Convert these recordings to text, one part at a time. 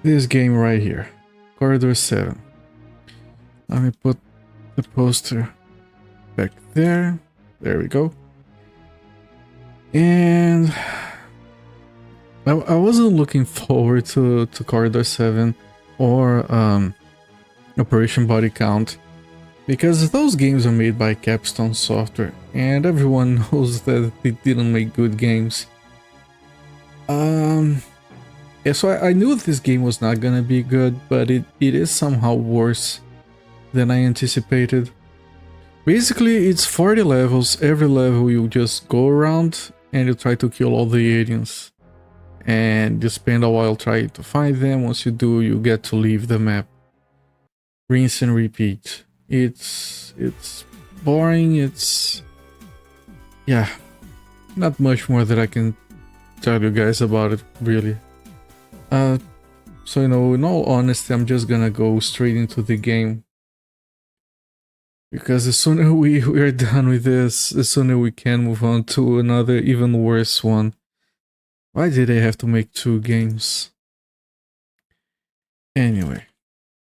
this game right here, Corridor 7. Let me put the poster back there. There we go. And I wasn't looking forward to Corridor 7 or Operation Body Count, because those games are made by Capstone Software, and everyone knows that they didn't make good games. Yeah, so I knew this game was not gonna be good, but it is somehow worse than I anticipated. Basically, it's 40 levels. Every level you just go around and you try to kill all the aliens. And you spend a while trying to find them. Once you do, you get to leave the map. Rinse and repeat. It's boring. Yeah, not much more that I can tell you guys about it, really. So, in all honesty, I'm just gonna go straight into the game. Because the sooner we are done with this, the sooner we can move on to another even worse one. Why did they have to make 2 games? Anyway,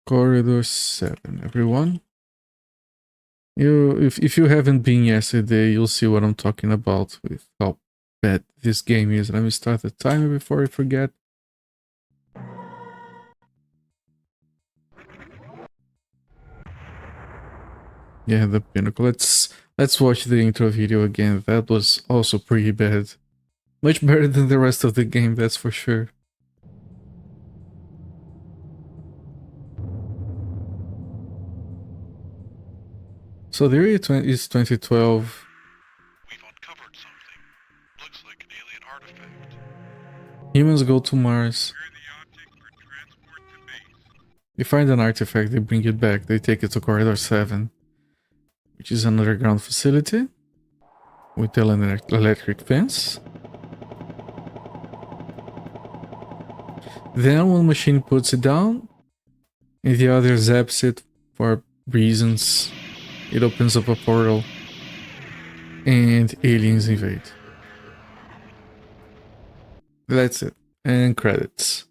Corridor 7, everyone. If you haven't been yesterday, you'll see what I'm talking about with how bad this game is. Let me start the timer before I forget. Yeah, the pinnacle. Let's watch the intro video again. That was also pretty bad. Much better than the rest of the game, that's for sure. So the year is 2012. We've uncovered something. Looks like an alien artifact. Humans go to Mars. Secure the object for transport to base. They find an artifact, they bring it back, they take it to Corridor 7, which is an underground facility with an electric fence. Then one machine puts it down and the other zaps it for reasons. It opens up a portal and aliens invade. That's it. And credits.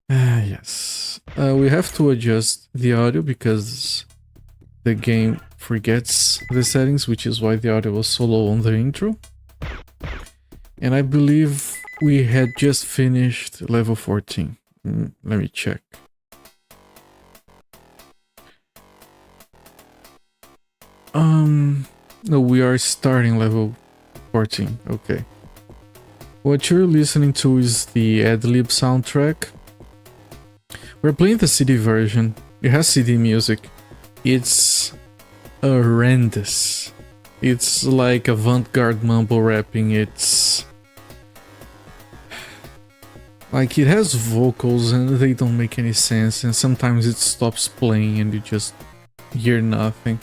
Yes. We have to adjust the audio because the game forgets the settings, which is why the audio was so low on the intro. And I believe we had just finished level 14. Let me check. No, we are starting level 14. Okay. What you're listening to is the ad-lib soundtrack. We're playing the CD version. It has CD music. It's horrendous. It's like avant-garde mumble rapping. It's like it has vocals and they don't make any sense, and sometimes it stops playing and you just hear nothing.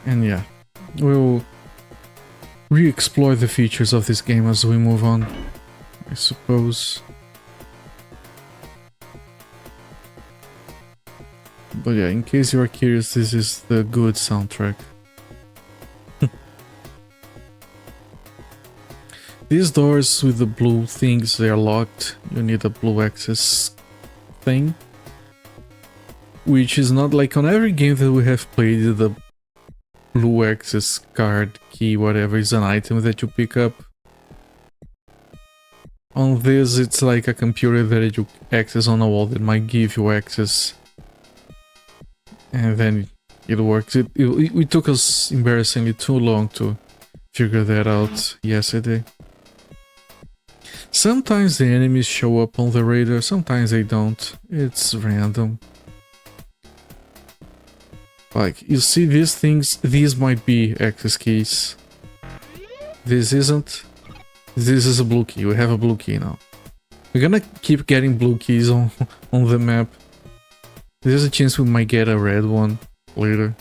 And yeah, we'll re-explore the features of this game as we move on, I suppose. But yeah, in case you are curious, this is the good soundtrack. These doors with the blue things, they are locked. You need a blue access thing. Which is not like on every game that we have played, the blue access card, key, whatever, is an item that you pick up. On this, it's like a computer that you access on a wall that might give you access. And then it works. It took us embarrassingly too long to figure that out yesterday. Sometimes the enemies show up on the radar, sometimes they don't. It's random. Like, you see these things, these might be access keys. This isn't. This is a blue key, we have a blue key now. We're gonna keep getting blue keys on the map. There's a chance we might get a red one later.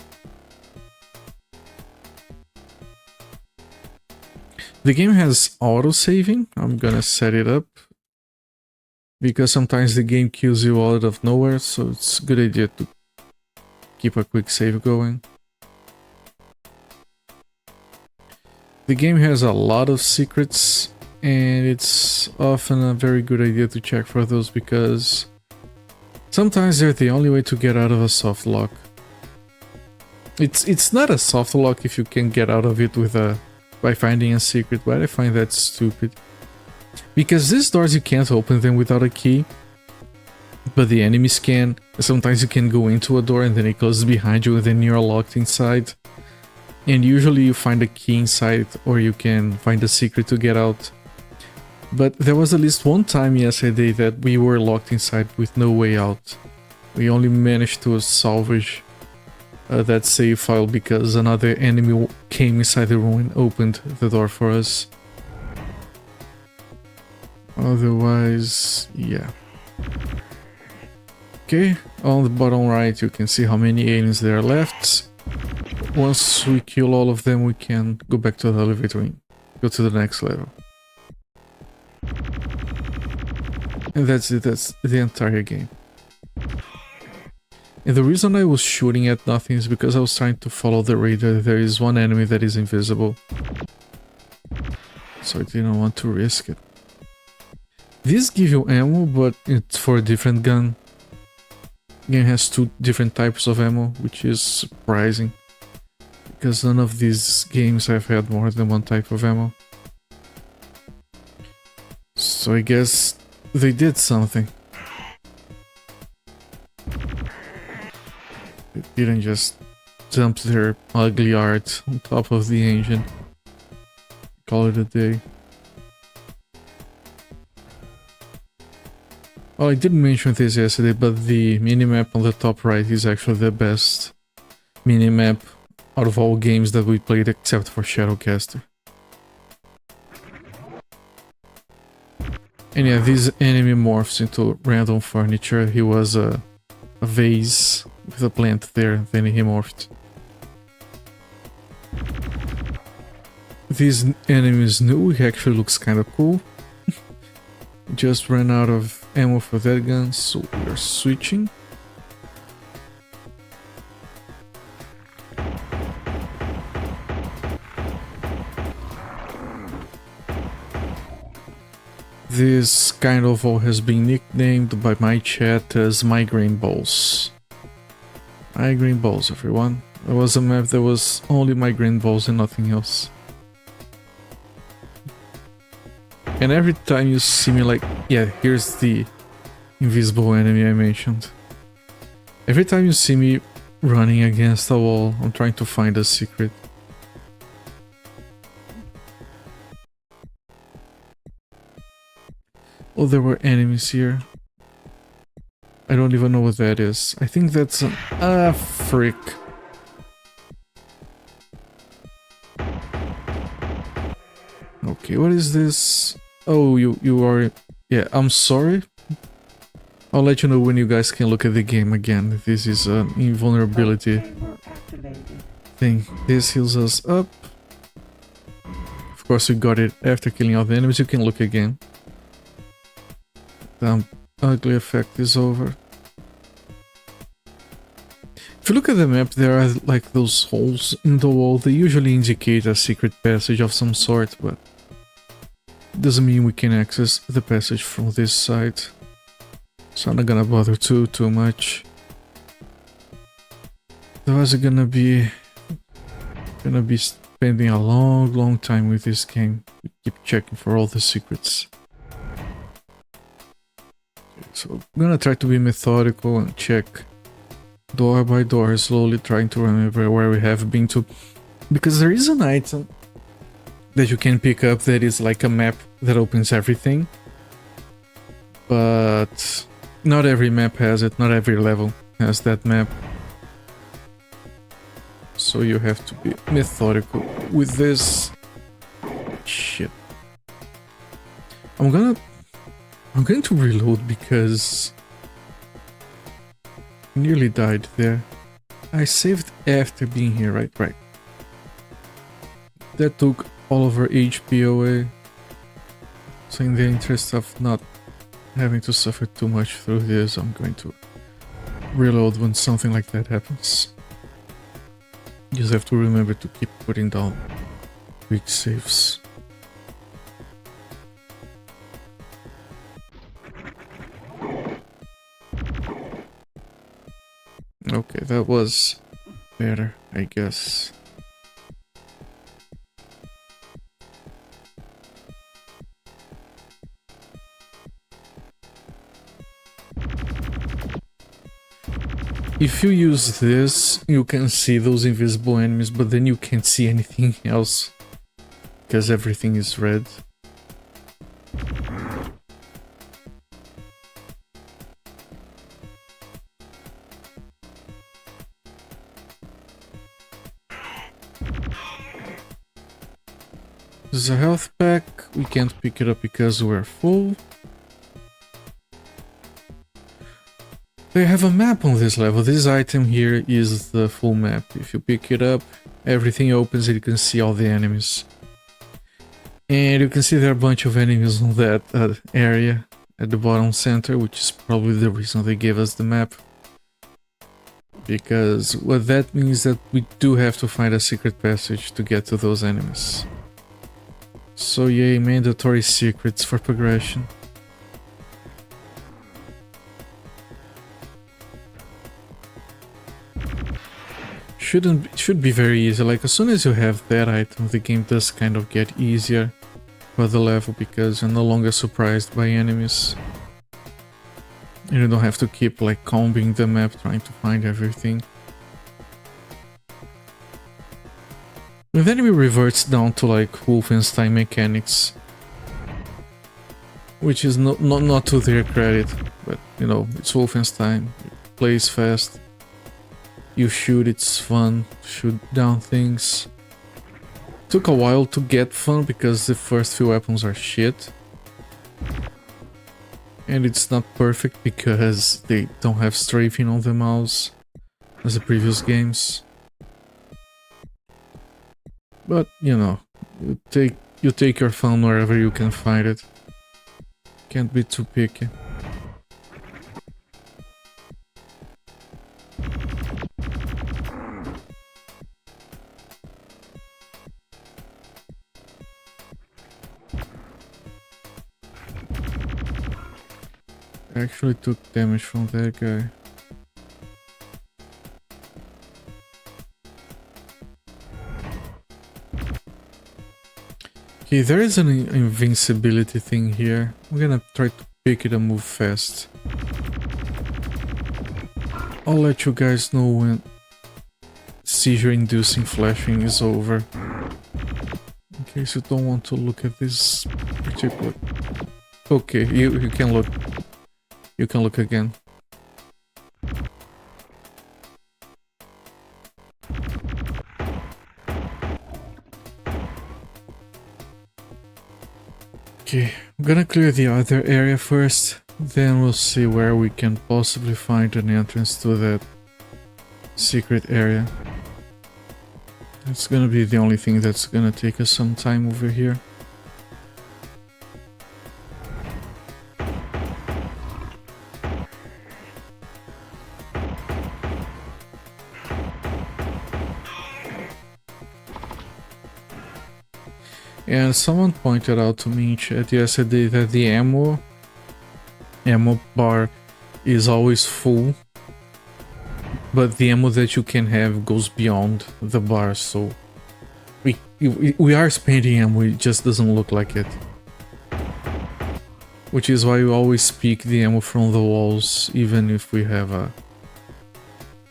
The game has auto-saving. I'm gonna set it up. Because sometimes the game kills you out of nowhere, so it's a good idea to keep a quick save going. The game has a lot of secrets. And it's often a very good idea to check for those because sometimes they're the only way to get out of a soft lock. It's not a soft lock if you can get out of it by finding a secret, but I find that stupid. Because these doors you can't open them without a key, but the enemies can. Sometimes you can go into a door and then it closes behind you and then you're locked inside. And usually you find a key inside or you can find a secret to get out. But there was at least one time yesterday that we were locked inside with no way out. We only managed to salvage that save file because another enemy came inside the room and opened the door for us. Otherwise, yeah. Okay, on the bottom right you can see how many aliens there are left. Once we kill all of them, we can go back to the elevator and go to the next level. And that's it, that's the entire game. And the reason I was shooting at nothing is because I was trying to follow the radar. There is one enemy that is invisible. So I didn't want to risk it. These give you ammo, but it's for a different gun. The game has two different types of ammo, which is surprising. Because none of these games have had more than one type of ammo. So I guess they did something. They didn't just dump their ugly art on top of the engine. Call it a day. Well, I didn't mention this yesterday, but the minimap on the top right is actually the best minimap out of all games that we played except for Shadowcaster. And yeah, this enemy morphs into random furniture. He was a vase with a plant there, then he morphed. This enemy is new, he actually looks kinda cool. Just ran out of ammo for that gun, so we're switching. This kind of wall has been nicknamed by my chat as migraine balls. Migraine balls, everyone. There was a map that was only migraine balls and nothing else. And every time you see me like... yeah, here's the invisible enemy I mentioned. Every time you see me running against a wall, I'm trying to find a secret. Oh, there were enemies here. I don't even know what that is. I think that's an... ah, frick. Okay, what is this? Oh, you are... yeah, I'm sorry. I'll let you know when you guys can look at the game again. This is an invulnerability thing. This heals us up. Of course, we got it after killing all the enemies. You can look again. The ugly effect is over. If you look at the map, there are like those holes in the wall. They usually indicate a secret passage of some sort, but it doesn't mean we can access the passage from this side. So I'm not gonna bother too much. Otherwise I'm gonna be spending a long time with this game. Keep checking for all the secrets. So I'm gonna try to be methodical and check door by door, slowly trying to remember where we have been to. Because there is an item that you can pick up that is like a map that opens everything. But not every map has it, not every level has that map. So you have to be methodical with this. Shit. I'm going to reload because I nearly died there. I saved after being here, right? Right. That took all of our HP away. So in the interest of not having to suffer too much through this, I'm going to reload when something like that happens. You just have to remember to keep putting down quick saves. Okay, that was better, I guess. If you use this, you can see those invisible enemies, but then you can't see anything else because everything is red. There's a health pack. We can't pick it up because we're full. They have a map on this level. This item here is the full map. If you pick it up, everything opens and you can see all the enemies. And you can see there are a bunch of enemies on that area at the bottom center, which is probably the reason they gave us the map. Because what that means that we do have to find a secret passage to get to those enemies. So yay, mandatory secrets for progression. Should be very easy. Like as soon as you have that item, the game does kind of get easier for the level because you're no longer surprised by enemies. And you don't have to keep like combing the map trying to find everything. And then it reverts down to like Wolfenstein mechanics, which is not to their credit, but you know, it's Wolfenstein. It plays fast. You shoot, it's fun, shoot down things. Took a while to get fun because the first few weapons are shit. And it's not perfect because they don't have strafing on the mouse as the previous games. But, you know, you take your fun wherever you can find it. Can't be too picky. I actually took damage from that guy. Okay, there is an invincibility thing here. I'm gonna try to pick it and move fast. I'll let you guys know when seizure-inducing flashing is over. In case you don't want to look at this particular... Okay, you can look. You can look again. Okay, I'm gonna clear the other area first, then we'll see where we can possibly find an entrance to that secret area. It's gonna be the only thing that's gonna take us some time over here. And someone pointed out to me in chat yesterday that the ammo bar is always full, but the ammo that you can have goes beyond the bar, so we are spending ammo, it just doesn't look like it. Which is why we always pick the ammo from the walls, even if we have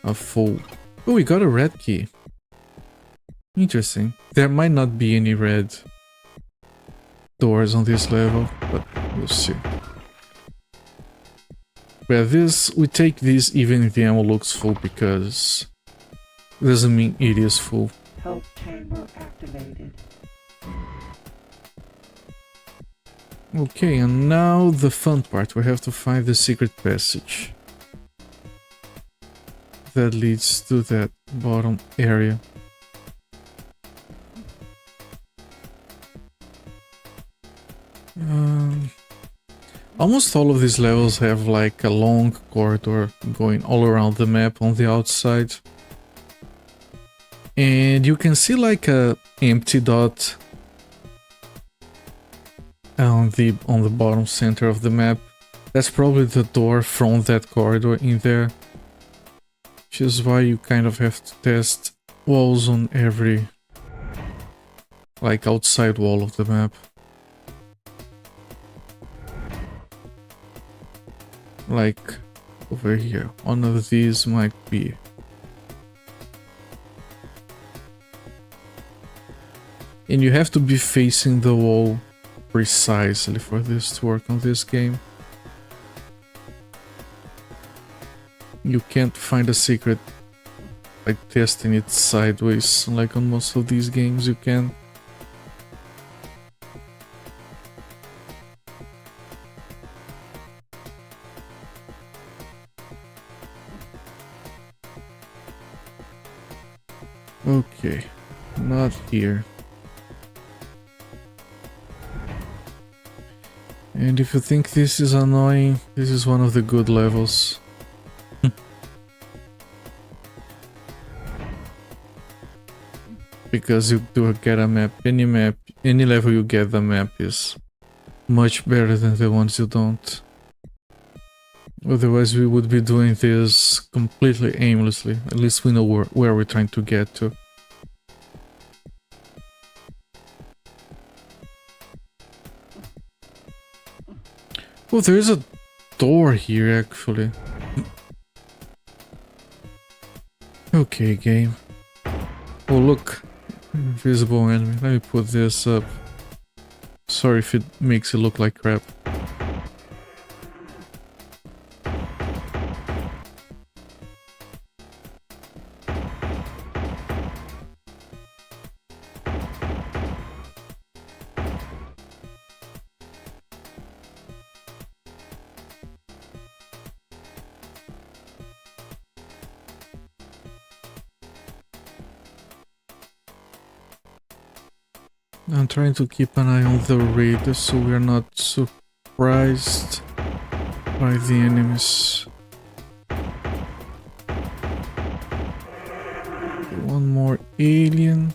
a full... Oh, we got a red key. Interesting. There might not be any red doors on this level, but we'll see. But we take this even if the ammo looks full because it doesn't mean it is full. Health chamber activated. Okay, and now the fun part. We have to find the secret passage that leads to that bottom area. Almost all of these levels have like a long corridor going all around the map on the outside. And you can see like a empty dot on the bottom center of the map. That's probably the door from that corridor in there. which is why you kind of have to test walls on every, like, outside wall of the map. Like over here, one of these might be. And you have to be facing the wall precisely for this to work on this game. You can't find a secret like testing it sideways like on most of these games you can. Okay, not here. And if you think this is annoying, this is one of the good levels. Because you do get a map, any level you get the map is much better than the ones you don't. Otherwise we would be doing this completely aimlessly. At least we know where we're trying to get to. Oh, there is a door here actually. Okay, game. Oh look, invisible enemy. Let me put this up. Sorry if it makes it look like crap. I'm trying to keep an eye on the radar so we're not surprised by the enemies. One more alien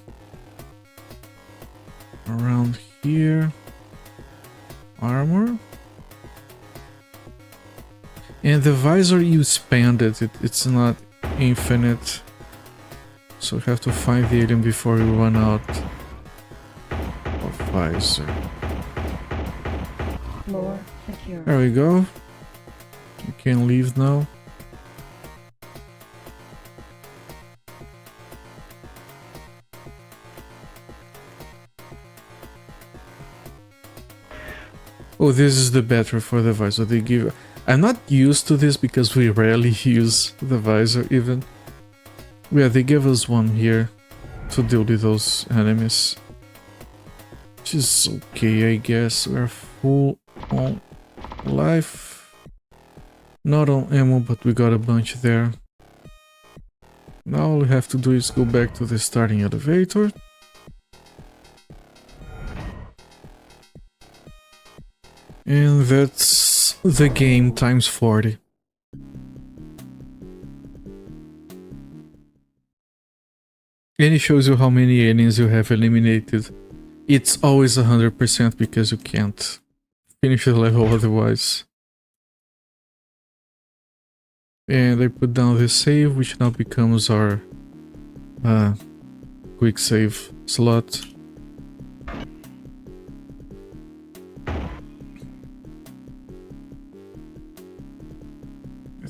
around here. Armor. And the visor, you spend it, it's not infinite. So you have to find the alien before you run out. Visor. Floor secure. There we go. You can leave now. Oh, this is the battery for the visor. They give. I'm not used to this because we rarely use the visor even. Yeah, they give us one here to deal with those enemies. Which is okay, I guess. We're full on life. Not on ammo, but we got a bunch there. Now all we have to do is go back to the starting elevator. And that's the game times 40. And it shows you how many aliens you have eliminated. It's always 100% because you can't finish the level otherwise. And I put down the save, which now becomes our quick save slot.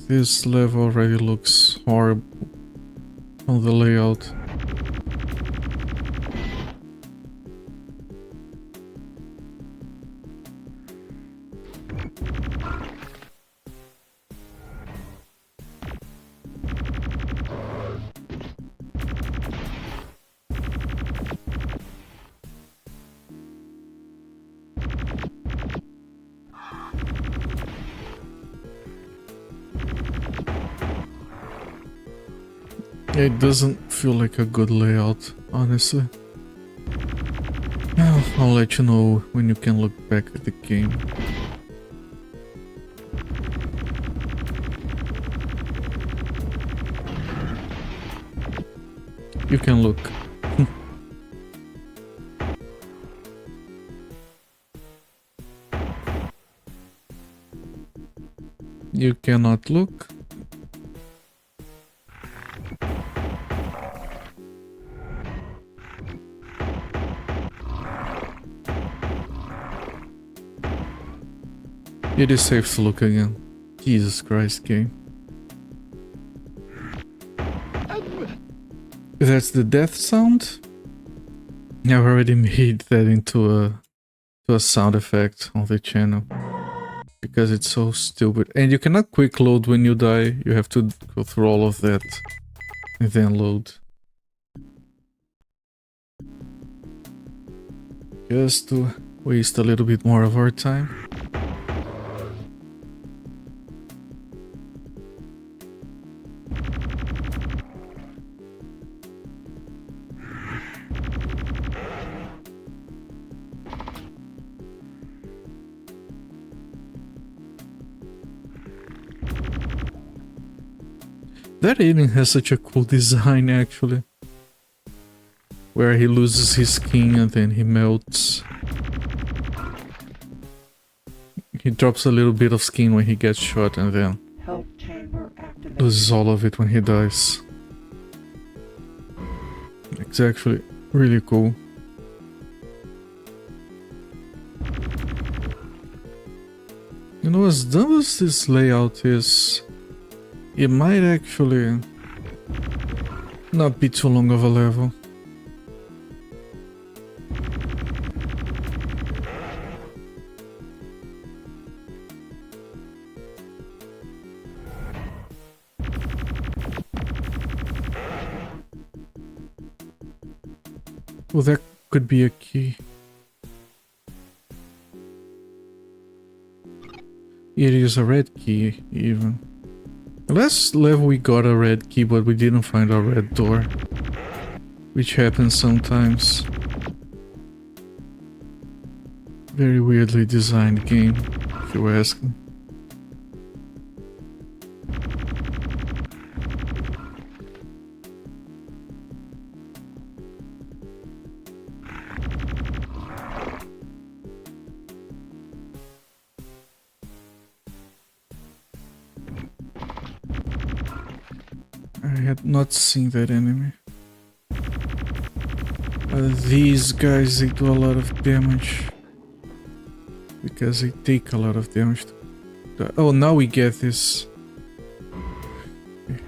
This level already looks horrible on the layout. It doesn't feel like a good layout, honestly. Well, I'll let you know when you can look back at the game. You can look. You cannot look. It is safe to look again. Jesus Christ, game. That's the death sound. I've already made that into a sound effect on the channel because it's so stupid. And you cannot quick load when you die. You have to go through all of that and then load. Just to waste a little bit more of our time. That alien has such a cool design, actually. Where he loses his skin and then he melts. He drops a little bit of skin when he gets shot and then Health chamber activated. loses all of it when he dies. It's actually really cool. You know, as dumb as this layout is, it might actually not be too long of a level. Well, that could be a key. It is a red key, even. Last level we got a red key, but we didn't find a red door. Which happens sometimes. Very weirdly designed game, if you ask me. I had not seen that enemy. These guys, they do a lot of damage. Because they take a lot of damage. Oh, now we get this.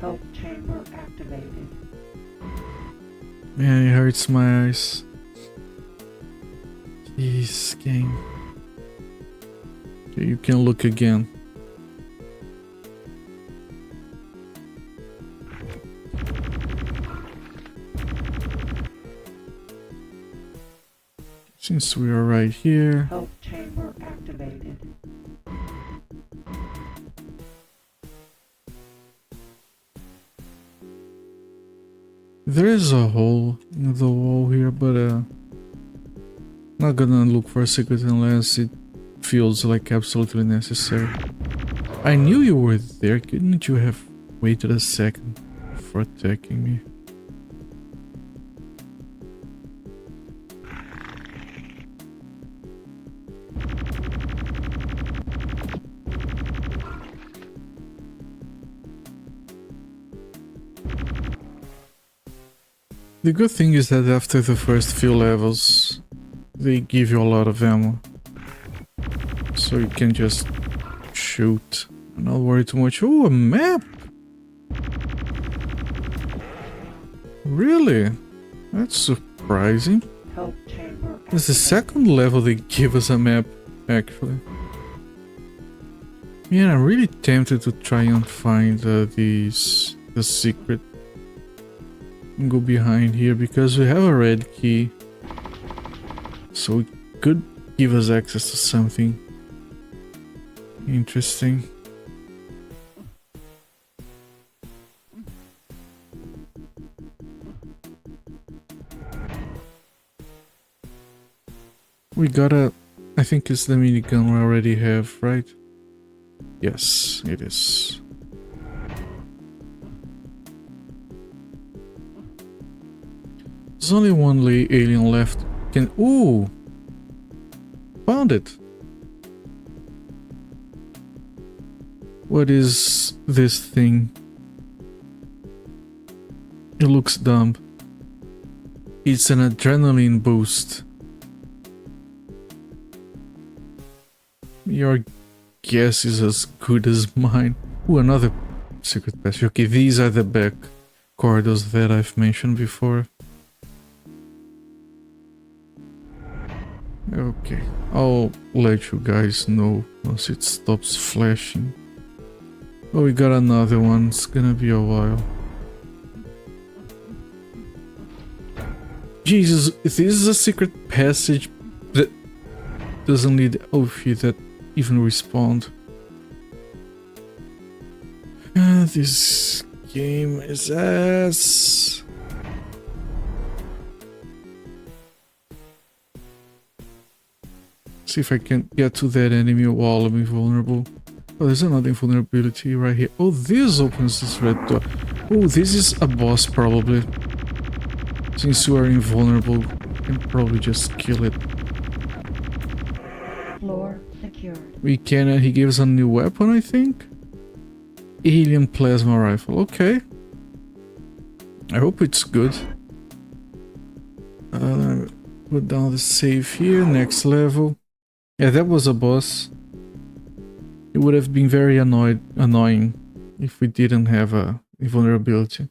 Health chamber activated. Man, it hurts my eyes. Jeez, game. Okay, you can look again. Since we are right here. Health chamber activated. There is a hole in the wall here, but not gonna look for a secret unless it feels like absolutely necessary. I knew you were there, couldn't you have waited a second before attacking me? The good thing is that after the first few levels, they give you a lot of ammo. So you can just shoot and not worry too much. Oh, a map! Really? That's surprising. Health chamber It's the second level they give us a map, actually. Man, I'm really tempted to try and find the secret. And go behind here because we have a red key. So it could give us access to something interesting. We gotta... I think it's the minigun we already have, right? Yes, it is. There's only one alien left. Ooh! Found it! What is this thing? It looks dumb. It's an adrenaline boost. You're guess is as good as mine. Ooh, another secret passage. Okay, these are the back corridors that I've mentioned before. Okay, I'll let you guys know once it stops flashing. Oh, we got another one. It's gonna be a while. Jesus, if this is a secret passage that doesn't lead... Oh shit, that even respawned. This game is ass. See if I can get to that enemy while I'm invulnerable. Oh, there's another invulnerability right here. Oh, this opens this red door. Oh, this is a boss probably. Since you are invulnerable, you can probably just kill it. Floor secured. We can, he gives a new weapon, I think? Alien plasma rifle, okay. I hope it's good. Put down the save here, next level. Yeah, that was a boss. It would have been very annoying if we didn't have a invulnerability.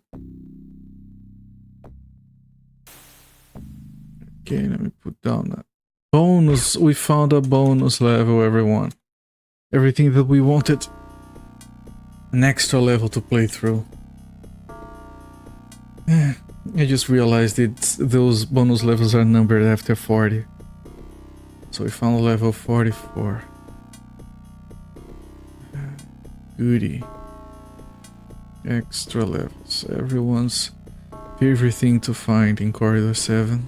Okay, let me put down that. Bonus! We found a bonus level, everyone. Everything that we wanted. An extra level to play through. I just realized those bonus levels are numbered after 40. So we found level 44. Goody. Extra levels. Everyone's favorite thing to find in Corridor 7.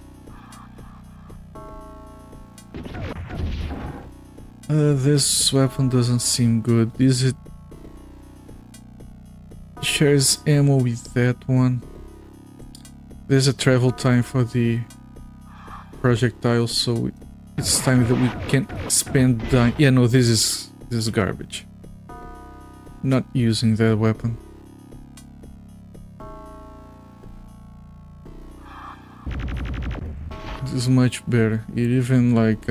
This weapon doesn't seem good. Is it... shares ammo with that one. There's a travel time for the projectiles, so it's time that we can spend time. Yeah, no, this is garbage. Not using that weapon. This is much better. It even like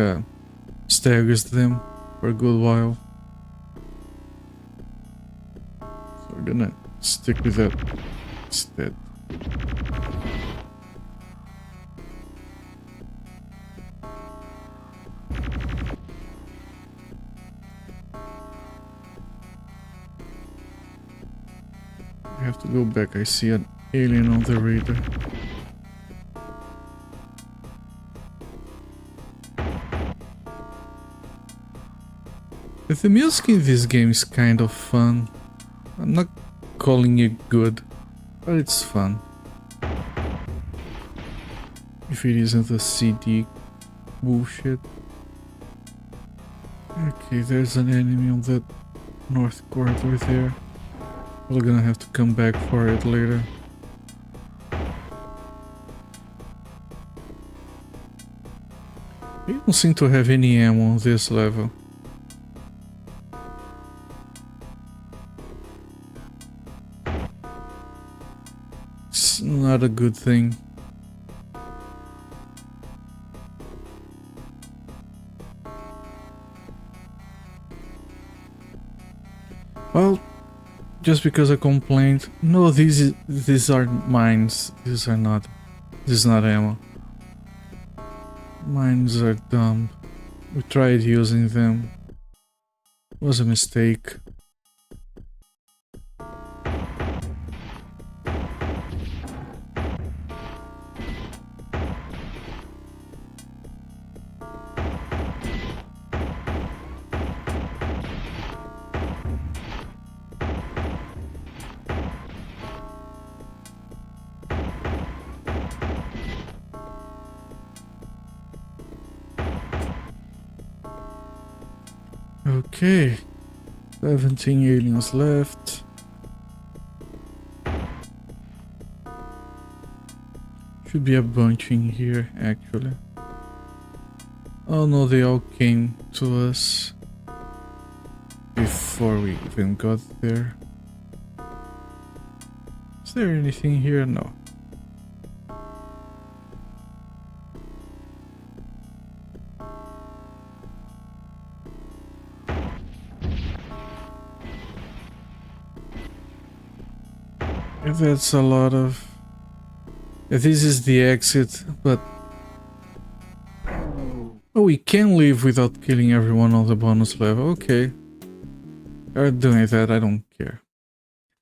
staggers them for a good while. So we're gonna stick with that instead. I have to go back. I see an alien on the radar. The music in this game is kind of fun. I'm not calling it good, but it's fun. If it isn't a CD bullshit. Okay, there's an enemy on that north corridor there. We're gonna have to come back for it later. We don't seem to have any ammo on this level. It's not a good thing. Well, just because I complained. No, these are mines. These are not. This is not ammo. Mines are dumb. We tried using them. It was a mistake. Okay, 17 aliens left. Should be a bunch in here, actually. Oh no, they all came to us before we even got there. Is there anything here? No. That's a lot of... This is the exit, but... Oh, we can leave without killing everyone on the bonus level. Okay. They're doing that, I don't care.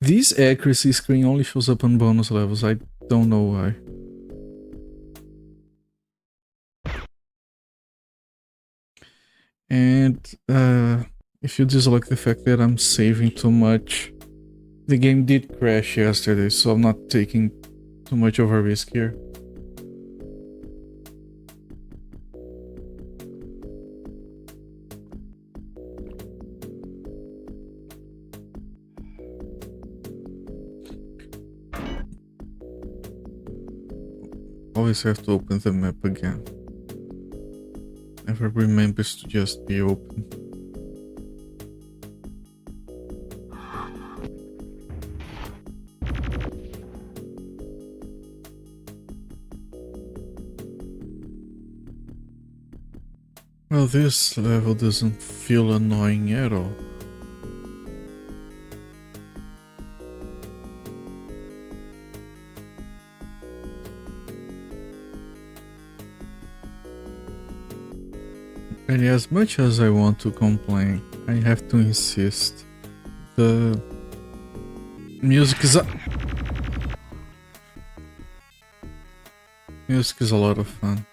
This accuracy screen only shows up on bonus levels, I don't know why. And if you dislike the fact that I'm saving too much, the game did crash yesterday, so I'm not taking too much of a risk here. Always have to open the map again. Never remembers to just be open. Well, this level doesn't feel annoying at all. And as much as I want to complain, I have to insist. The music is a lot of fun.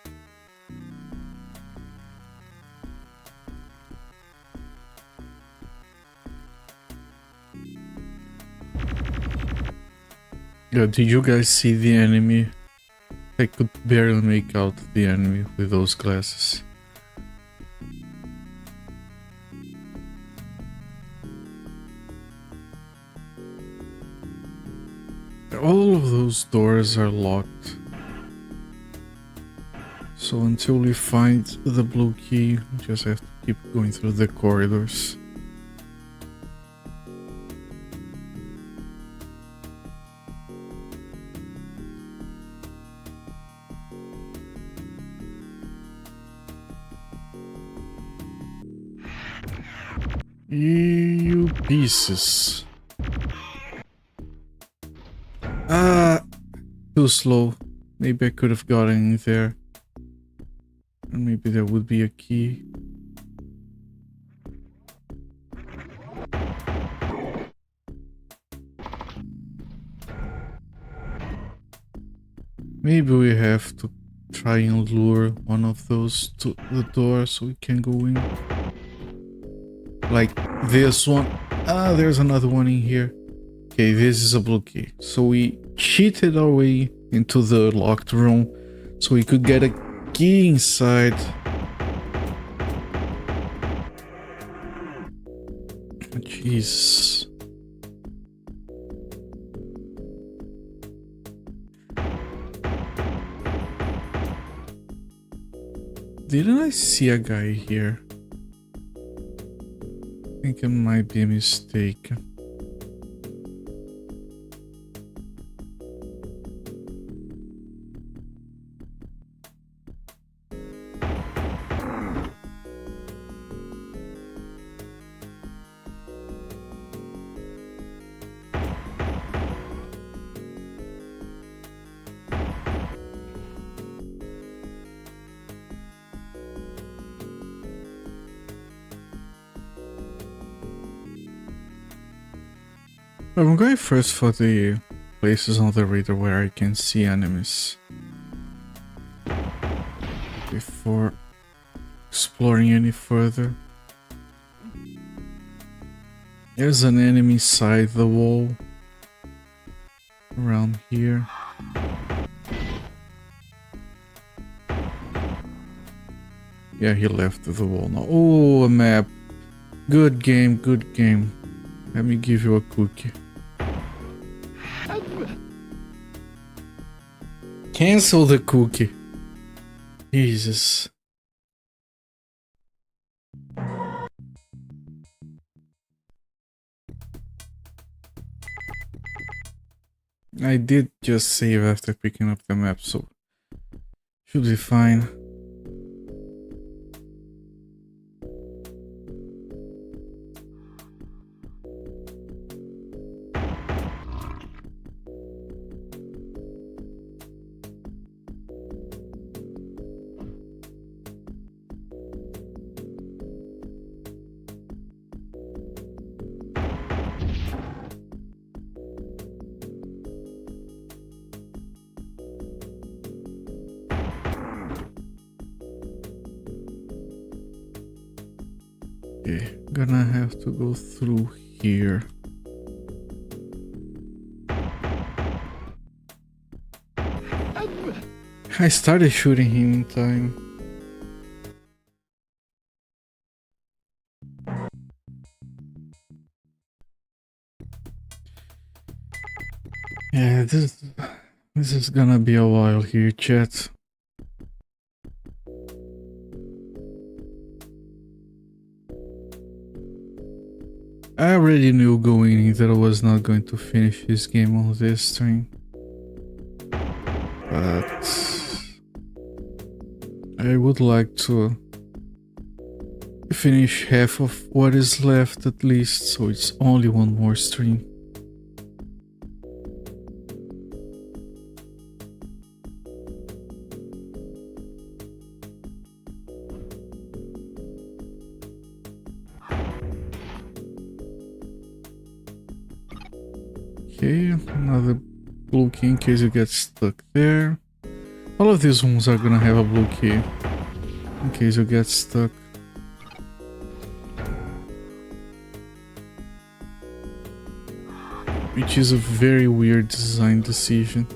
Yeah, did you guys see the enemy? I could barely make out the enemy with those glasses. All of those doors are locked. So until we find the blue key, we just have to keep going through the corridors. You pieces. Too slow. Maybe I could have gotten in there. And maybe there would be a key. Maybe we have to try and lure one of those to the door so we can go in. Like this one. Ah, there's another one in here. Okay, this is a blue key. So we cheated our way into the locked room so we could get a key inside. Jeez. Didn't I see a guy here? I think it might be a mistake. I'm going first for the places on the radar where I can see enemies before exploring any further. There's an enemy inside the wall around here. Yeah, he left the wall now. Oh, a map. Good game, good game. Let me give you a cookie. Cancel the cookie. Jesus. I did just save after picking up the map, so should be fine. Gonna have to go through here. I started shooting him in time. Yeah, this is gonna be a while here, chat. I already knew going in that I was not going to finish this game on this stream. But I would like to finish half of what is left at least, so it's only one more stream. Okay, another blue key in case you get stuck there. All of these rooms are gonna have a blue key in case you get stuck. Which is a very weird design decision.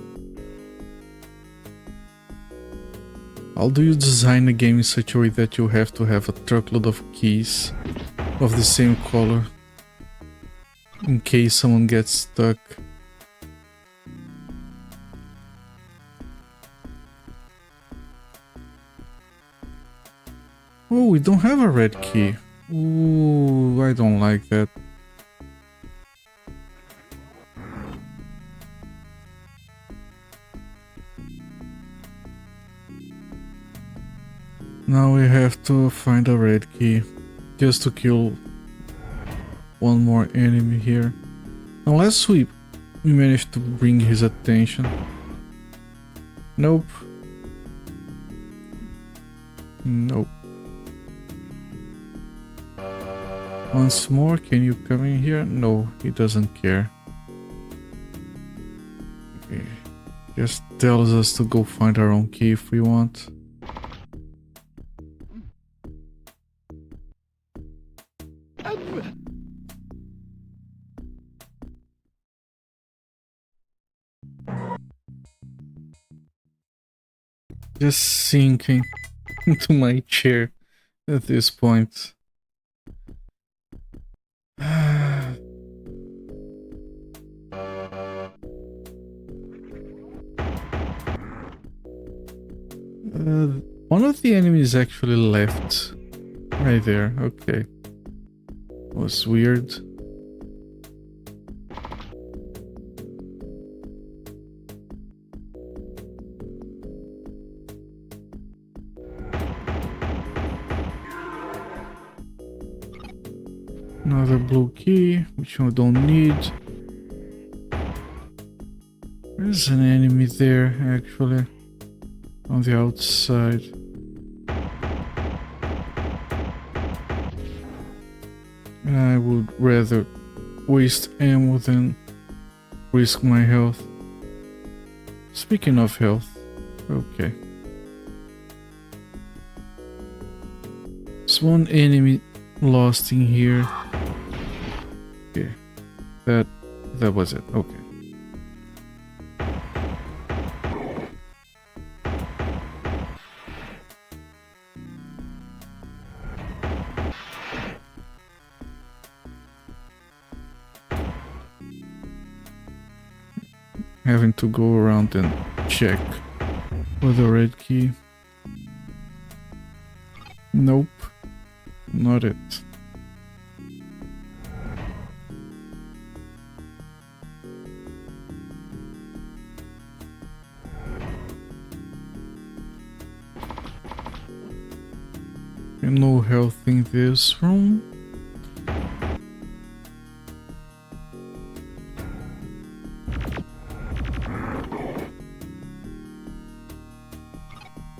How do you design a game in such a way that you have to have a truckload of keys of the same color in case someone gets stuck? Oh, we don't have a red key. Ooh, I don't like that. Now we have to find a red key just to kill one more enemy here. Unless we manage to bring his attention. Nope. Nope. Once more, can you come in here? No, he doesn't care. Okay. Just tells us to go find our own key if we want. Just sinking into my chair at this point. One of the enemies actually left. Right there, okay. Was weird. Another blue key, which we don't need. There's an enemy there, actually. On the outside. I would rather waste ammo than risk my health. Speaking of health, okay. There's one enemy lost in here. Okay, that was it. Okay. Having to go around and check for the red key. Nope, not it. No health in this room.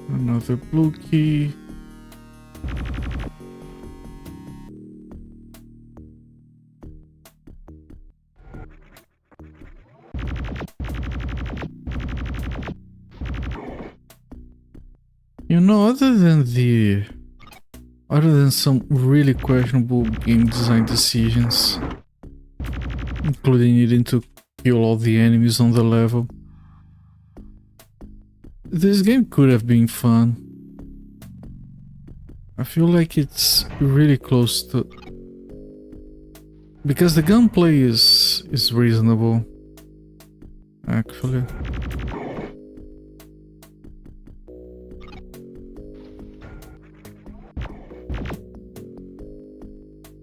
Another blue key. You know, other than the Other than some really questionable game design decisions, including needing to kill all the enemies on the level. This game could have been fun. I feel like it's really close to... Because the gunplay is reasonable, actually.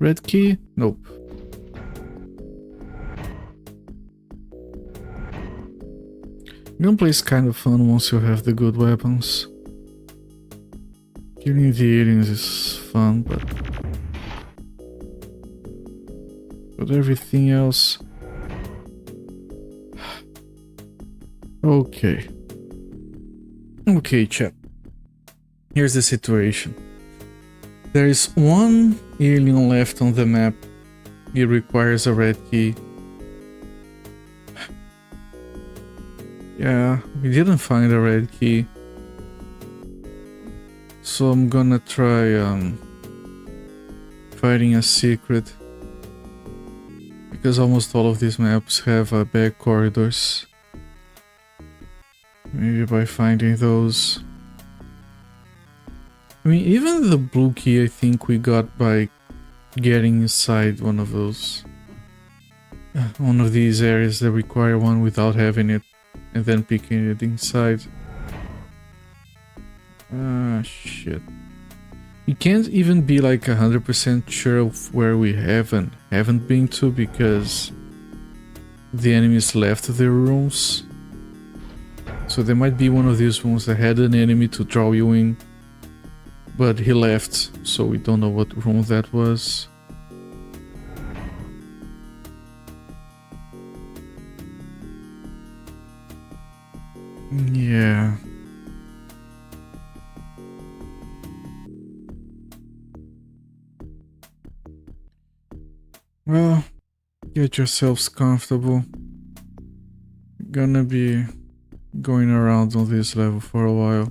Red key? Nope. Gunplay is kind of fun once you have the good weapons. Killing the aliens is fun, but everything else... Okay. Okay, chat. Here's the situation. There is one alien left on the map. It requires a red key. Yeah, we didn't find a red key. So I'm gonna try fighting a secret. Because almost all of these maps have back corridors. Maybe by finding those. I mean, even the blue key I think we got by getting inside one of those. One of these areas that require one without having it. And then picking it inside. Ah, shit. You can't even be like 100% sure of where we haven't been to because the enemies left their rooms. So there might be one of these rooms that had an enemy to draw you in, but he left, so we don't know what room that was. Yeah. Well, get yourselves comfortable. Gonna be going around on this level for a while.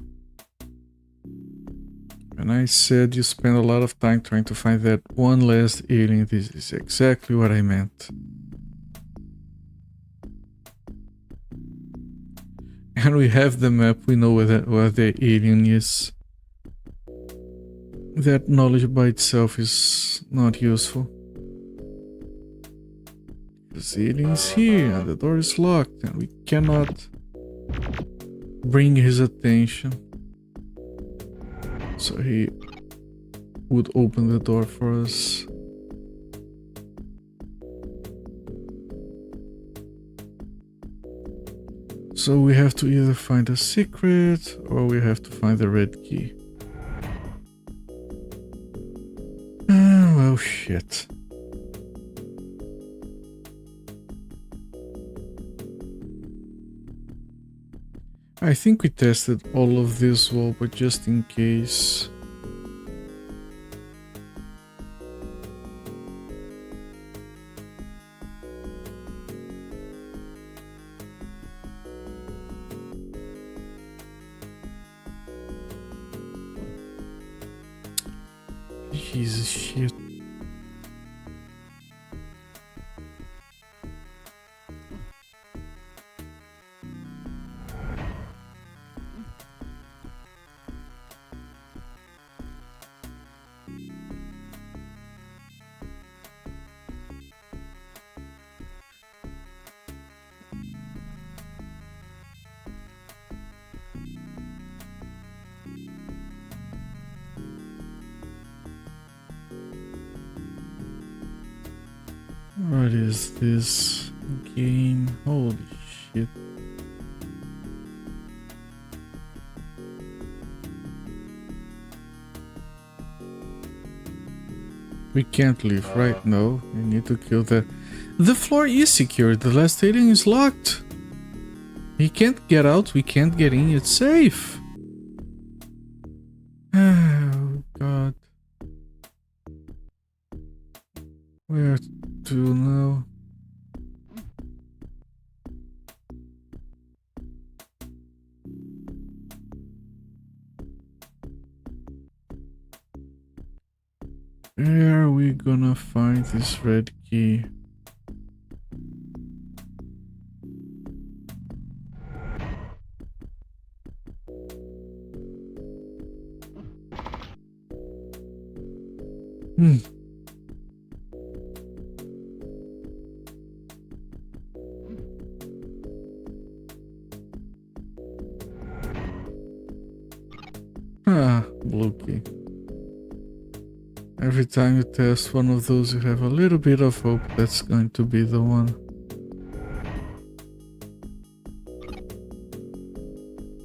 And I said you spend a lot of time trying to find that one last alien. This is exactly what I meant. And we have the map, we know where the alien is. That knowledge by itself is not useful. The alien is here and the door is locked and we cannot bring his attention. So he would open the door for us. So we have to either find a secret or we have to find the red key. Well, shit. I think we tested all of this wall, but just in case. Jesus shit. What is this game? Holy shit. We can't leave, right? No, we need to kill that. The floor is secured. The last alien is locked. He can't get out. We can't get in. It's safe. Oh, God. Where to now? gonna find this red key? Hmm. Ah, blue key. Every time you test one of those, you have a little bit of hope that's going to be the one.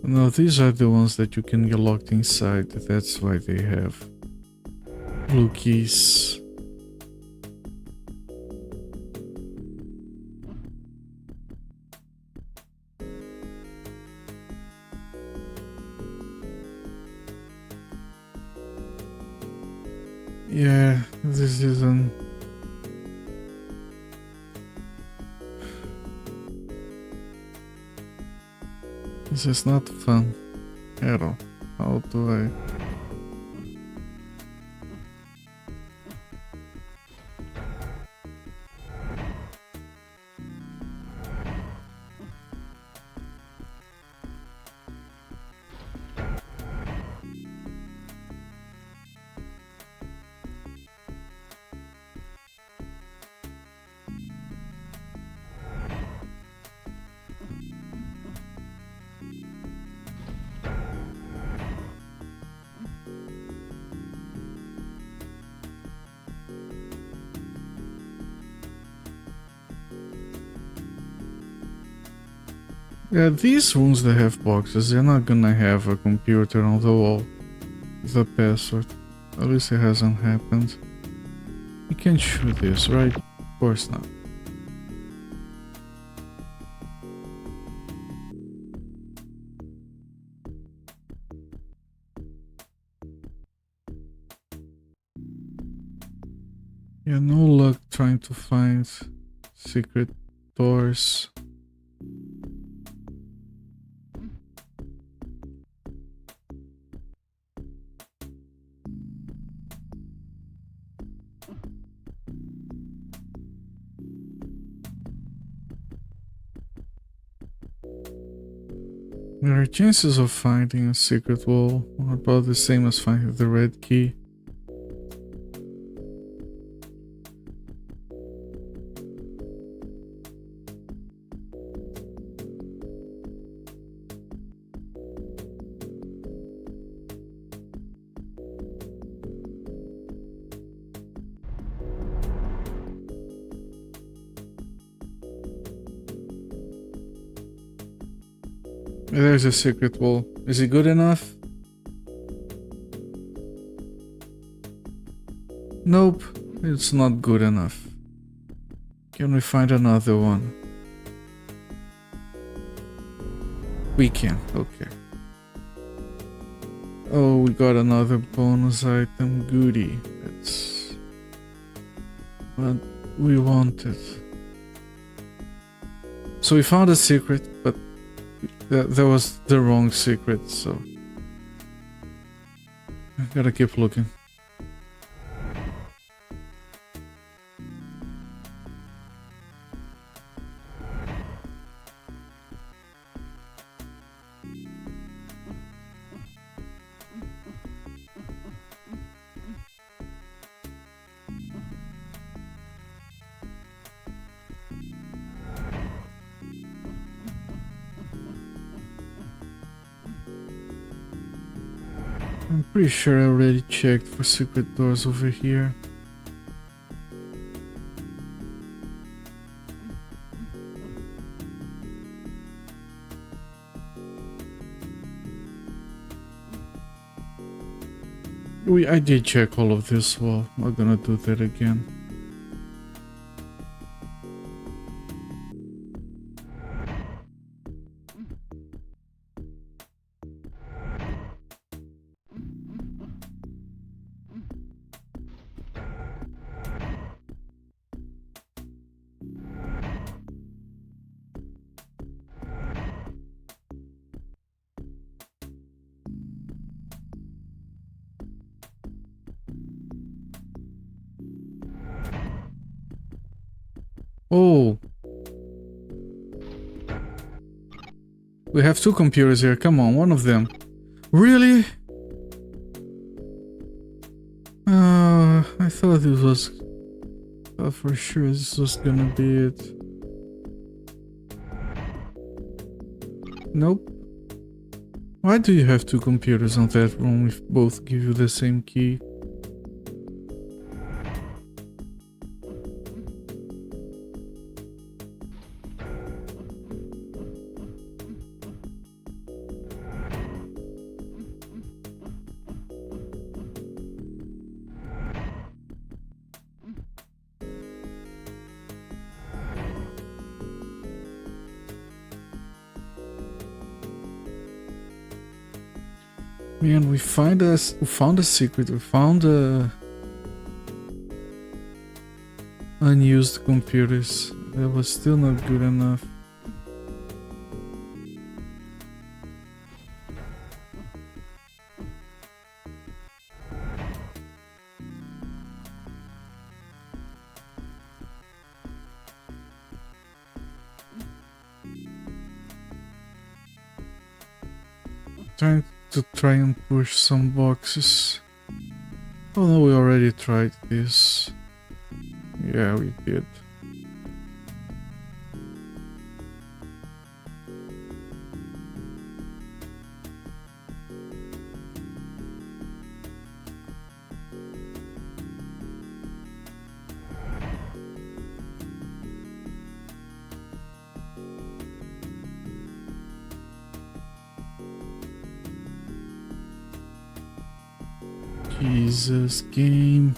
No, these are the ones that you can get locked inside. That's why they have blue keys. Yeah, this isn't... This is not fun at all. How do I... Yeah, these rooms that have boxes, they're not gonna have a computer on the wall. The password. At least it hasn't happened. You can shoot this, right? Of course not. Yeah, no luck trying to find secret doors. There are chances of finding a secret wall, about the same as finding the red key. There's a secret wall. Is it good enough? Nope, it's not good enough. Can we find another one? We can, okay. Oh, we got another bonus item, goodie. That's what we wanted. So we found a secret, but that was the wrong secret, so I gotta keep looking. I'm pretty sure I already checked for secret doors over here. I did check all of this wall. I'm not gonna do that again. Oh. We have two computers here. Come on, one of them. Really? I thought this was... for sure this was gonna be it. Nope. Why do you have two computers on that room if both give you the same key? Man, we found a secret. We found unused computers. That was still not good enough. Try and push some boxes. Oh no, we already tried this. Yeah, we did. Jesus, game.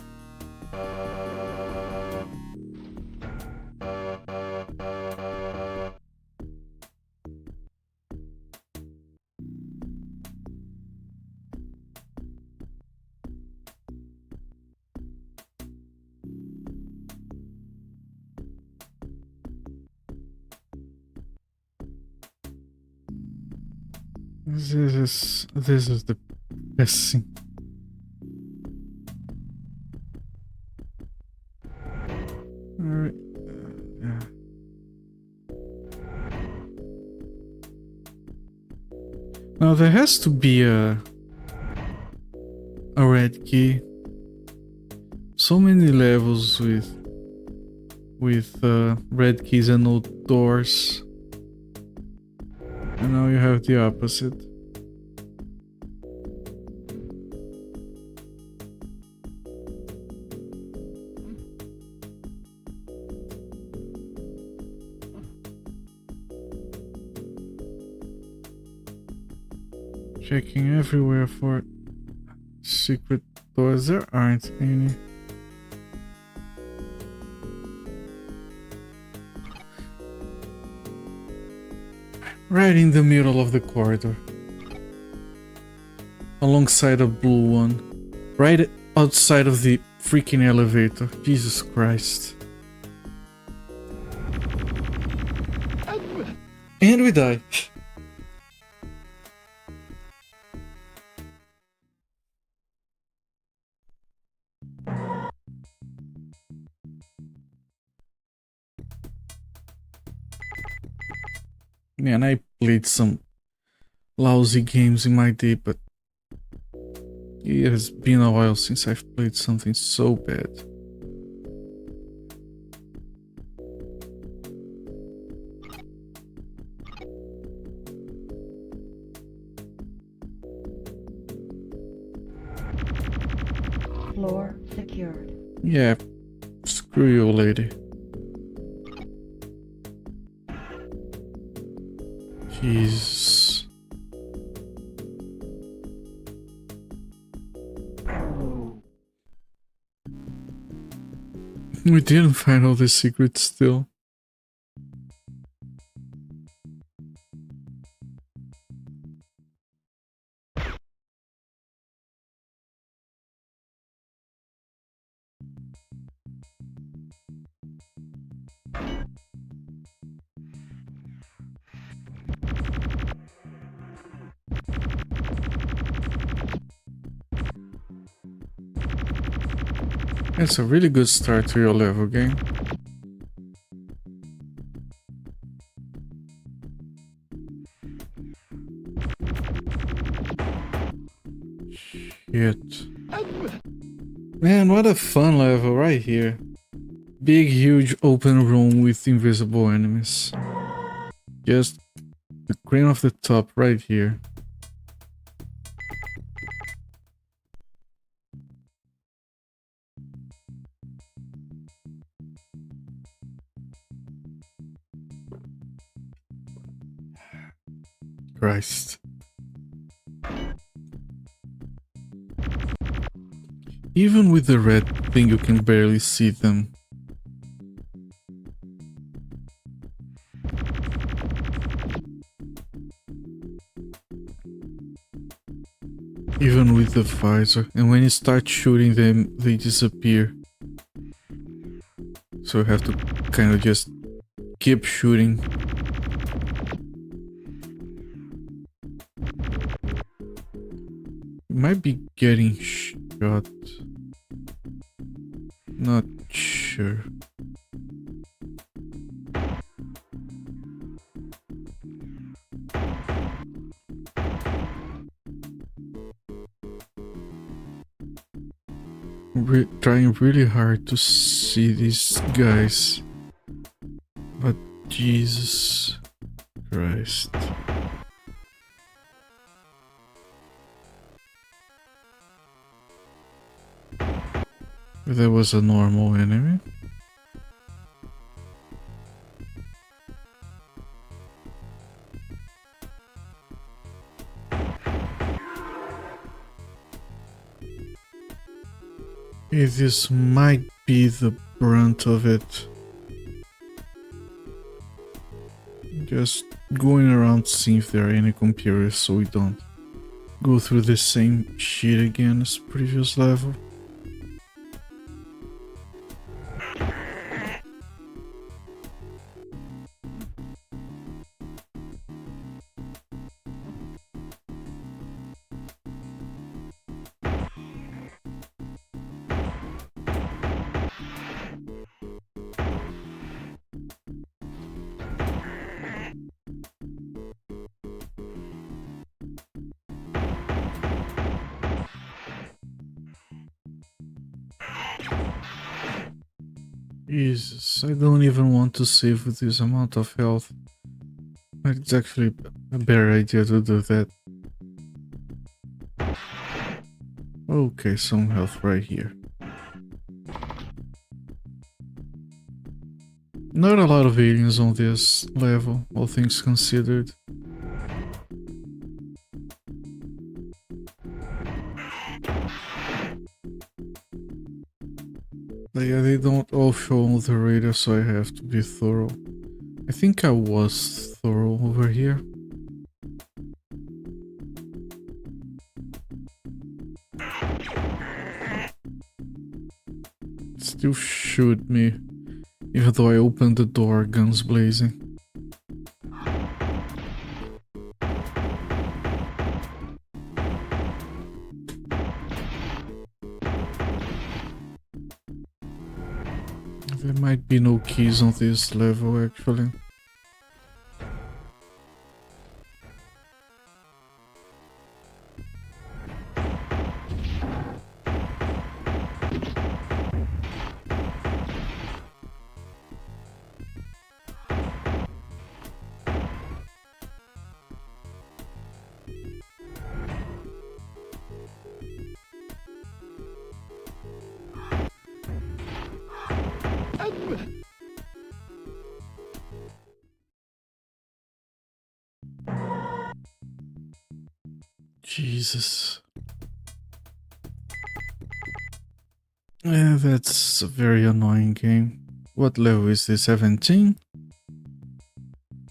This is the best thing. Alright. Yeah. Now there has to be a red key. So many levels with red keys and no doors. And now you have the opposite. Checking everywhere for secret doors. There aren't any. Right in the middle of the corridor. Alongside a blue one. Right outside of the freaking elevator. Jesus Christ. And we die. Man, I played some lousy games in my day, but it has been a while since I've played something so bad. Floor secured. Yeah, screw you, lady. Jesus. We didn't find all the secrets still. It's a really good start to your level game. Shit. Man, what a fun level right here. Big, huge open room with invisible enemies. Just the cream of the top right here. Christ. Even with the red thing, you can barely see them. Even with the visor, and when you start shooting them, they disappear. So you have to kind of just keep shooting. You might be getting shot. Not sure. Trying really hard to see these guys, but Jesus Christ. There was a normal enemy. This might be the brunt of it. Just going around seeing if there are any computers so we don't go through the same shit again as previous level. Jesus, I don't even want to save with this amount of health. It's actually a better idea to do that. Okay, some health right here. Not a lot of aliens on this level, all things considered. Yeah, they don't all show on the radar, so I have to be thorough. I think I was thorough over here. Still shoot me, even though I opened the door, guns blazing. There might be no keys on this level, actually. Jesus. Yeah, that's a very annoying game. What level is this? 17?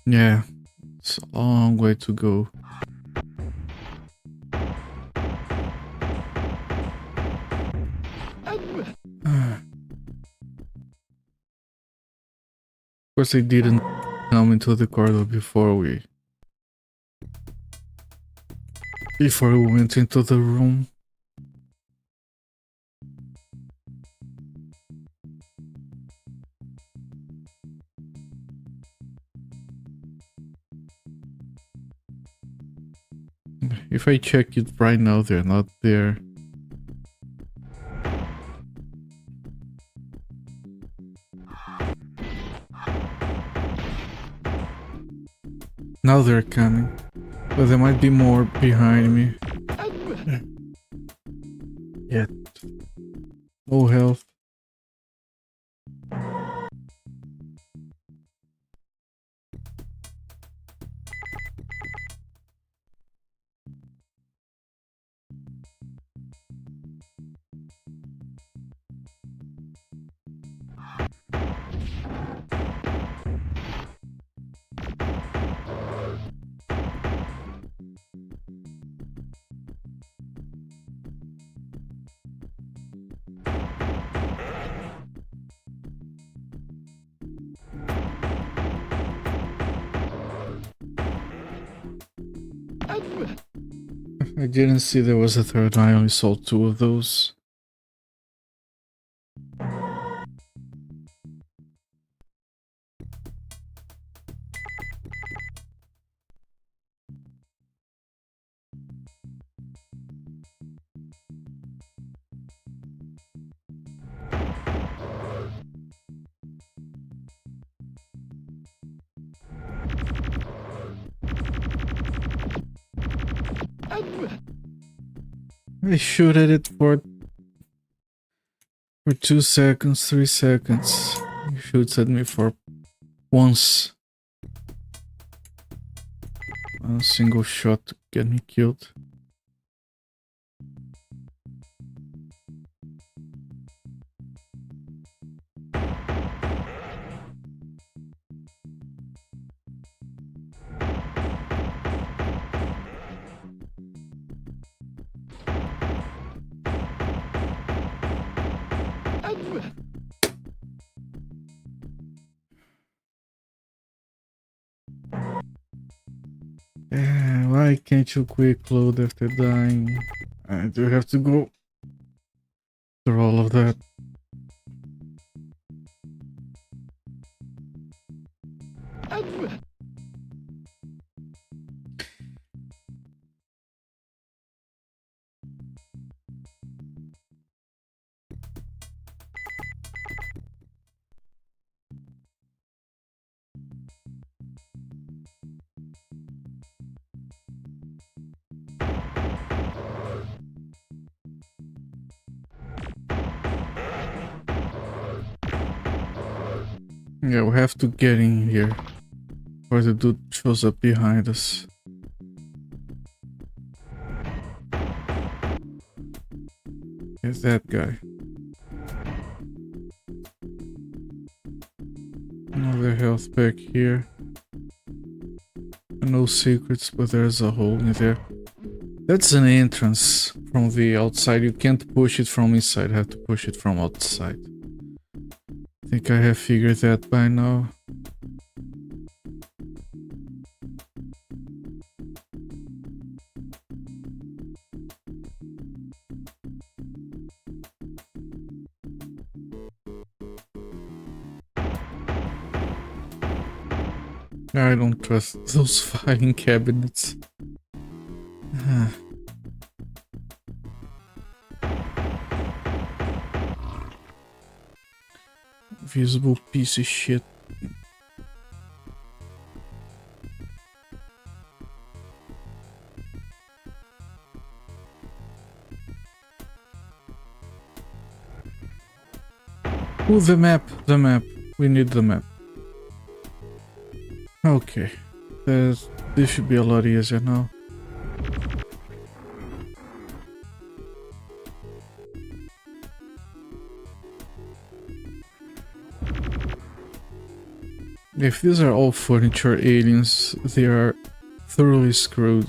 Yeah, it's a long way to go. Of course, I didn't come into the corridor before we went into the room. If I check it right now, they're not there. Now they're coming. But there might be more behind me. Yeah. No health. I didn't see there was a third. I only saw 2 of those. I shoot at it for 2 seconds, 3 seconds. He shoots at me for once. A single shot to get me killed. Why can't you quick load after dying? I do have to go through all of that. Yeah, we have to get in here before the dude shows up behind us. Here's that guy. Another health pack here. No secrets, but there's a hole in there. That's an entrance from the outside. You can't push it from inside, you have to push it from outside. I think I have figured that by now. I don't trust those filing cabinets. Visible piece of shit. Ooh, the map. We need the map. Okay. This should be a lot easier now. If these are all furniture aliens, they are thoroughly screwed.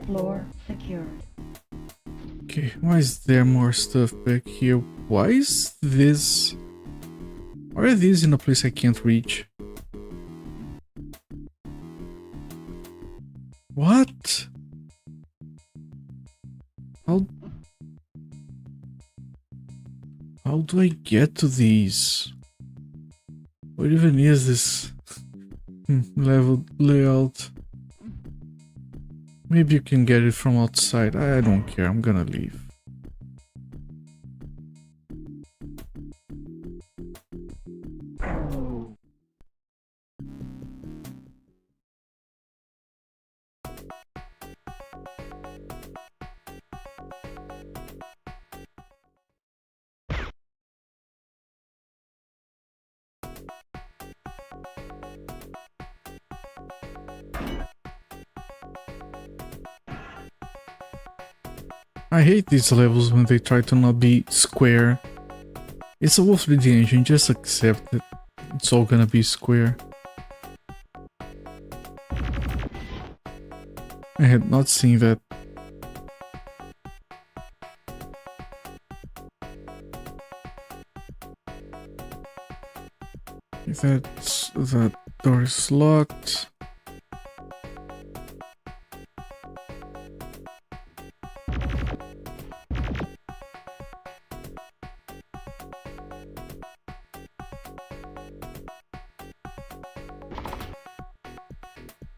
Floor secured. Okay, why is there more stuff back here? Why is this... Why are these in a place I can't reach? What? How do I get to these? What even is this level layout? Maybe you can get it from outside. I don't care, I'm gonna leave. I hate these levels when they try to not be square. It's a Wolf 3D engine, just accept it. It's all gonna be square. I had not seen that. That door is locked.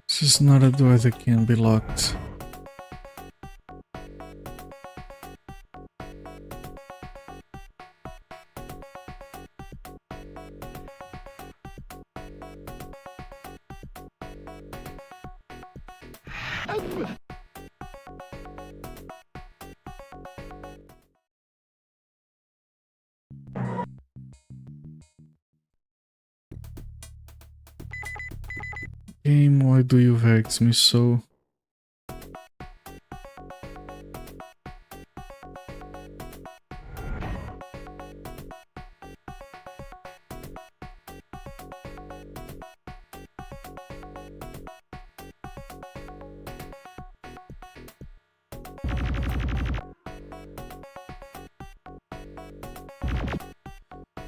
This is not a door that can be locked. Game, why do you vex me so?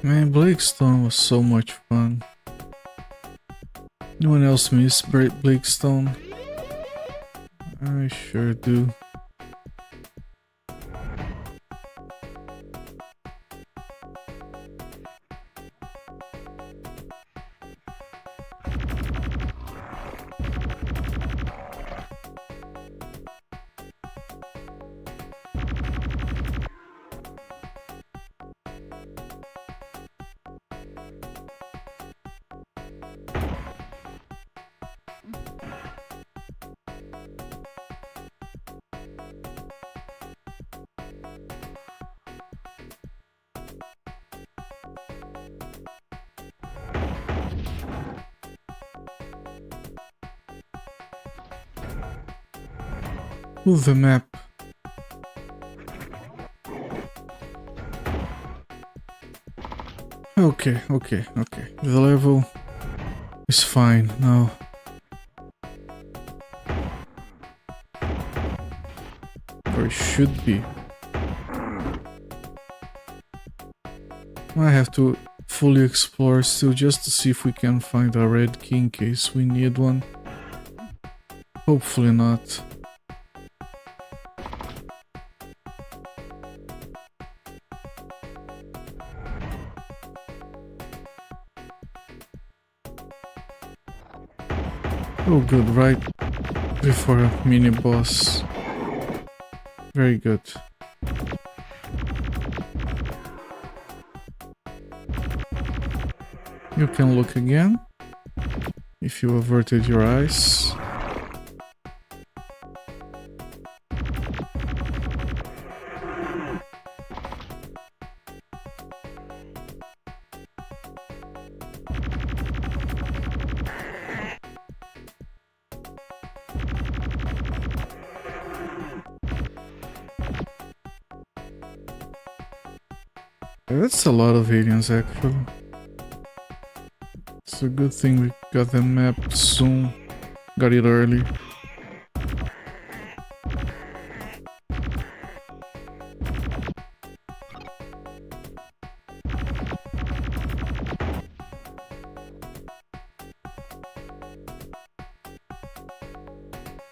Man, Blakestone was so much fun. Anyone else miss Blakestone? I sure do. Move the map. Okay. The level is fine now. Or it should be. I have to fully explore still just to see if we can find a red key in case we need one. Hopefully not. Oh good, right before a mini boss. Very good. You can look again if you averted your eyes. That's a lot of aliens actually. It's a good thing we got the map soon. Got it early.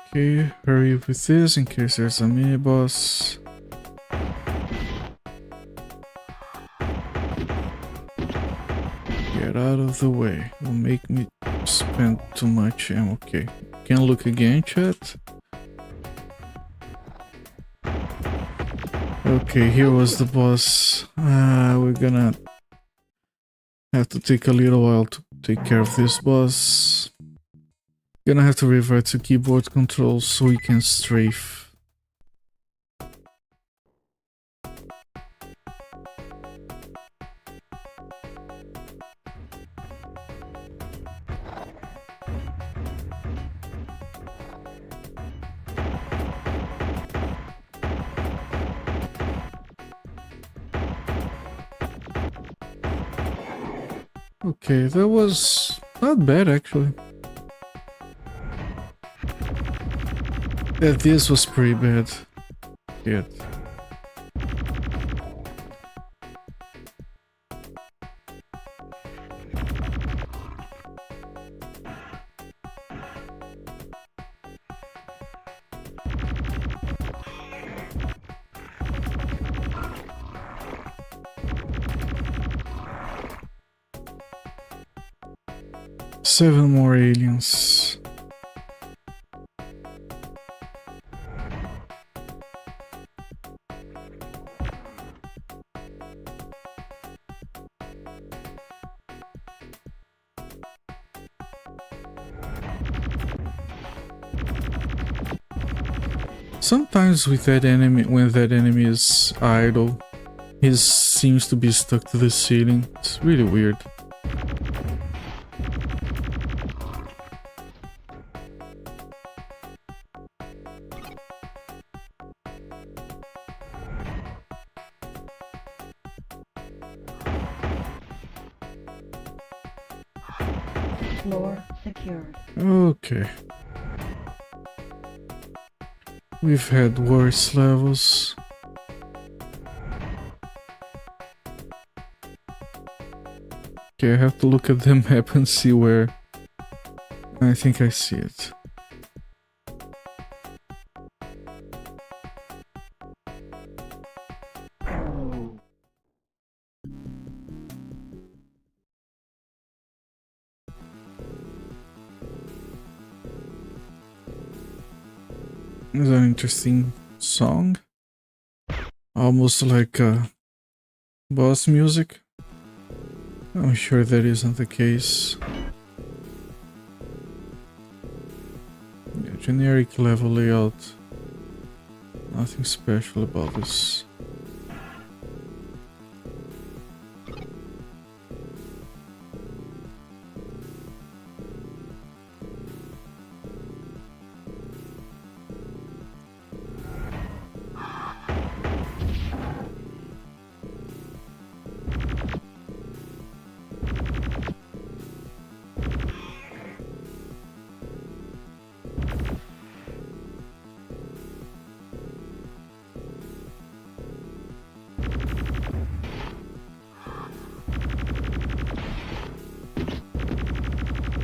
Okay, hurry with this in case there's a mini boss. Get out of the way. Will make me spend too much ammo. Okay. Can look again, chat. Okay, here was the boss. We're gonna have to take a little while to take care of this boss. Gonna have to revert to keyboard controls so we can strafe. Okay, that was not bad actually. Yeah, this was pretty bad. Yeah. Seven more aliens. Sometimes with that enemy, when that enemy is idle, he seems to be stuck to the ceiling. It's really weird. Floor secured. Okay. We've had worse levels. Okay, I have to look at the map and see where. I think I see it. It's an interesting song. Almost like boss music. I'm sure that isn't the case. Yeah, generic level layout. Nothing special about this.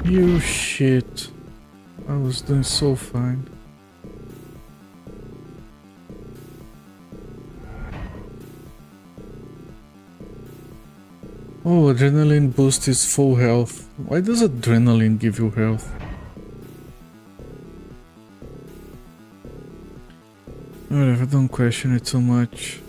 You shit. I was doing so fine. Oh, adrenaline boost is full health. Why does adrenaline give you health? Whatever, don't question it too much.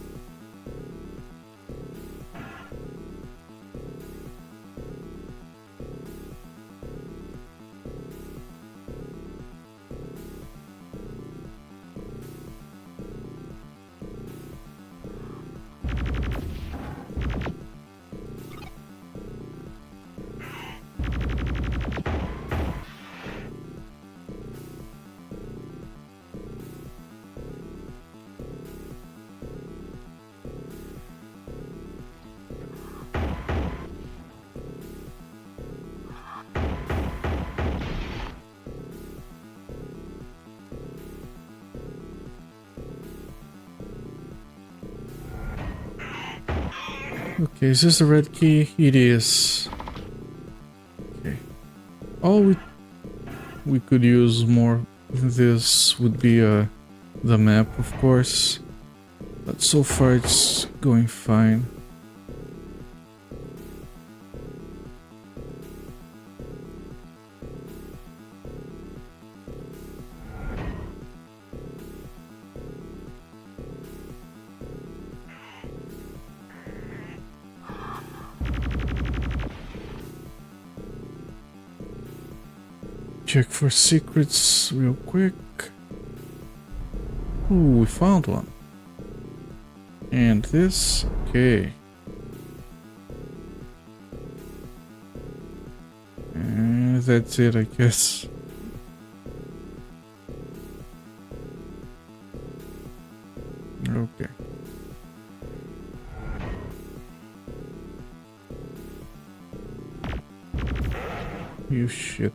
Okay, is this a red key? It is. Okay. Oh, we could use more. This would be the map, of course. But so far it's going fine. Check for secrets real quick. Ooh, we found one. And this? Okay. And that's it, I guess. Okay. You shit.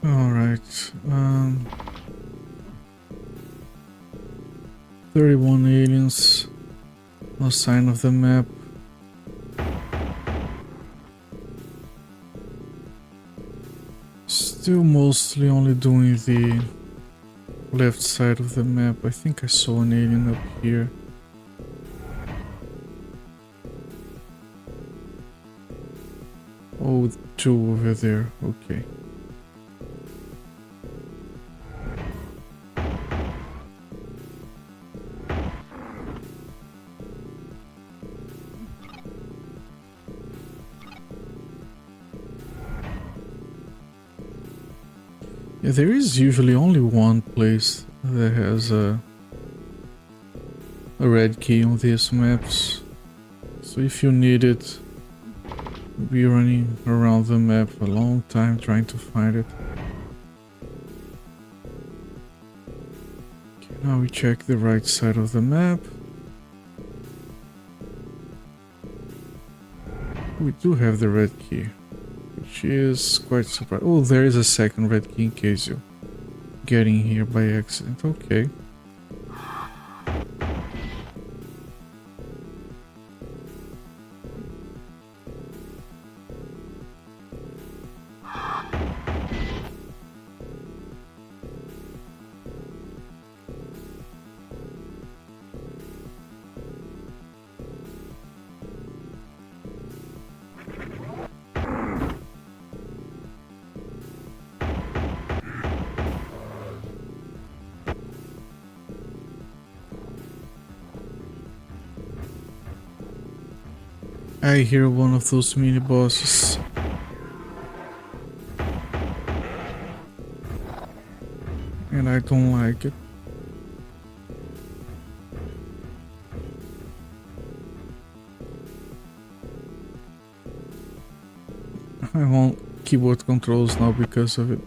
Alright, 31 aliens, no sign of the map. Still mostly only doing the left side of the map. I think I saw an alien up here. Oh, two over there, okay. Yeah, there is usually only one place that has a red key on these maps. So if you need it, you'll be running around the map a long time trying to find it. Okay, now we check the right side of the map. We do have the red key, which is quite surprising. Oh, there is a second red key in case you get in here by accident. Okay. I hear one of those mini bosses. And I don't like it. I want keyboard controls now because of it.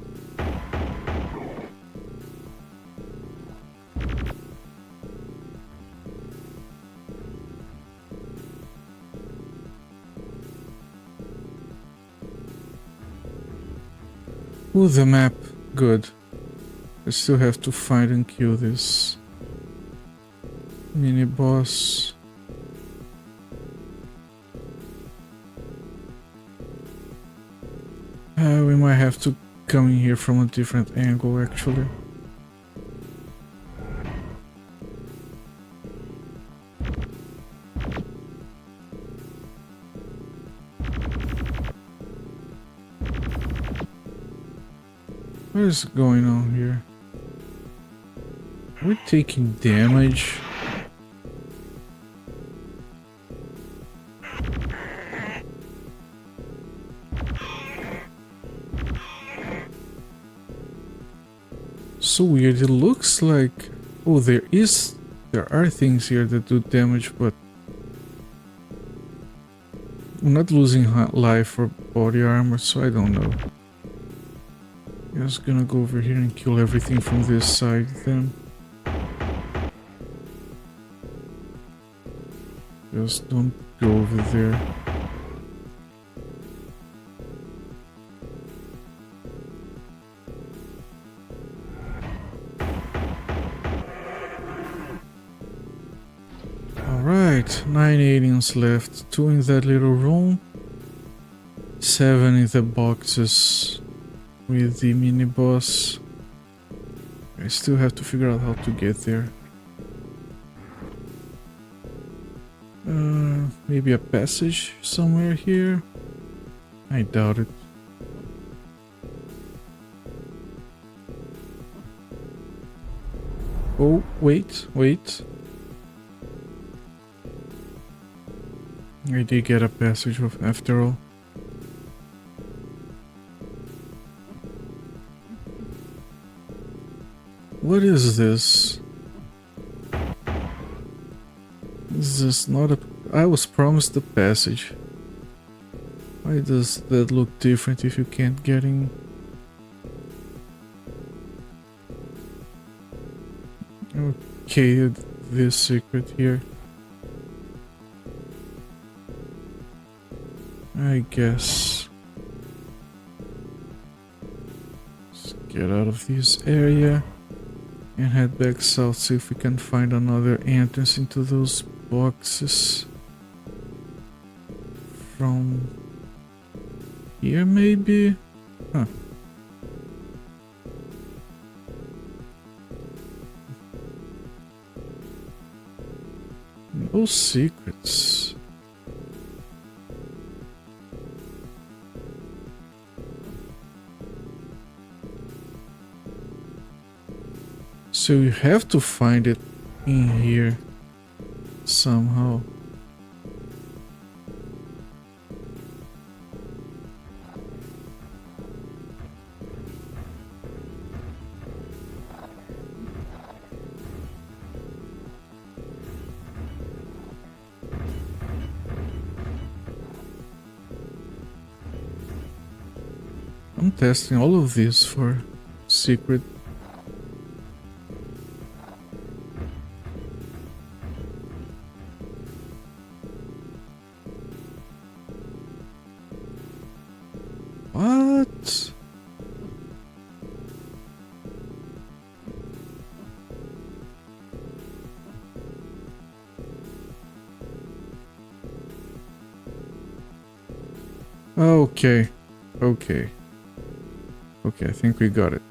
Ooh, the map. Good. I still have to find and kill this mini boss. We might have to come in here from a different angle actually. What is going on here? We're taking damage. So weird. It looks like, oh, there are things here that do damage, but I'm not losing life or body armor, so I don't know. Just gonna go over here and kill everything from this side then. Just don't go over there. Alright, 9 aliens left. 2 in that little room. 7 in the boxes with the mini boss. I still have to figure out how to get there. Maybe a passage somewhere here? I doubt it. Oh, wait. I did get a passage after all. What is this? Is this not a... I was promised the passage. Why does that look different if you can't get in? Okay, this secret here. I guess. Let's get out of this area and head back south, see if we can find another entrance into those boxes. From here, maybe? Huh. No secrets. So you have to find it in here somehow. I'm testing all of these for secret. What? Okay. Okay. Okay, I think we got it.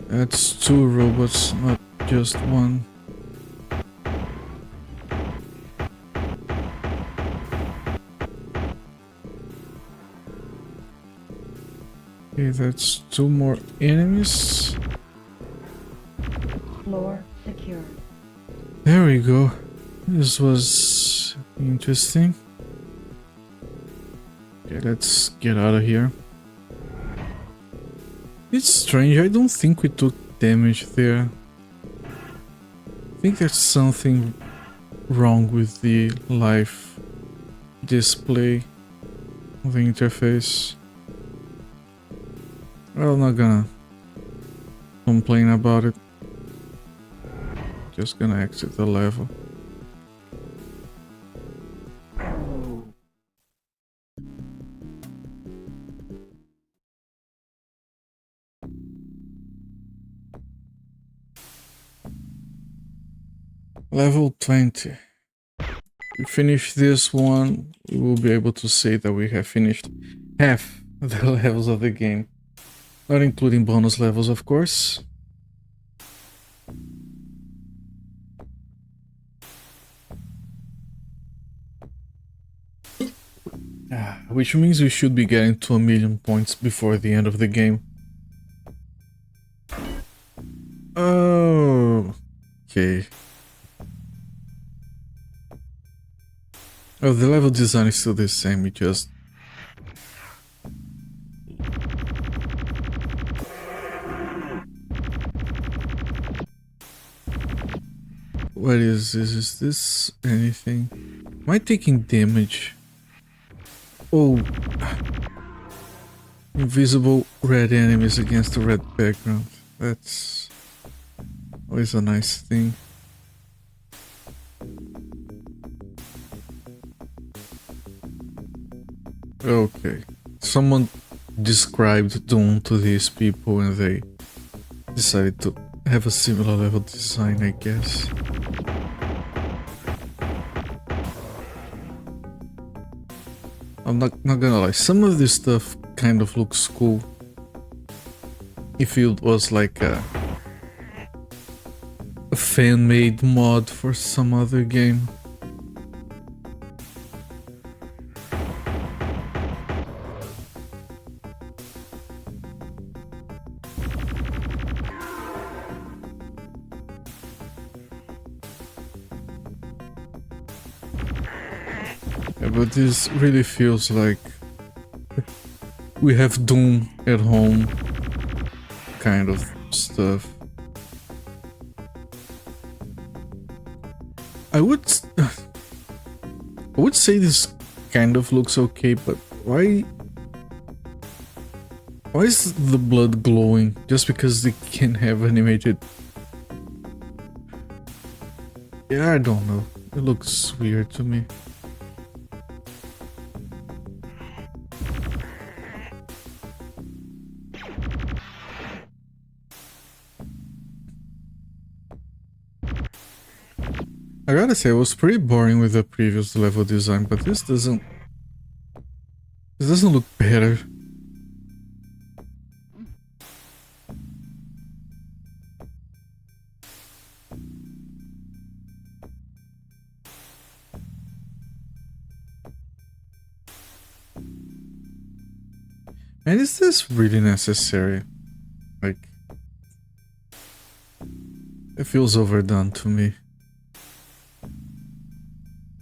That's 2 robots, not just 1. Okay, that's 2 more enemies. Floor secured. There we go. This was interesting. Okay, let's get out of here. It's strange, I don't think we took damage there. I think there's something wrong with the live display of the interface. Well, I'm not gonna complain about it. Just gonna exit the level. Level 20. We finish this one, we will be able to say that we have finished half the levels of the game. Not including bonus levels, of course. Which means we should be getting to 1,000,000 points before the end of the game. Oh, okay. Oh, the level design is still the same, it just... What is this? Is this anything? Am I taking damage? Oh. Invisible red enemies against a red background. That's always a nice thing. Okay. Someone described Doom to these people and they decided to have a similar level design, I guess. I'm not gonna lie, some of this stuff kind of looks cool. If it was like a fan-made mod for some other game. Yeah, but this really feels like we have Doom at home kind of stuff. I would say this kind of looks okay, but why is the blood glowing just because they can have animated? Yeah, I don't know. It looks weird to me. I gotta say, it was pretty boring with the previous level design, but this doesn't look better. And is this really necessary? Like, it feels overdone to me.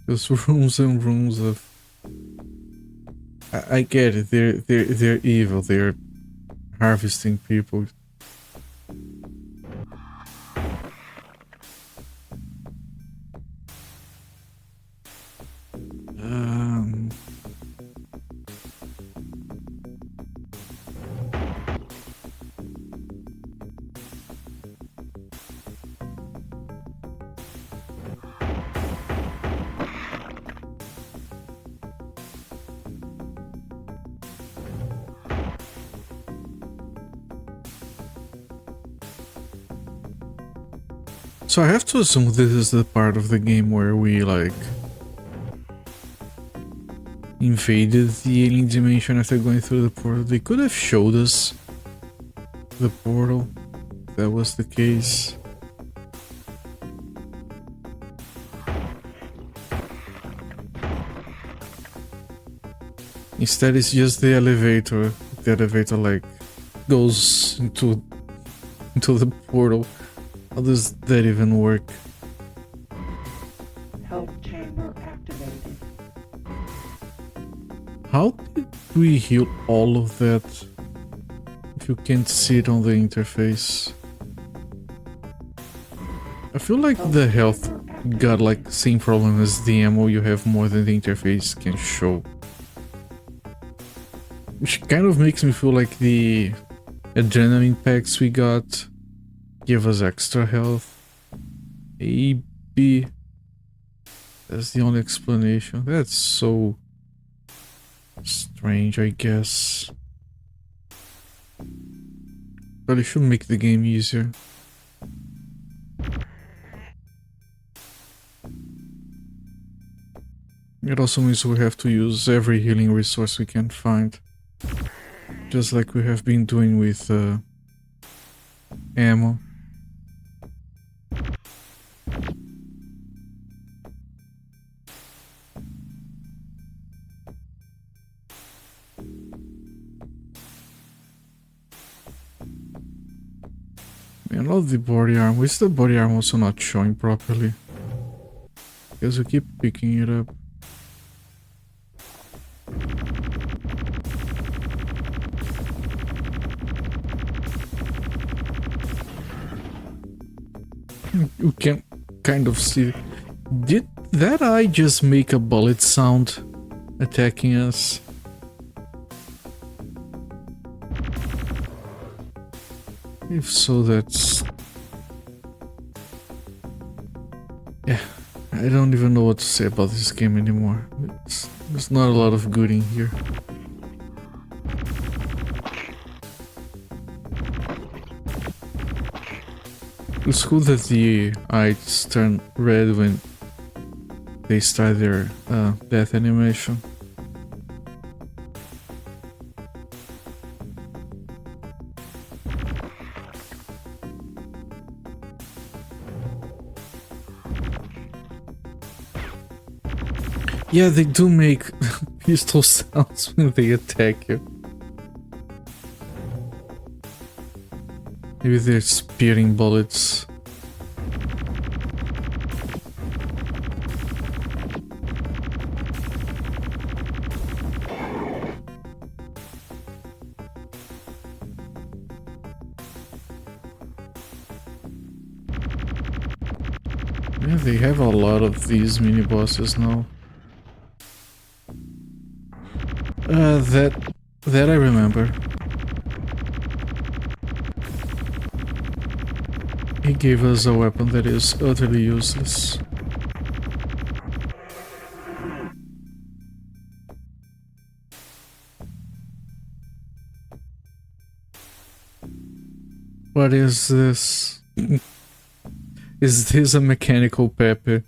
Just rooms and rooms of. I get it. They're evil. They're harvesting people. So I have to assume this is the part of the game where we like invaded the alien dimension after going through the portal. They could have showed us the portal if that was the case. Instead it's just the elevator. The elevator like goes into the portal. How does that even work? Health chamber activated. How did we heal all of that if you can't see it on the interface? I feel like the health got like the same problem as the ammo. You have more than the interface can show. Which kind of makes me feel like the adrenaline packs we got give us extra health. Maybe that's the only explanation. That's so strange, I guess. But it should make the game easier. It also means we have to use every healing resource we can find. Just like we have been doing with ammo. I love the body armor. Is the body armor also not showing properly? Because we keep picking it up. You can kind of see. Did that eye just make a bullet sound attacking us? If so, that's... yeah, I don't even know what to say about this game anymore. There's not a lot of good in here. It's cool that the eyes turn red when they start their death animation. Yeah, they do make pistol sounds when they attack you. Maybe they're spearing bullets. Yeah, they have a lot of these mini bosses now. That I remember. He gave us a weapon that is utterly useless. What is this? Is this a mechanical Pepe?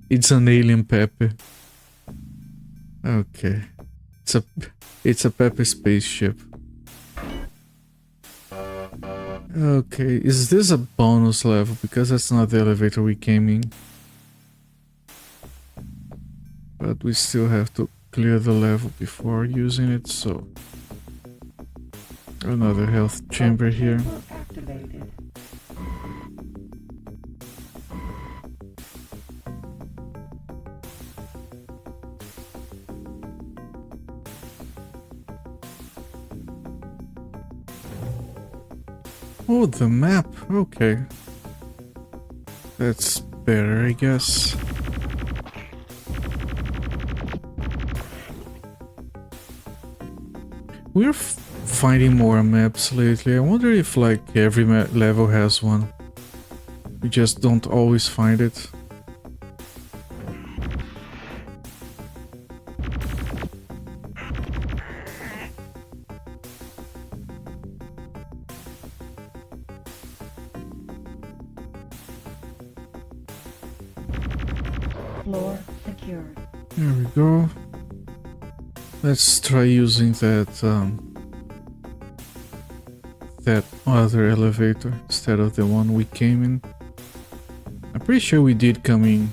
It's an alien Pepe. Okay. It's a Pepe spaceship. Okay, is this a bonus level? Because that's not the elevator we came in. But we still have to clear the level before using it, so... Another health chamber here. Activated. Oh, the map. Okay. That's better, I guess. We're finding more maps lately. I wonder if like every level has one. We just don't always find it. Floor secured. There we go. Let's try using that that other elevator instead of the one we came in. I'm pretty sure we did come in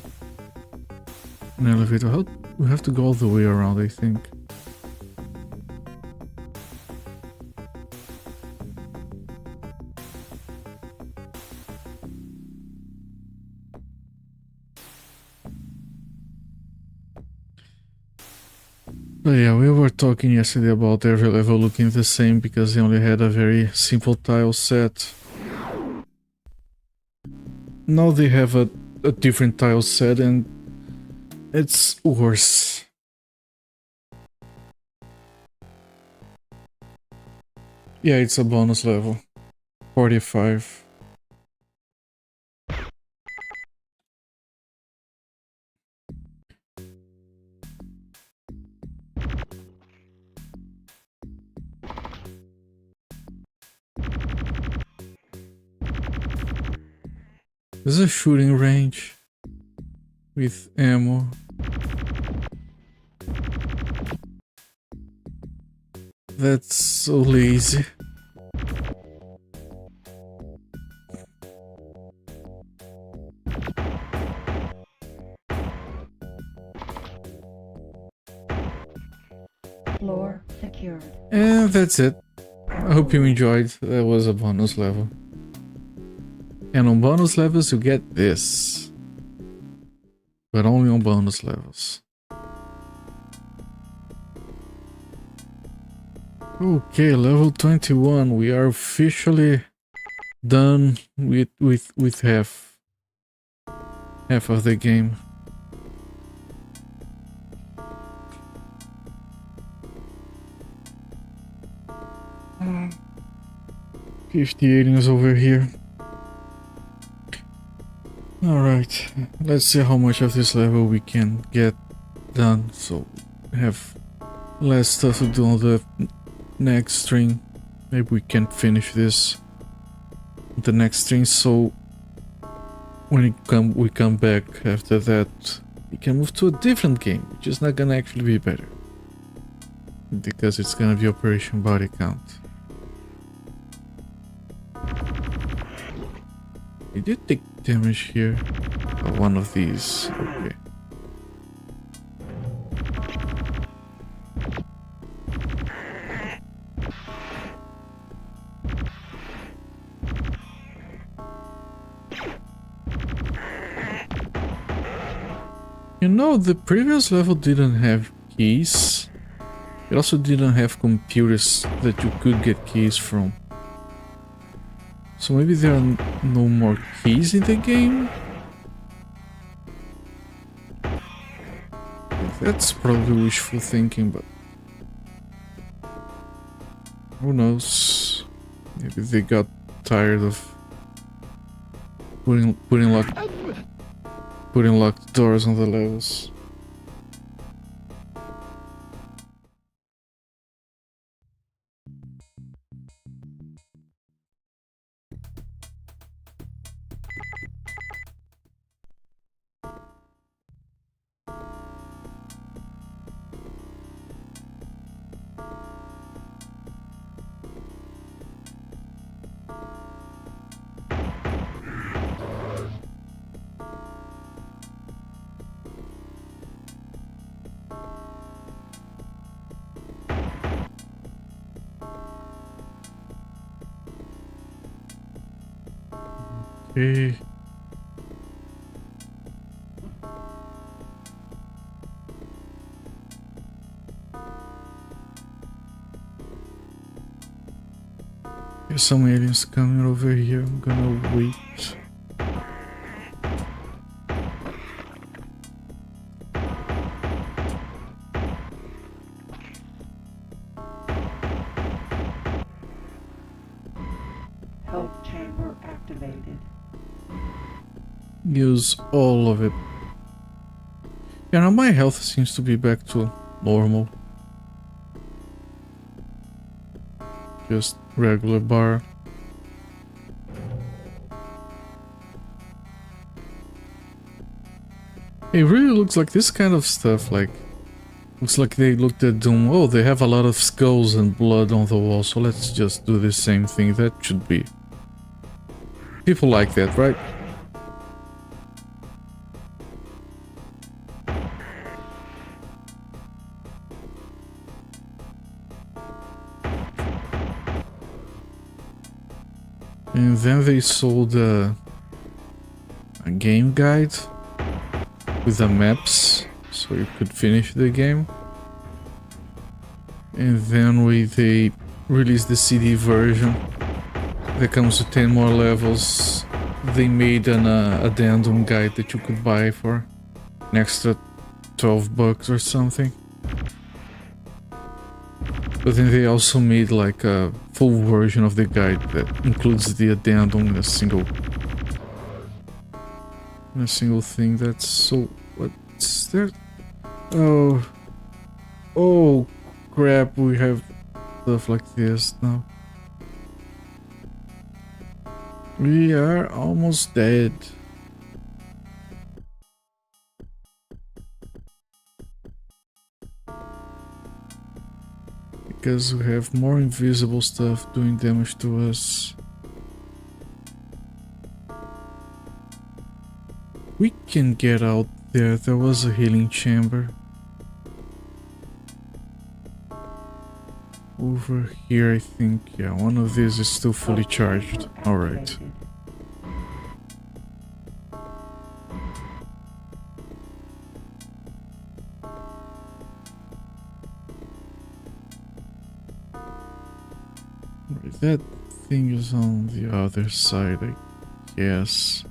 an elevator. How we have to go all the way around, I think. But yeah, we were talking yesterday about every level looking the same because they only had a very simple tile set. Now they have a different tile set and it's worse. Yeah, it's a bonus level. 45. There's a shooting range with ammo. That's so lazy. Floor secured. And that's it. I hope you enjoyed. That was a bonus level. And on bonus levels you get this. But only on bonus levels. Okay, level 21. We are officially done with half of the game. 50 aliens over here. Alright, let's see how much of this level we can get done, so have less stuff to do on the next string. Maybe we can finish this on the next string, so when we come back after that, we can move to a different game, which is not gonna actually be better. Because it's gonna be Operation Body Count. We did take damage here. Oh, one of these. Okay. You know, the previous level didn't have keys. It also didn't have computers that you could get keys from. So maybe there are no more keys in the game? That's probably wishful thinking, but who knows? Maybe they got tired of putting locked doors on the levels. Okay. There's some aliens coming over here. I'm gonna wait. Health chamber activated. Use all of it. Yeah, now my health seems to be back to normal. Just regular bar. It really looks like this kind of stuff, like, looks like they looked at Doom. Oh, they have a lot of skulls and blood on the wall, so let's just do the same thing. That should be. People like that, right? And then they sold a game guide with the maps, so you could finish the game. And then they released the CD version that comes with 10 more levels. They made an addendum guide that you could buy for an extra $12 or something. But then they also made like a full version of the guide that includes the addendum in a single thing. That's so... what's there? Oh crap, we have stuff like this now. We are almost dead. Because we have more invisible stuff doing damage to us. We can get out there. There was a healing chamber. Over here, I think. Yeah, one of these is still fully charged. Alright. That thing is on the other side, I guess.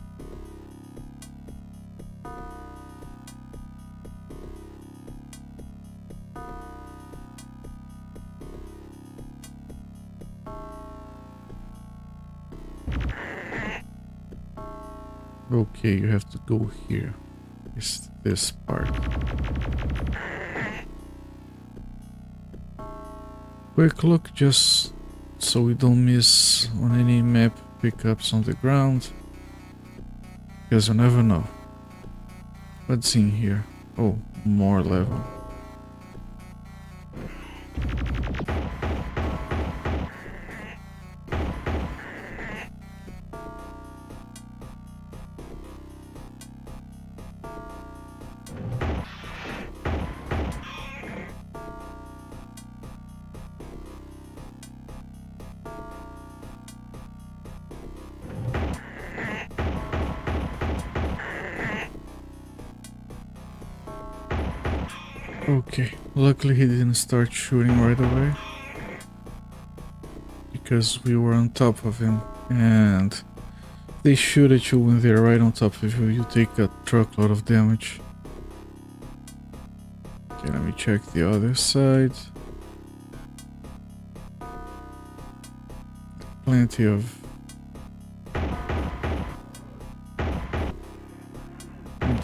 Okay, you have to go here. It's this part. Quick look, just so we don't miss on any map pickups on the ground. Because you never know. What's in here? Oh, more level. Okay, luckily he didn't start shooting right away. Because we were on top of him And they shoot at you when they're right on top of you. You take a truckload of damage. Okay, let me check the other side. Plenty of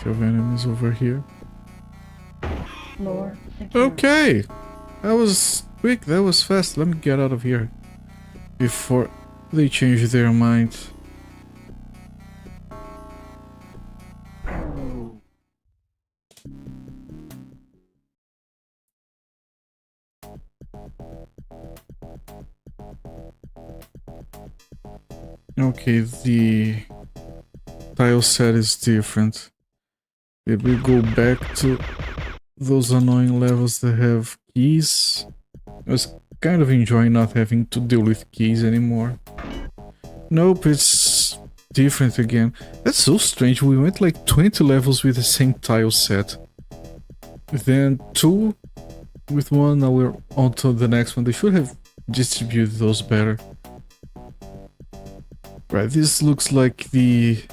enemies over here. Floor secure. Okay, that was quick. That was fast. Let me get out of here before they change their mind. Okay, the tile set is different. If we go back to those annoying levels that have keys, I was kind of enjoying not having to deal with keys anymore. Nope, it's different again. That's so strange. We went like 20 levels with the same tile set. Then 2 with one, now we're on to the next one. They should have distributed those better. Right, this looks like the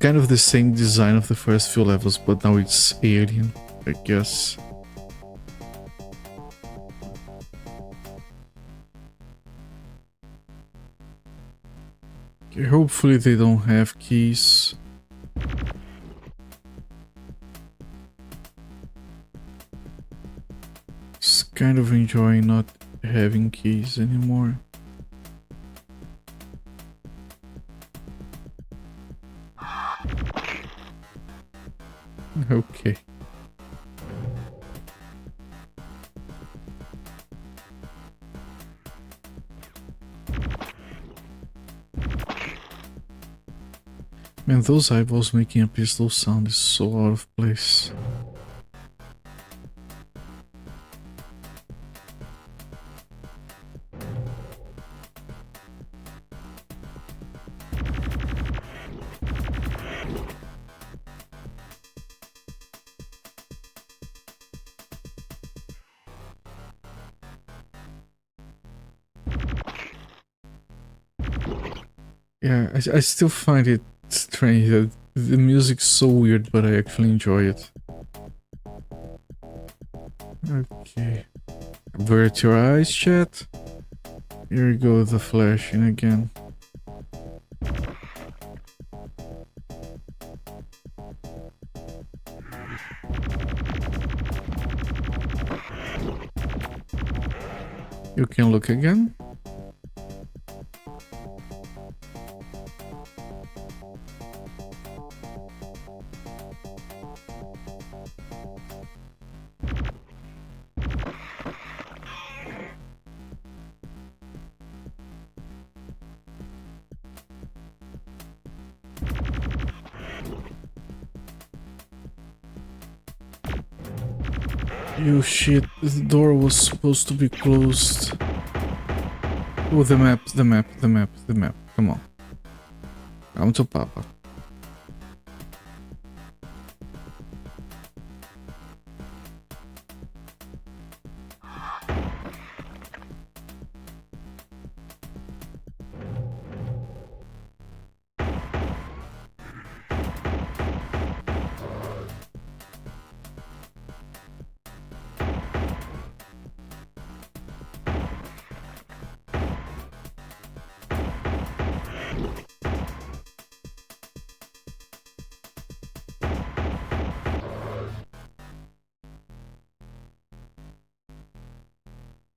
kind of the same design of the first few levels, but now it's alien, I guess. Okay, hopefully they don't have keys. Just kind of enjoying not having keys anymore. Okay. Man, those eyeballs making a pistol sound is so out of place. Yeah, I still find it strange that the music's so weird, but I actually enjoy it. Okay. Avert your eyes, chat. Here we go, the flashing again. You can look again. You shit, the door was supposed to be closed. Oh, the map. Come on. Come to Papa.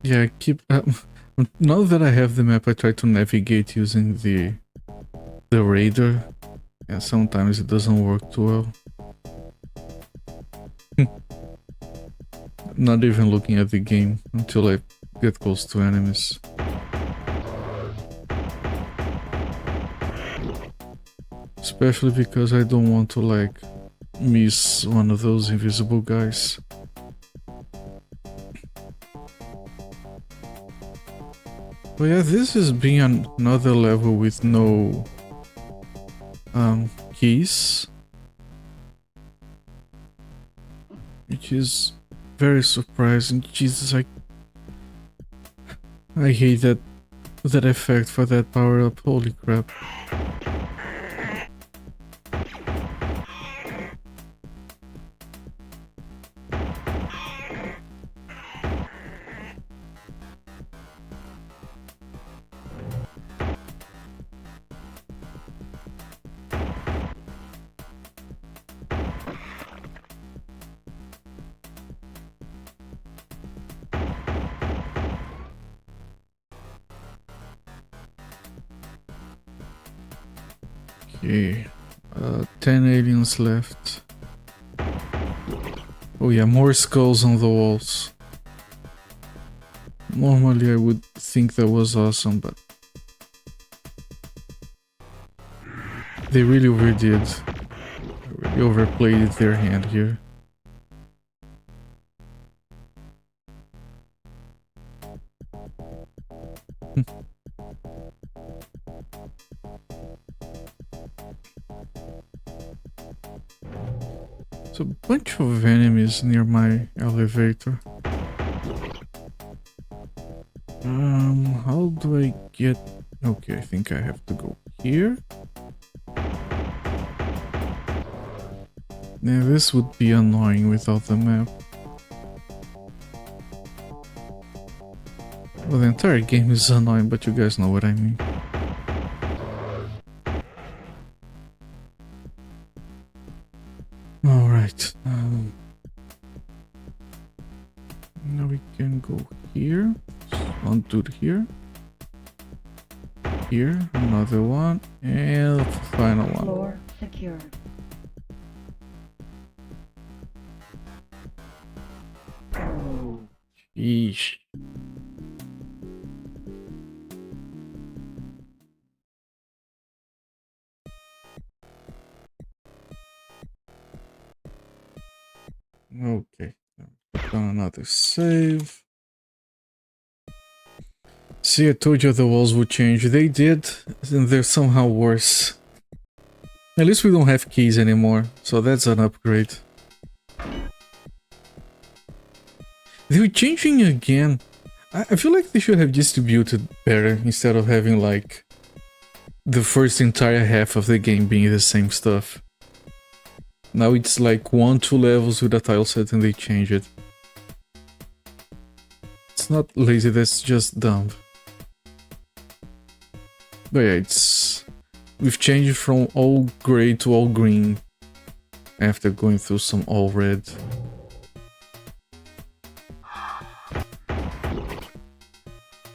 Yeah, I keep... now that I have the map, I try to navigate using the radar. Yeah, sometimes it doesn't work too well. Not even looking at the game until I get close to enemies. Especially because I don't want to, like, miss one of those invisible guys. But yeah, this is being another level with no keys, which is very surprising. Jesus, I hate that that effect for that power up. Holy crap. Okay, 10 aliens left. Oh yeah, more skulls on the walls. Normally I would think that was awesome, but they really overdid. Really overplayed their hand here. There's a bunch of enemies near my elevator. How do I get... Okay, I think I have to go here. Yeah, this would be annoying without the map. Well, the entire game is annoying, but you guys know what I mean. Alright. Now we can go here. One dude here. Here, another one, and the final one. Floor secured. Yeesh. Okay, put down another save. See, I told you the walls would change. They did, and they're somehow worse. At least we don't have keys anymore, so that's an upgrade. They were changing again. I feel like they should have distributed better instead of having like the first entire half of the game being the same stuff. Now it's like 1-2 levels with a tile set and they change it. It's not lazy, that's just dumb. But yeah, we've changed from all grey to all green after going through some all red.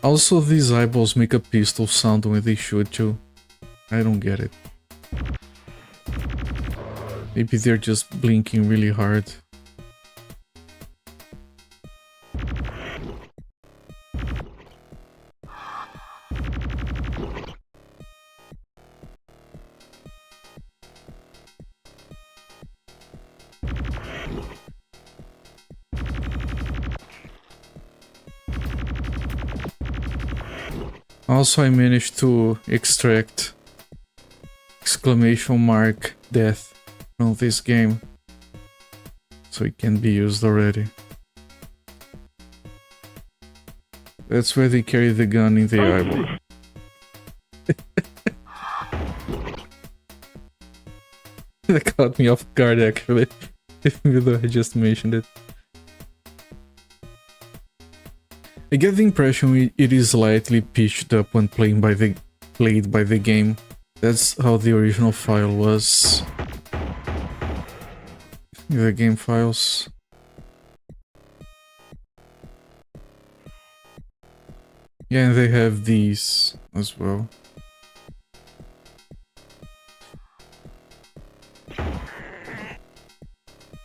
Also, these eyeballs make a pistol sound when they shoot you. I don't get it. Maybe they're just blinking really hard. Also, I managed to extract exclamation mark death from this game, so it can be used already. That's where they carry the gun in the eyeball. That caught me off guard actually, even though I just mentioned it. I get the impression it is slightly pitched up when played by the game. That's how the original file was. The game files. Yeah, and they have these as well.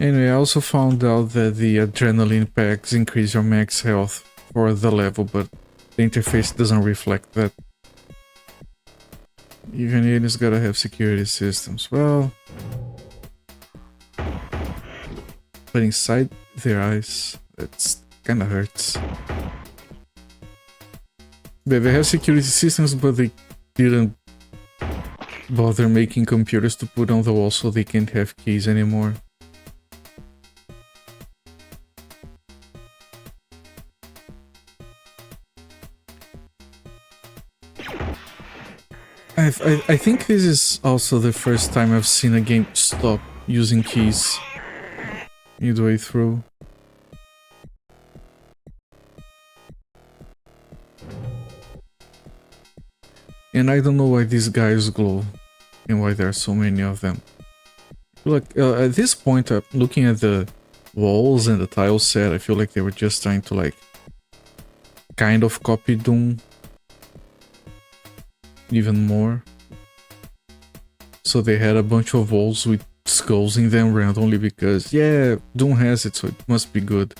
Anyway, I also found out that the adrenaline packs increase your max health for the level, but the interface doesn't reflect that. Even aliens gotta have security systems. Well, but inside their eyes, that's kinda hurts. They have security systems, but they didn't bother making computers to put on the wall so they can't have keys anymore. I think this is also the first time I've seen a game stop using keys midway through. And I don't know why these guys glow and why there are so many of them. Look, at this point, looking at the walls and the tile set, I feel like they were just trying to like kind of copy Doom even more. So they had a bunch of walls with skulls in them randomly because, yeah, Doom has it, so it must be good.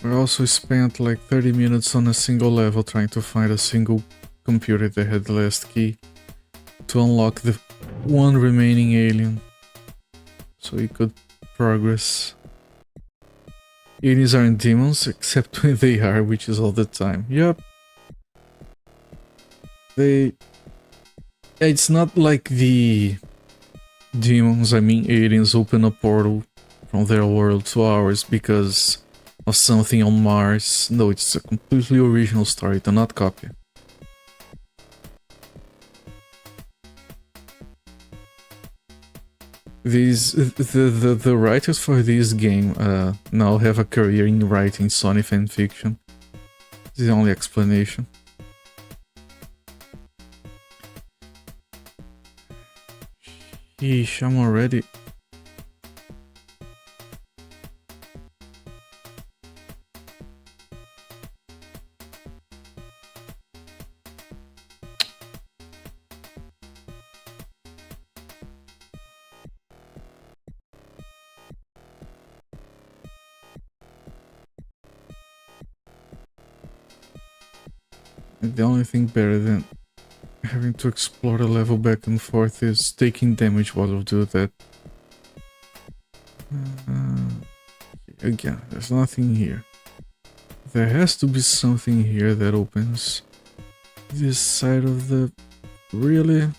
I also spent like 30 minutes on a single level trying to find a single computer that had the last key to unlock the one remaining alien so he could progress. Aliens aren't demons, except when they are, which is all the time. Yep. It's not like the demons, I mean aliens, open a portal from their world to ours because of something on Mars. No, it's a completely original story, do not copy. The writers for this game now have a career in writing Sony fanfiction. This is the only explanation. Yeesh, I'm already... The only thing better than having to explore the level back and forth is taking damage while you do that. Again, there's nothing here. There has to be something here that opens this side of the... Really?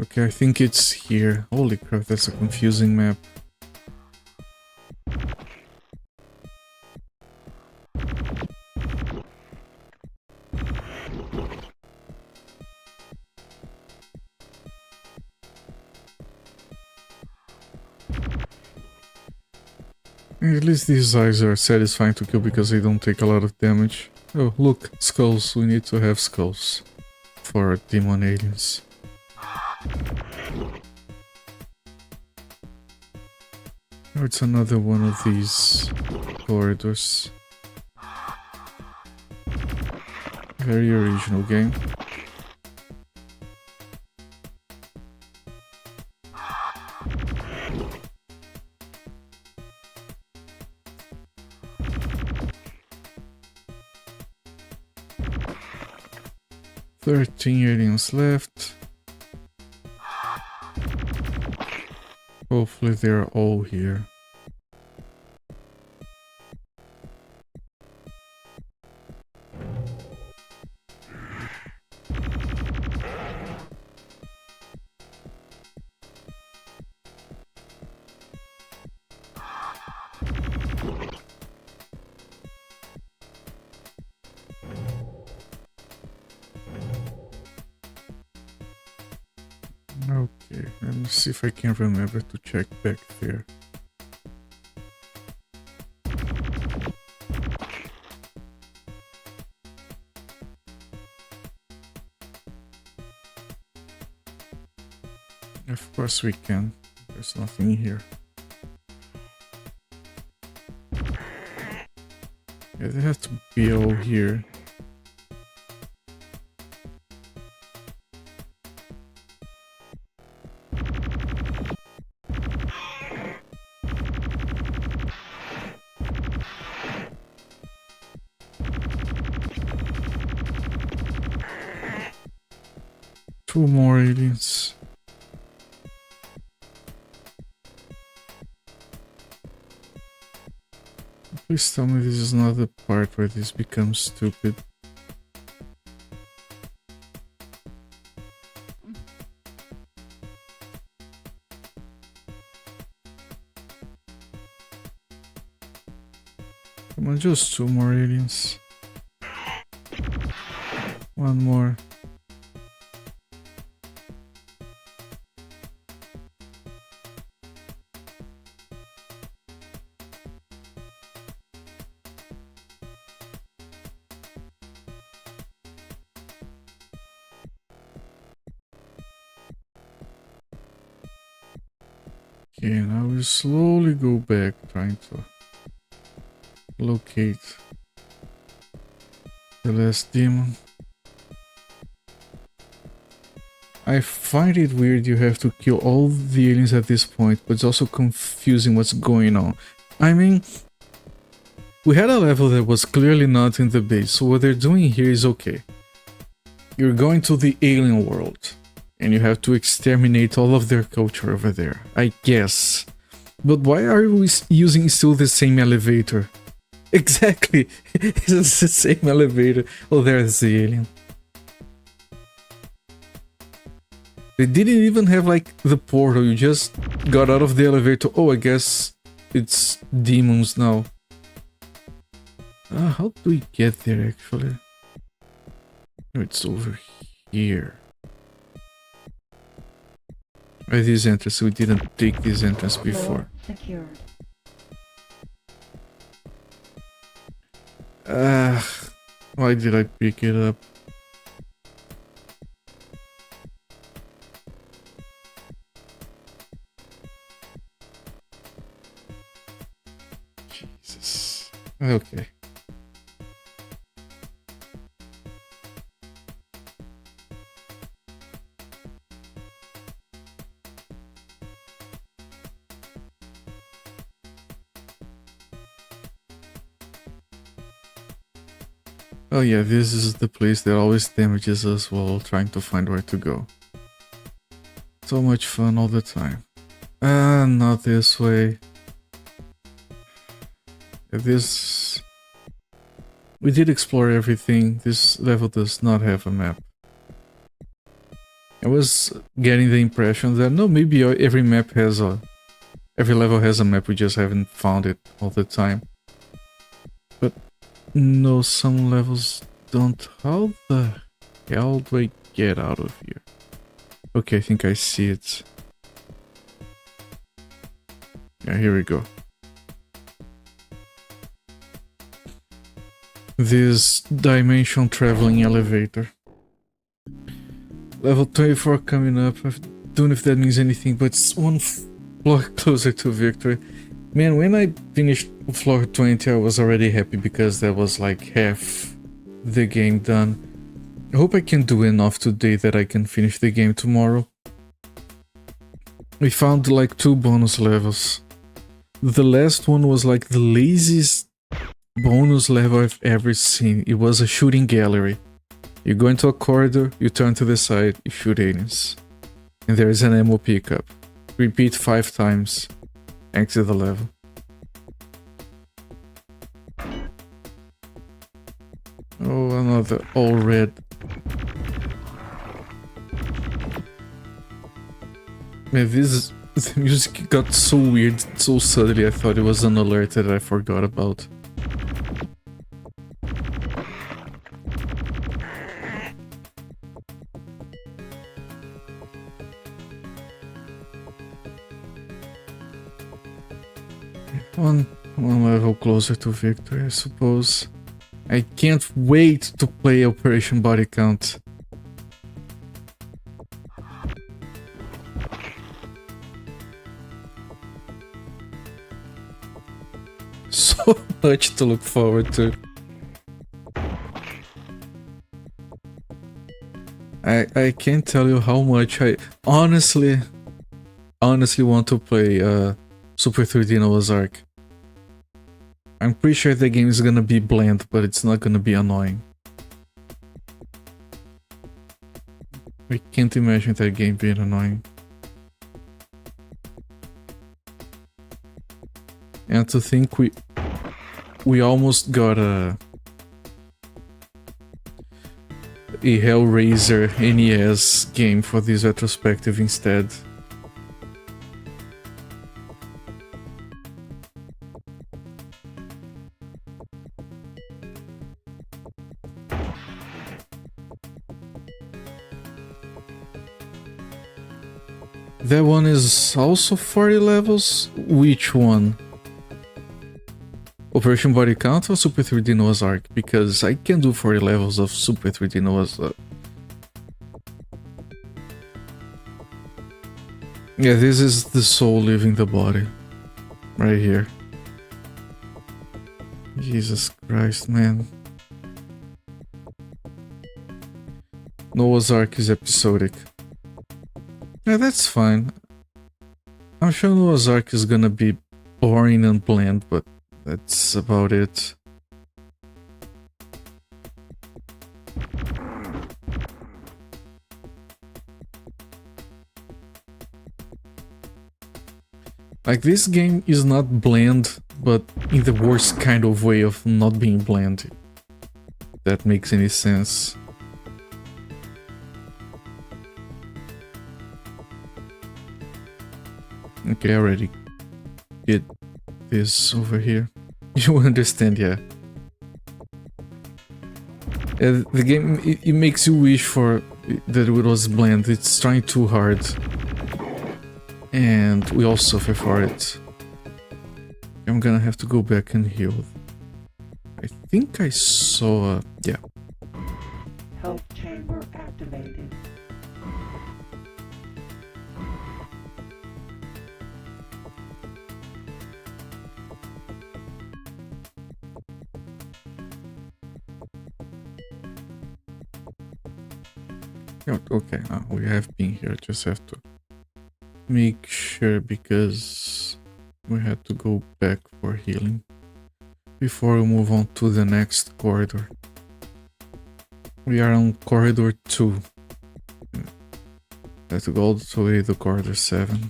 Okay, I think it's here. Holy crap, that's a confusing map. At least these eyes are satisfying to kill because they don't take a lot of damage. Oh, look, skulls. We need to have skulls for demon aliens. Oh, it's another one of these corridors. Very original game. "13 aliens left. Hopefully they're all here." Okay, let me see if I can remember to check back there. Of course we can. There's nothing here. Yeah, they have to be all here. 2 more aliens. Please tell me this is not the part where this becomes stupid. Come on, just 2 more aliens. 1 more. Okay, now we slowly go back, trying to locate the last demon. I find it weird you have to kill all the aliens at this point, but it's also confusing what's going on. I mean, we had a level that was clearly not in the base, so what they're doing here is okay. You're going to the alien world, and you have to exterminate all of their culture over there, I guess. But why are we using still the same elevator? Exactly! It's the same elevator. Oh, there's the alien. They didn't even have like the portal, you just got out of the elevator. Oh, I guess it's demons now. How do we get there actually? Oh, it's over here. This entrance, we didn't take this entrance before. Secured. Why did I pick it up? Jesus. Okay. Oh yeah, this is the place that always damages us while trying to find where to go. So much fun all the time. Not this way. This... We did explore everything. This level does not have a map. I was getting the impression that no, maybe every map has a... Every level has a map, we just haven't found it all the time. But no, some levels don't. How the hell do I get out of here? Okay, I think I see it. Yeah, here we go. This dimension traveling elevator. Level 24 coming up. I don't know if that means anything, but it's one floor closer to victory. Man, when I finished floor 20, I was already happy because that was like half the game done. I hope I can do enough today that I can finish the game tomorrow. We found like 2 bonus levels. The last one was like the laziest bonus level I've ever seen. It was a shooting gallery. You go into a corridor, you turn to the side, you shoot aliens. And there is an ammo pickup. Repeat 5 times. Exit the level. Oh, another all red. Man, the music got so weird so suddenly. I thought it was an alert that I forgot about. One level closer to victory, I suppose. I can't wait to play Operation Body Count. So much to look forward to. I can't tell you how much I honestly want to play Super 3D Noah's Ark. I'm pretty sure the game is gonna be bland, but it's not gonna be annoying. I can't imagine that game being annoying. And to think we almost got a Hellraiser NES game for this retrospective instead. That one is also 40 levels? Which one? Operation Body Count or Super 3D Noah's Ark? Because I can do 40 levels of Super 3D Noah's Ark. Yeah, this is the soul leaving the body. Right here. Jesus Christ, man. Noah's Ark is episodic. Yeah, that's fine. I'm sure Noah's Ark is gonna be boring and bland, but that's about it. Like, this game is not bland, but in the worst kind of way of not being bland. If that makes any sense. Okay, I already did this over here. You understand, yeah. The game, it makes you wish for that it was bland. It's trying too hard. And we all suffer for it. I'm gonna have to go back and heal. I think I saw... yeah. Health chamber activated. Okay, we have been here, just have to make sure because we had to go back for healing before we move on to the next corridor. We are on corridor 2. Let's go all the way to corridor 7.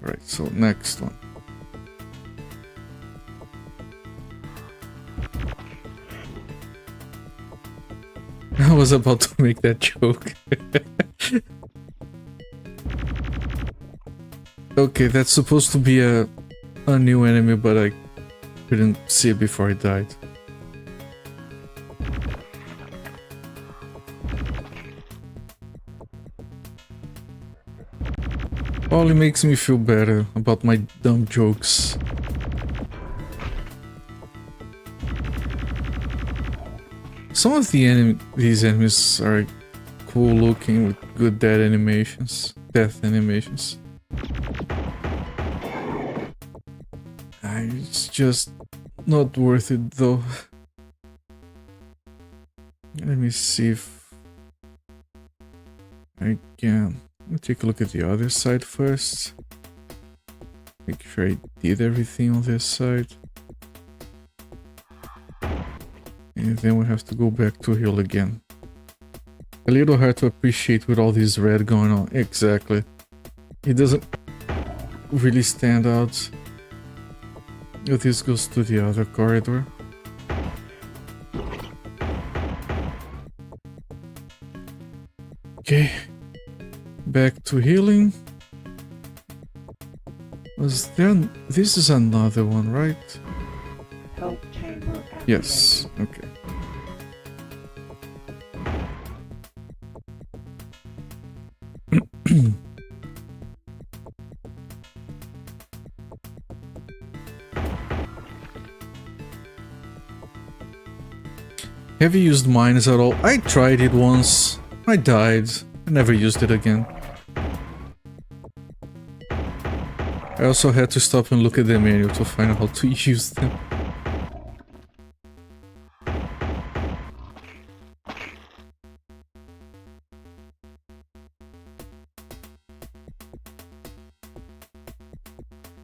Right, so next one. I was about to make that joke. Okay, that's supposed to be a new enemy, but I couldn't see it before I died. Only makes me feel better about my dumb jokes. Some of these enemies are cool looking with good death animations. It's just not worth it though. Let me see if I can. Let me take a look at the other side first. Make sure I did everything on this side. And then we have to go back to heal again. A little hard to appreciate with all this red going on. Exactly. It doesn't really stand out. Oh, this goes to the other corridor. Okay. Back to healing. Was there... This is another one, right? Health chamber activated. Yes, okay. Have you used mines at all? I tried it once. I died. I never used it again. I also had to stop and look at the menu to find out how to use them.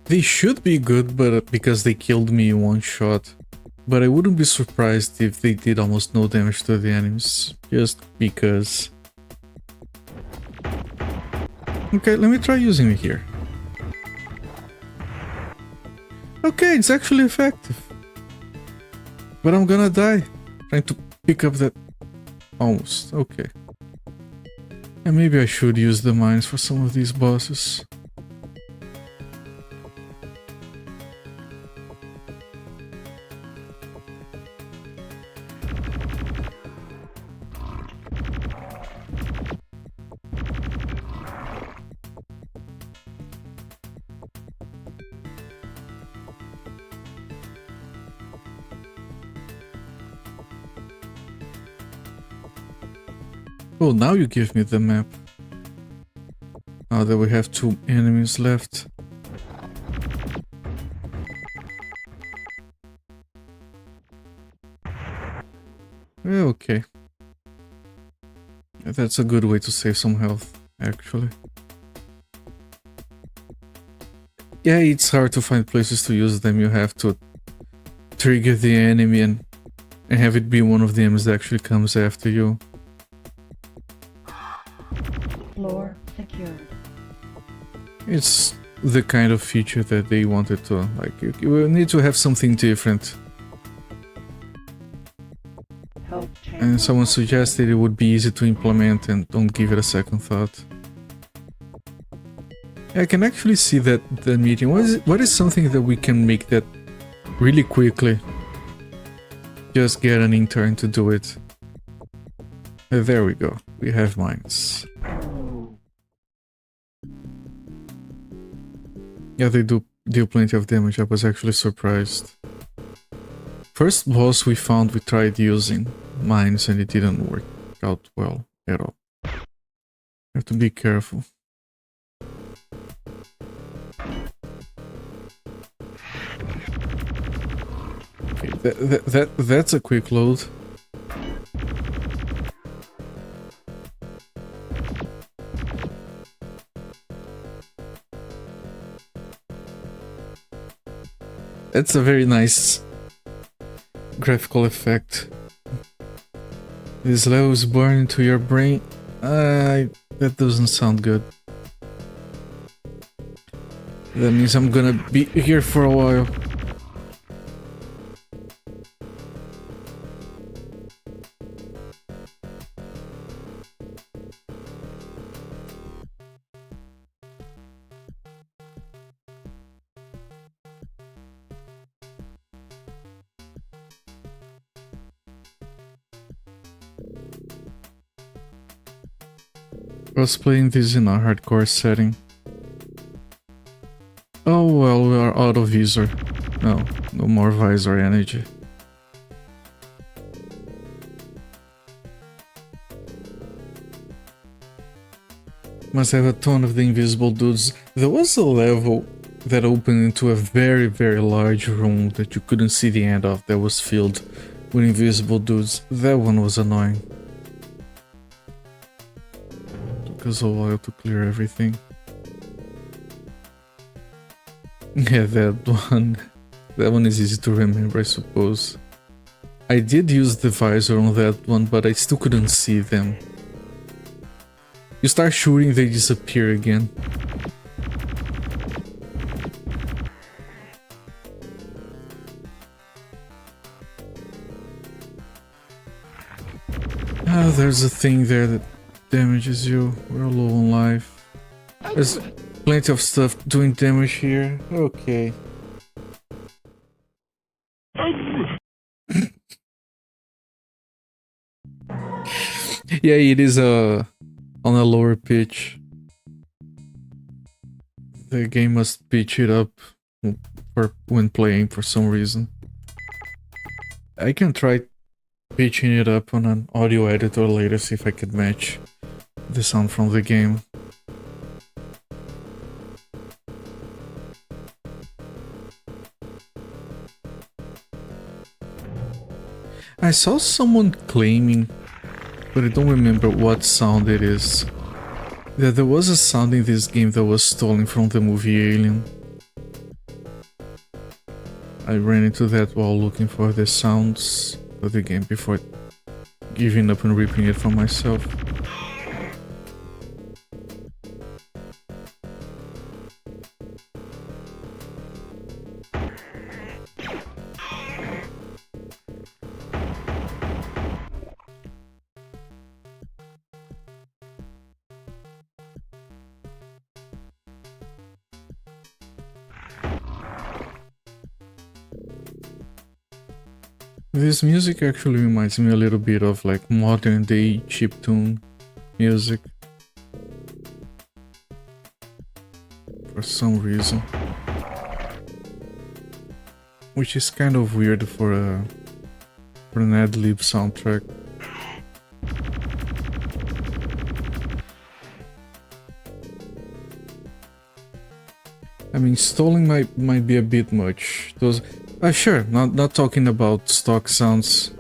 They should be good, but because they killed me in one shot. But I wouldn't be surprised if they did almost no damage to the enemies, just because. Okay, let me try using it here. Okay, it's actually effective. But I'm gonna die trying to pick up that... Almost, okay. And maybe I should use the mines for some of these bosses. Oh, now you give me the map. Now that we have 2 enemies left. Yeah, okay. That's a good way to save some health, actually. Yeah, it's hard to find places to use them. You have to trigger the enemy and have it be one of the enemies that actually comes after you. Floor secured. It's the kind of feature that they wanted to, like, you need to have something different. Health chamber. And someone suggested it would be easy to implement and don't give it a second thought. I can actually see that the meeting. What is something that we can make that really quickly? Just get an intern to do it. There we go. We have mines. Yeah, they do deal plenty of damage. I was actually surprised. First boss we found, we tried using mines and it didn't work out well at all. Have to be careful. Okay, that's a quick load. That's a very nice graphical effect. This level is burned into your brain. That doesn't sound good. That means I'm gonna be here for a while. I was playing this in a hardcore setting. Oh well, we are out of visor. No more visor energy. Must have a ton of the invisible dudes. There was a level that opened into a very, very large room that you couldn't see the end of, that was filled with invisible dudes. That one was annoying. Took us a while to clear everything. Yeah, that one is easy to remember, I suppose. I did use the visor on that one, but I still couldn't see them. You start shooting, they disappear again. Ah, there's a thing there that damages you. We're low on life. There's plenty of stuff doing damage here. Okay. Yeah, it is on a lower pitch. The game must pitch it up when playing for some reason. I can try pitching it up on an audio editor later, see if I can match the sound from the game. I saw someone claiming, but I don't remember what sound it is, that there was a sound in this game that was stolen from the movie Alien. I ran into that while looking for the sounds of the game before giving up and ripping it for myself. This music actually reminds me a little bit of like modern day chiptune music. For some reason. Which is kind of weird for an ad-lib soundtrack. I mean, stalling might be a bit much. Those, sure, not talking about stock sounds.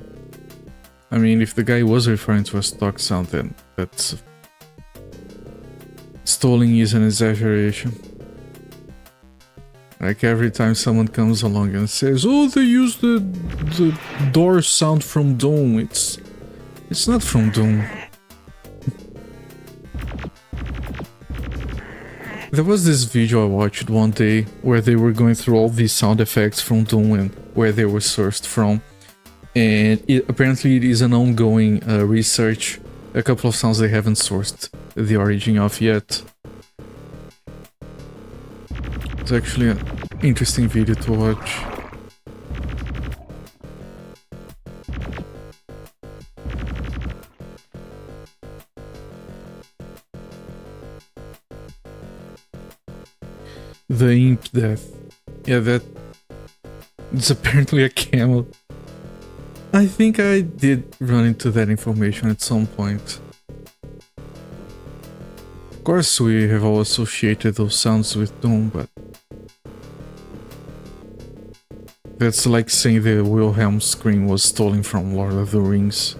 I mean, if the guy was referring to a stock sound, then that's stalling is an exaggeration. Like every time someone comes along and says, "Oh, they use the door sound from Doom," it's not from Doom. There was this video I watched one day where they were going through all these sound effects from Doom and where they were sourced from, and apparently it is an ongoing research. A couple of sounds they haven't sourced the origin of yet. It's actually an interesting video to watch. The imp death. Yeah, that... it's apparently a camel. I think I did run into that information at some point. Of course we have all associated those sounds with Doom, but... that's like saying the Wilhelm scream was stolen from Lord of the Rings.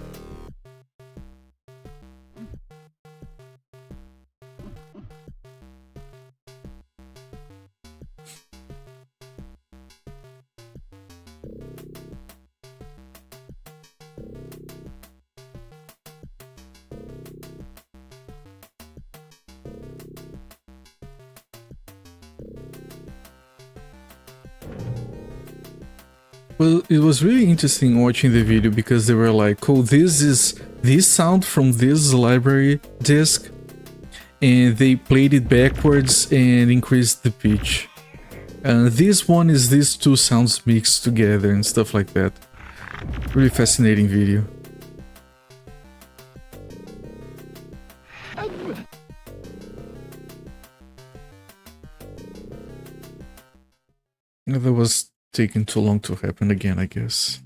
Well, it was really interesting watching the video because they were like, oh, this is this sound from this library disc, and they played it backwards and increased the pitch. This one is these two sounds mixed together and stuff like that. Really fascinating video. That was taking too long to happen again, I guess.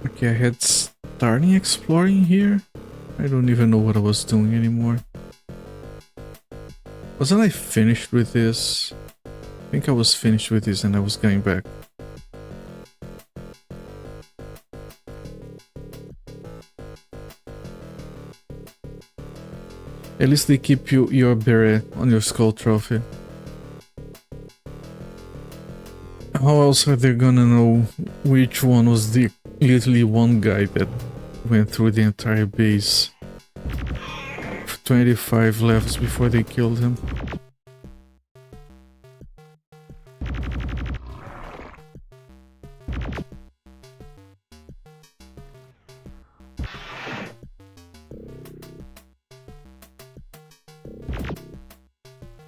Okay, I had starting exploring here. I don't even know what I was doing anymore. Wasn't I finished with this? I think I was finished with this and I was going back. At least they keep your beret on your skull trophy. How else are they gonna know which one was the literally one guy that went through the entire base for 25 levels before they killed him?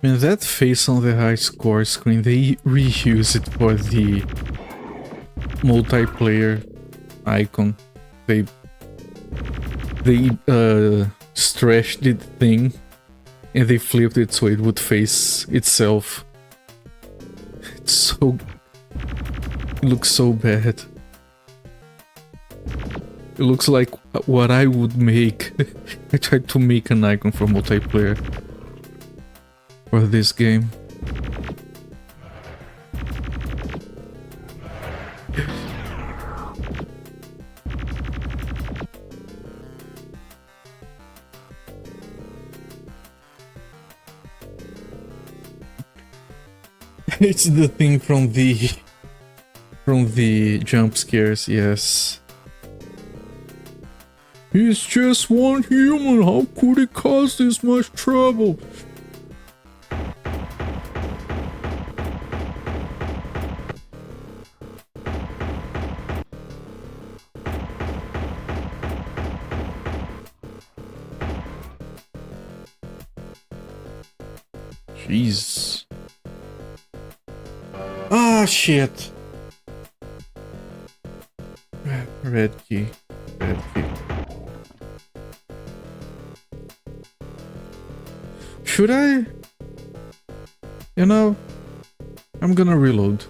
And that face on the high score screen, they reuse it for the multiplayer icon. They stretched the thing and they flipped it so it would face itself. It looks so bad. It looks like what I would make. I tried to make an icon for multiplayer for this game. It's the thing from the jump scares, yes. He's just one human, how could he cause this much trouble? Jeez. Ah, shit. Red key. Red key. Should I? You know, I'm gonna reload.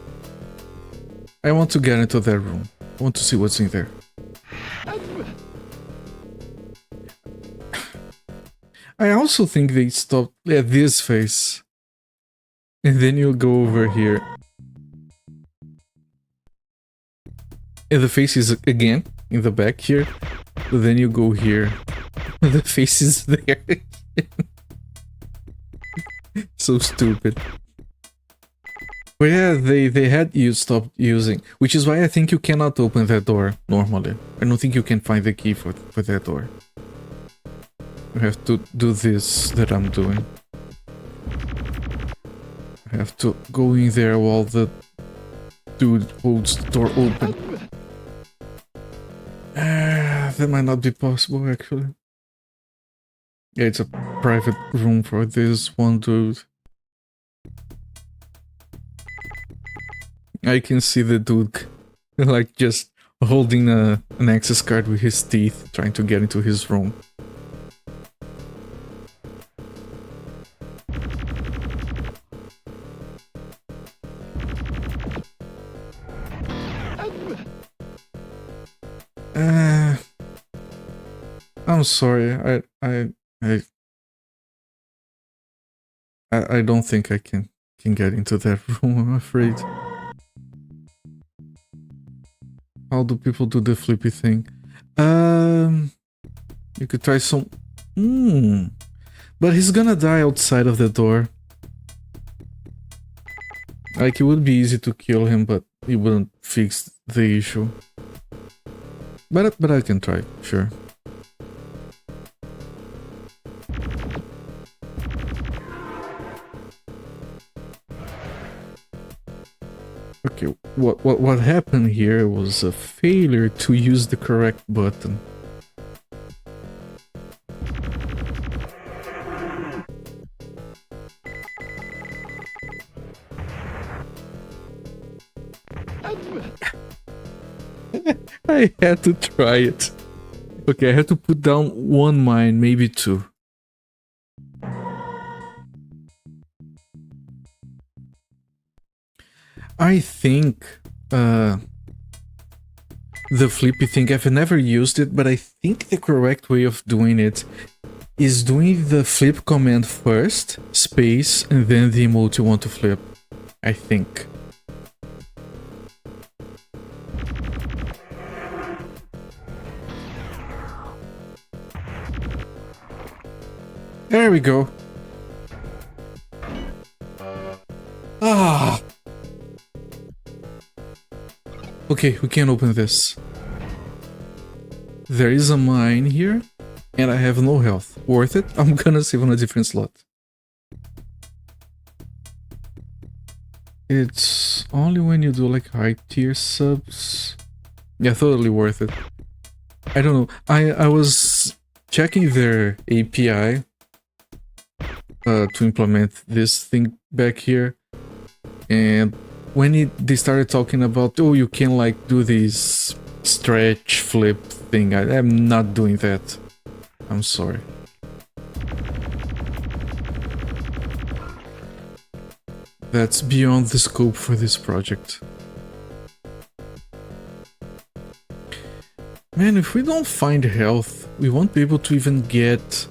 I want to get into that room. I want to see what's in there. I also think they stopped at this face. And then you'll go over here. And the face is again in the back here. But then you go here. The face is there. So stupid. But yeah, they had you stopped using. Which is why I think you cannot open that door normally. I don't think you can find the key for that door. You have to do this that I'm doing. I have to go in there while the dude holds the door open. That might not be possible actually. Yeah, it's a private room for this one dude. I can see the dude like just holding an access card with his teeth, trying to get into his room. I'm sorry. I don't think I can get into that room, I'm afraid. How do people do the flippy thing? You could try some... But he's gonna die outside of the door. Like, it would be easy to kill him, but it wouldn't fix the issue. But I can try, sure. Okay, what happened here was a failure to use the correct button. I had to try it. Okay, I had to put down one mine, maybe two. I think the flippy thing, I've never used it, but I think the correct way of doing it is doing the flip command first, space, and then the emote you want to flip. I think. There we go. Ah. Okay, we can open this. There is a mine here, and I have no health. Worth it? I'm gonna save on a different slot. It's only when you do like high tier subs. Yeah, totally worth it. I don't know. I was checking their API to implement this thing back here, and when they started talking about, oh, you can like do this stretch flip thing, I'm not doing that. I'm sorry. That's beyond the scope for this project. Man, if we don't find health, we won't be able to even get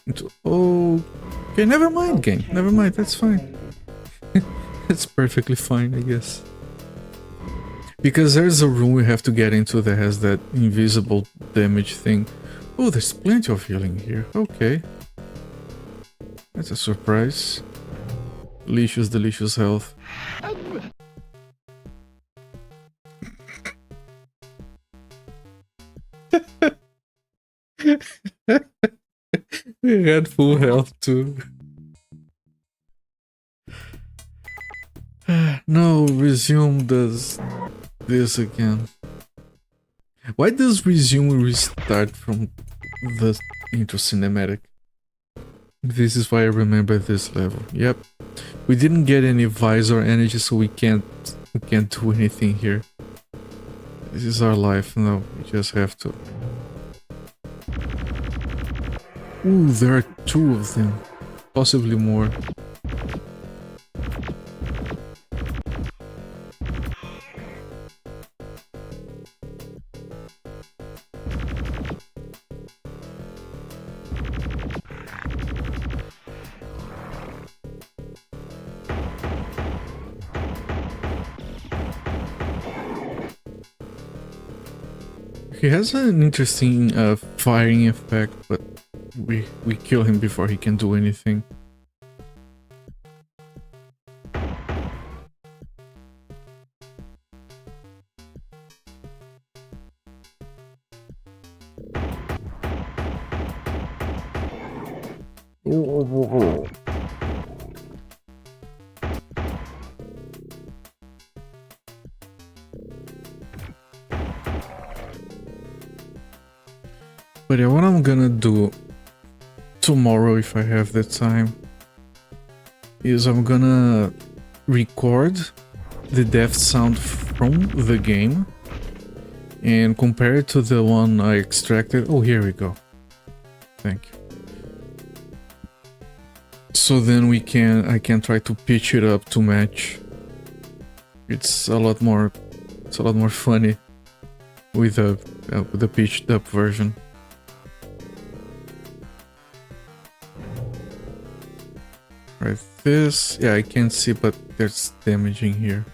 into... Oh, okay, never mind, game. Never mind, that's fine. It's perfectly fine, I guess. Because there's a room we have to get into that has that invisible damage thing. Oh, there's plenty of healing here. Okay. That's a surprise. Delicious, delicious health. We had full health too. No, resume does this again. Why does resume restart from the intro cinematic? This is why I remember this level. Yep. We didn't get any visor energy, so we can't do anything here. This is our life. No, we just have to. Ooh, there are 2 of them. Possibly more. He has an interesting firing effect, but we kill him before he can do anything. But yeah, what I'm gonna do tomorrow, if I have the time, is I'm gonna record the death sound from the game and compare it to the one I extracted. Oh, here we go. Thank you. So then I can try to pitch it up to match. It's a lot more funny with the pitched up version. Right, this, yeah, I can't see, but there's damaging here.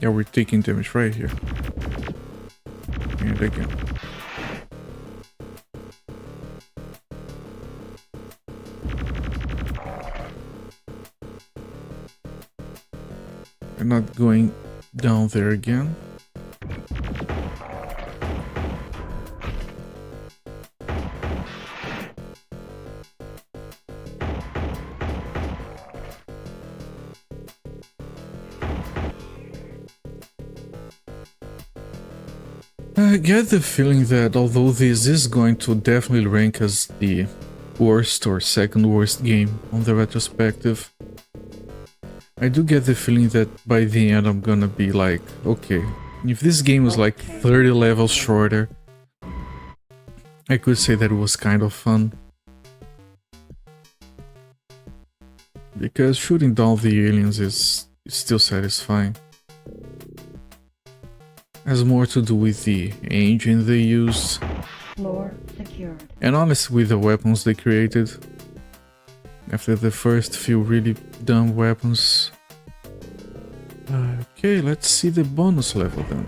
Yeah, we're taking damage right here. And again. We're not going down there again. I get the feeling that although this is going to definitely rank as the worst or second worst game on the retrospective, I do get the feeling that by the end I'm gonna be like, okay, if this game was like 30 levels shorter, I could say that it was kind of fun. Because shooting down the aliens is still satisfying. Has more to do with the engine they used, Floor secured. and honestly with the weapons they created. After the first few really dumb weapons. Okay, let's see the bonus level then.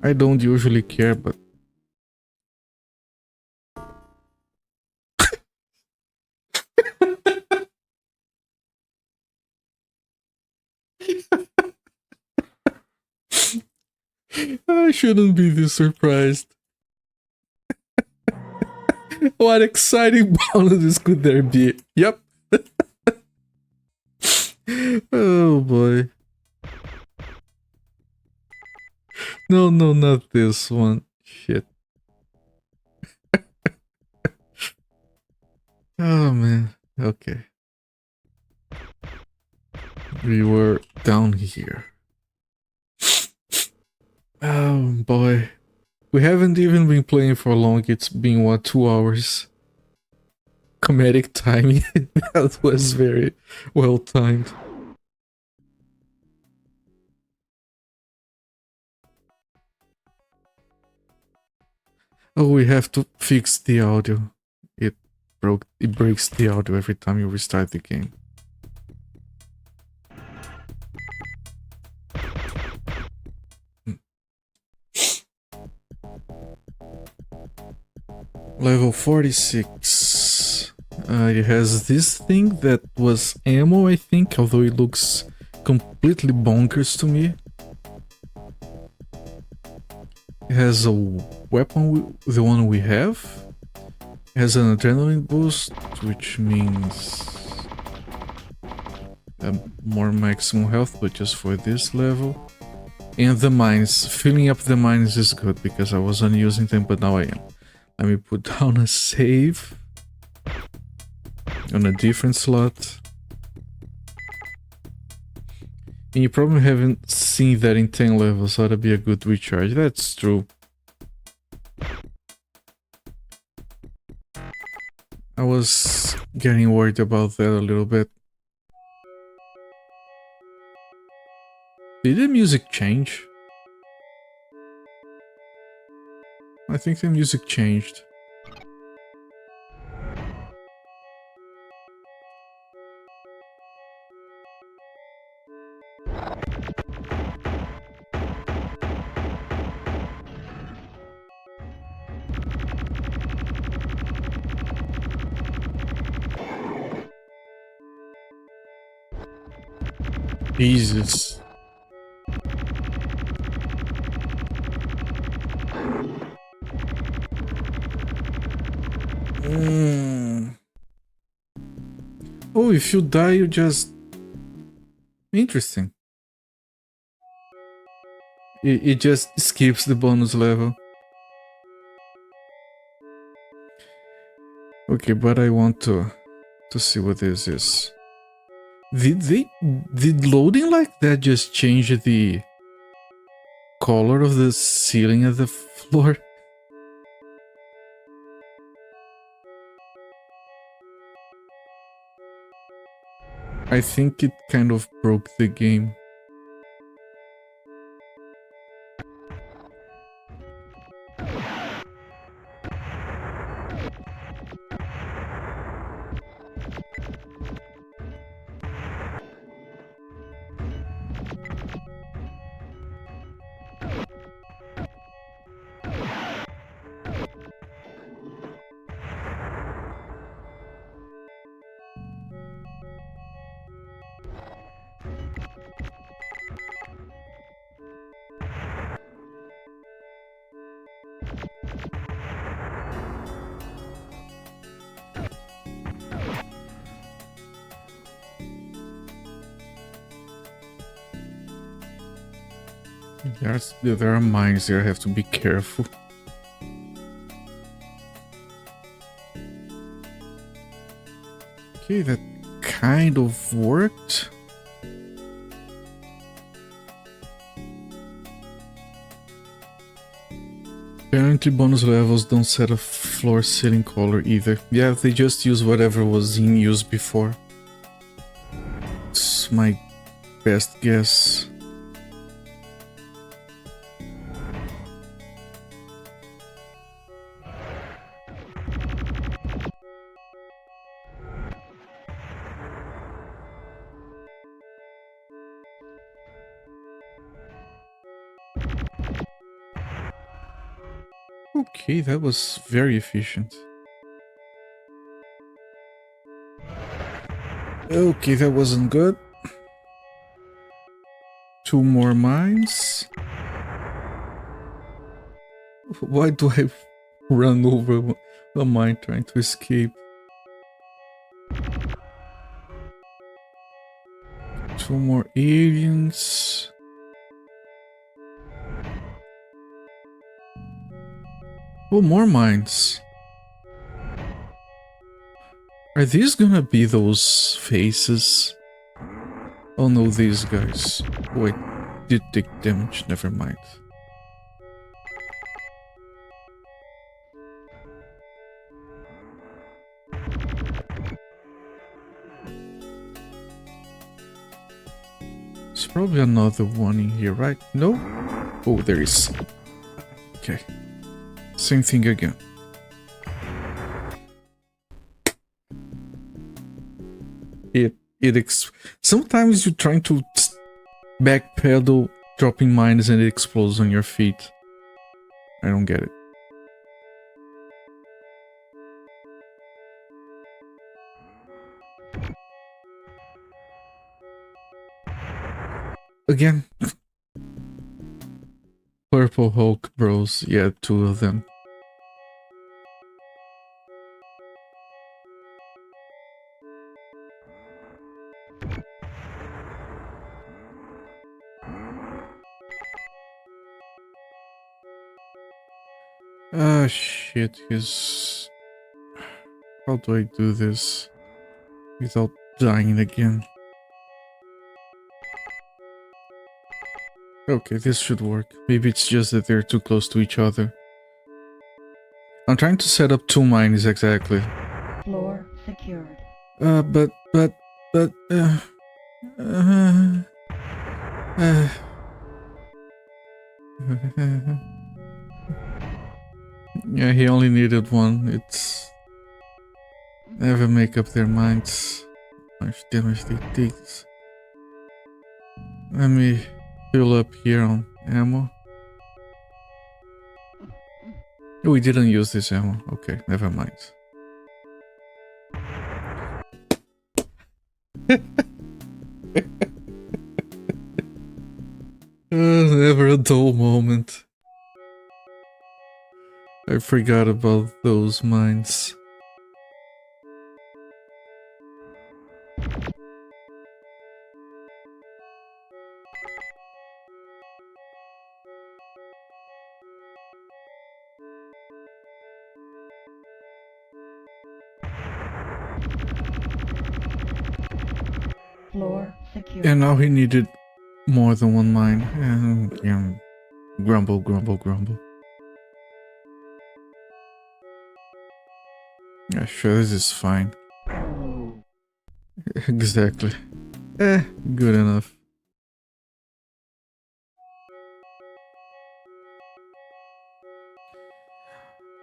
I don't usually care, but... I shouldn't be this surprised. What exciting bonuses could there be? Yep. Oh boy. No, not this one. Shit. Oh man. Okay. We were down here. Oh boy. We haven't even been playing for long. It's been, what, 2 hours? Comedic timing. That was very well timed. Oh, we have to fix the audio. It breaks the audio every time you restart the game. Level 46. It has this thing that was ammo, I think, although it looks completely bonkers to me. It has a weapon, the one we have. It has an adrenaline boost, which means more maximum health, but just for this level. And the mines. Filling up the mines is good because I wasn't using them, but now I am. Let me put down a save on a different slot. And you probably haven't seen that in 10 levels, so that'd be a good recharge. That's true. I was getting worried about that a little bit. Did the music change? I think the music changed. Jesus. Oh, if you die, you just... Interesting. It just skips the bonus level. Okay, but I want to see what this is. Did loading like that just change the color of the ceiling of the floor? I think it kind of broke the game. There are mines there, I have to be careful. Okay, that kind of worked. Apparently bonus levels don't set a floor ceiling color either. Yeah, they just use whatever was in use before. It's my best guess. Okay, that was very efficient. Okay, that wasn't good. 2 more mines. Why do I run over a mine trying to escape? 2 more aliens. Oh, more mines. Are these gonna be those faces? Oh no, these guys. Wait, did take damage, never mind. There's probably another one in here, right? No? Oh, there is. Okay. Same thing again. Sometimes you're trying to backpedal, dropping mines, and it explodes on your feet. I don't get it. again. Purple Hulk bros, yeah, 2 of them. Ah, shit, his... How do I do this without dying again? Okay, this should work. Maybe it's just that they're too close to each other. I'm trying to set up 2 mines exactly. Floor secured. But, yeah, he only needed 1. It's... Never make up their minds. How much damage they take. Let me fill up here on ammo. Oh, we didn't use this ammo. Okay, never mind. Never a dull moment. I forgot about those mines. Floor secured. And now he needed more than 1 mine. And yeah, grumble, grumble, grumble. Yeah, sure, this is fine. Exactly. Good enough.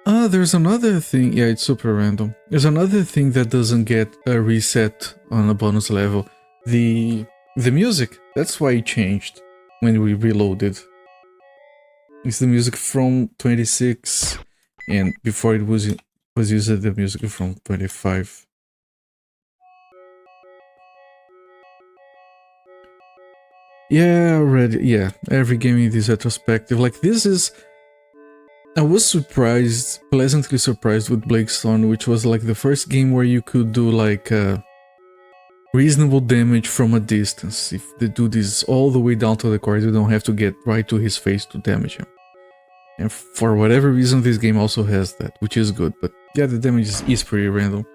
There's another thing. Yeah, it's super random. There's another thing that doesn't get a reset on a bonus level. The music. That's why it changed when we reloaded. It's the music from 26, and before it was used the music from 25. Yeah, already. Yeah, every game in this retrospective. Like, this is... I was surprised, pleasantly surprised with Blackstone, which was like the first game where you could do like reasonable damage from a distance. If the dude is all the way down to the core, you don't have to get right to his face to damage him. And for whatever reason, this game also has that, which is good. But yeah, the damage is pretty random.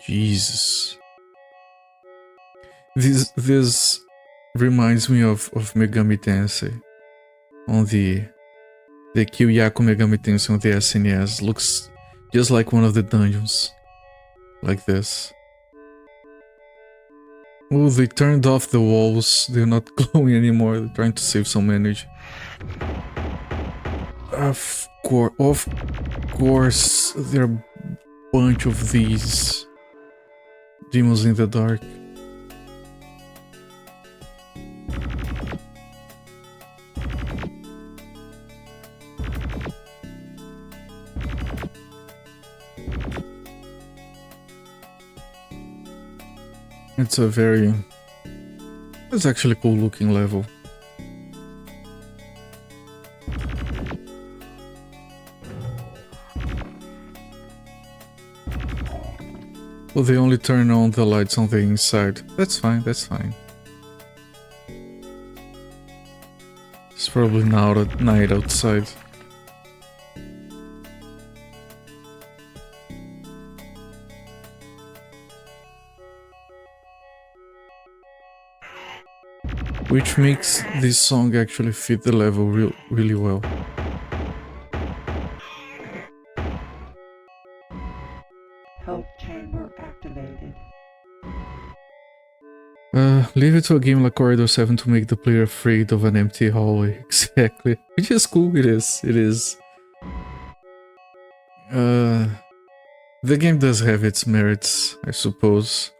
Jesus. This reminds me of Megami Tensei. On the Kyoyaku Megami Tensei on the SNES. Looks just like one of the dungeons. Like this. Oh, they turned off the walls. They're not glowing anymore. They're trying to save some energy. Of course, there are a bunch of these demons in the dark. It's it's actually a cool looking level. Well, they only turn on the lights on the inside. That's fine, that's fine. It's probably now at night outside. Which makes this song actually fit the level really well. Health chamber activated. Leave it to a game like Corridor 7 to make the player afraid of an empty hallway. Exactly. Which is cool, it is. The game does have its merits, I suppose.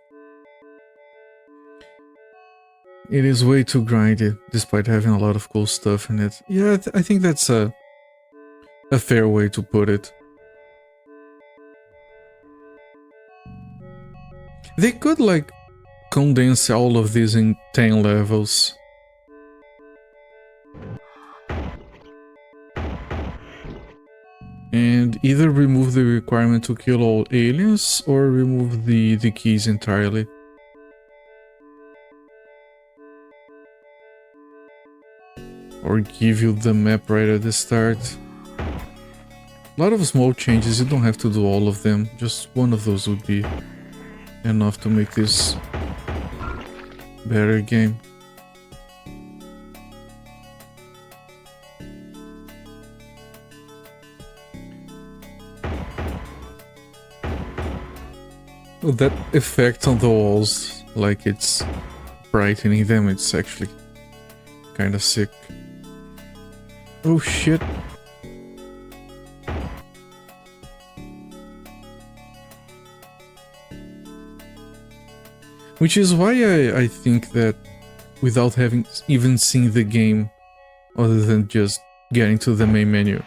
It is way too grindy, despite having a lot of cool stuff in it. Yeah, I think that's a fair way to put it. They could like condense all of these in 10 levels. And either remove the requirement to kill all aliens or remove the keys entirely. Or give you the map right at the start. A lot of small changes, you don't have to do all of them. Just one of those would be enough to make this better game. Oh, that effect on the walls, like it's brightening them, it's actually kind of sick. Oh shit. Which is why I think that without having even seen the game, other than just getting to the main menu,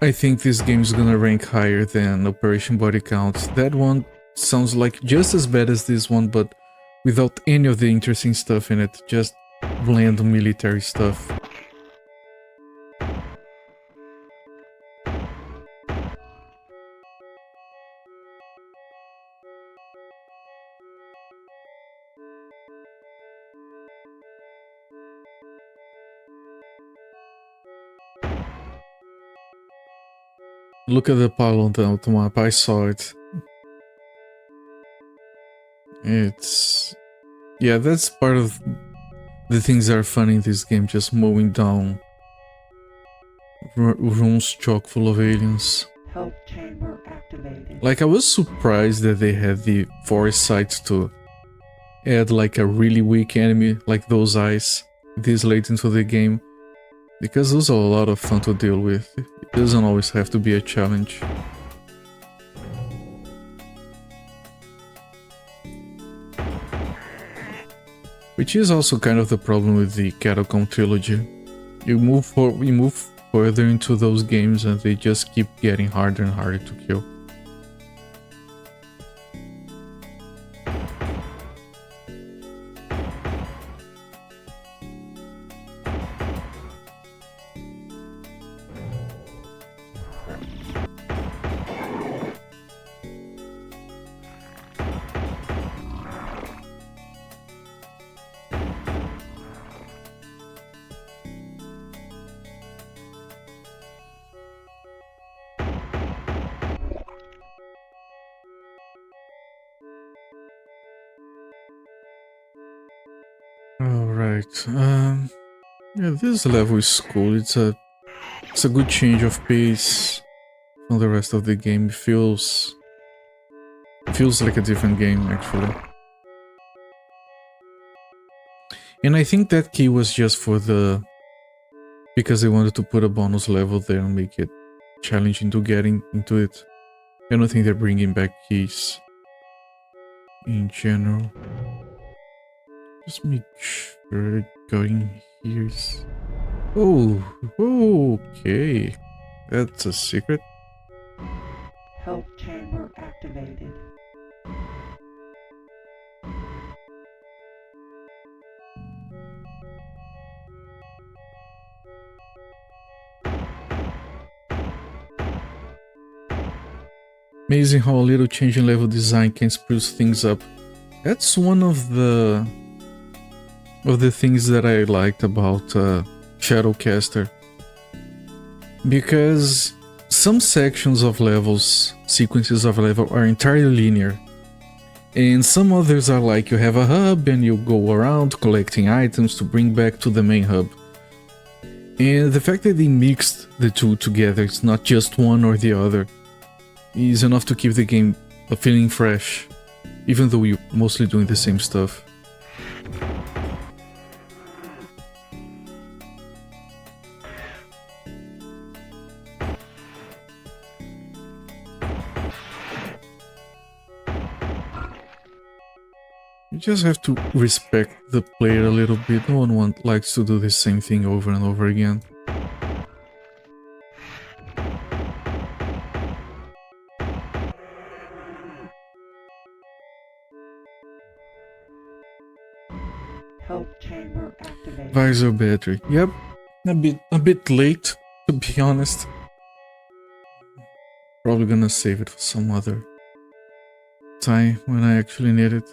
I think this game is gonna rank higher than Operation Body Count. That one sounds like just as bad as this one, but without any of the interesting stuff in it, just bland military stuff. Look at the pile on the automap, I saw it. It's... yeah, that's part of the things that are fun in this game, just mowing down rooms chock full of aliens. Health chamber activated. Like, I was surprised that they had the foresight to add like a really weak enemy, like those eyes, this late into the game. Because those are a lot of fun to deal with. It doesn't always have to be a challenge. Which is also kind of the problem with the Catacomb trilogy. You move further into those games and they just keep getting harder and harder to kill. Alright, yeah, this level is cool. It's a good change of pace from the rest of the game. It feels like a different game, actually. And I think that key was just for because they wanted to put a bonus level there and make it challenging to getting into it. I don't think they're bringing back keys in general. Just make sure going here is... oh, okay. That's a secret. Health chamber activated. Amazing how a little change in level design can spruce things up. That's one of the things that I liked about Shadowcaster. Because some sections of levels, sequences of level, are entirely linear. And some others are like you have a hub and you go around collecting items to bring back to the main hub. And the fact that they mixed the two together, it's not just one or the other, is enough to keep the game feeling fresh, even though you're mostly doing the same stuff. You just have to respect the player a little bit. No one likes to do the same thing over and over again. Health chamber activated. Visor battery. Yep. A bit late, to be honest. Probably gonna save it for some other time when I actually need it.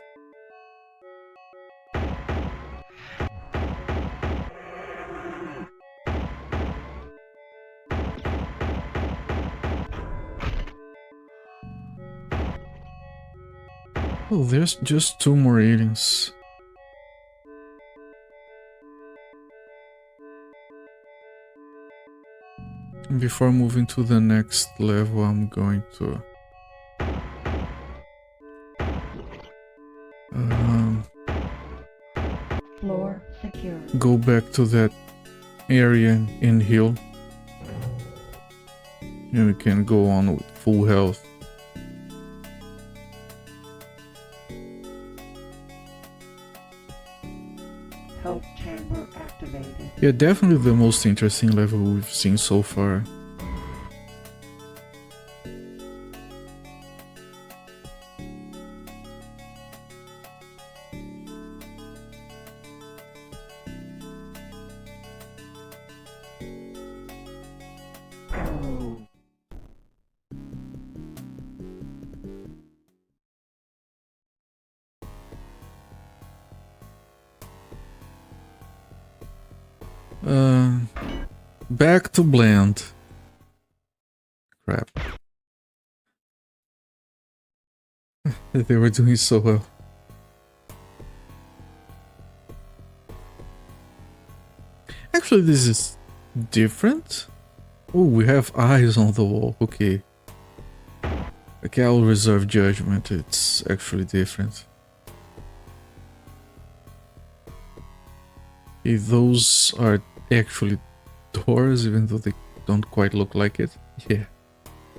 Oh, there's just 2 more aliens. Before moving to the next level, I'm going to Floor secure. go back to that area in hill. And we can go on with full health. Health chamber activated. Yeah, definitely the most interesting level we've seen so far. Back to blend. Crap. They were doing so well. Actually, this is different. Oh, we have eyes on the wall. Okay. Okay, I'll reserve judgment. It's actually different. Okay, those are actually doors, even though they don't quite look like it. Yeah.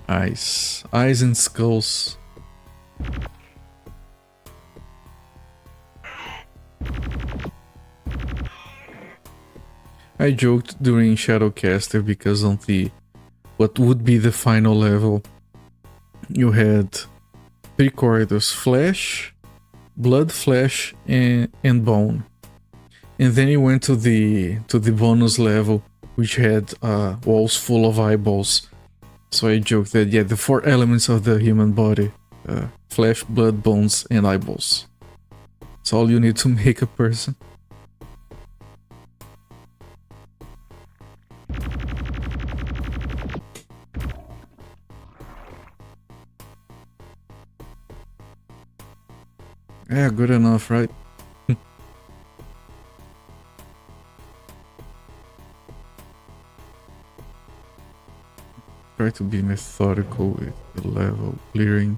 Eyes. Eyes and skulls. I joked during Shadowcaster because on the what would be the final level, you had 3 corridors: flesh, blood, flesh, and bone. And then you went to the bonus level, which had walls full of eyeballs. So I joked that, yeah, the 4 elements of the human body: flesh, blood, bones, and eyeballs. It's all you need to make a person. Yeah, good enough, right? Try to be methodical with the level clearing.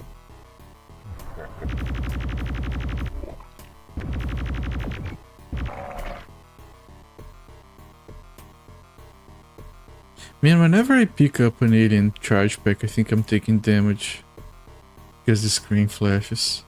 Man, whenever I pick up an alien charge pack, I think I'm taking damage because the screen flashes.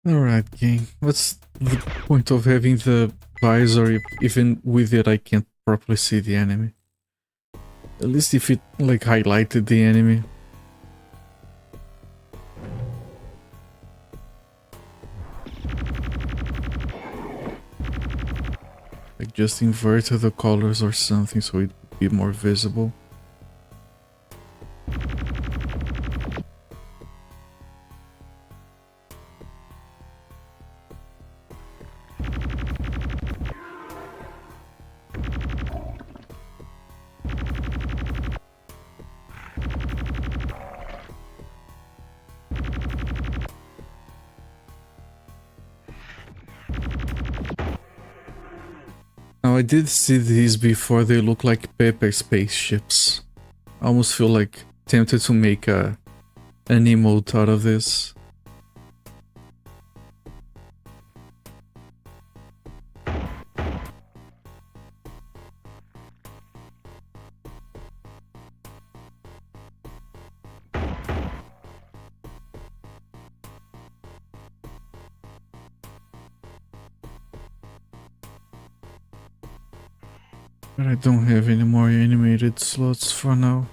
Alright, gang. What's the point of having the visor if even with it I can't properly see the enemy? At least if it, like, highlighted the enemy. Like, just inverted the colors or something so it would be more visible. Now, I did see these before. They look like Pepe spaceships. I almost feel like tempted to make an emote out of this. But I don't have any more animated slots for now.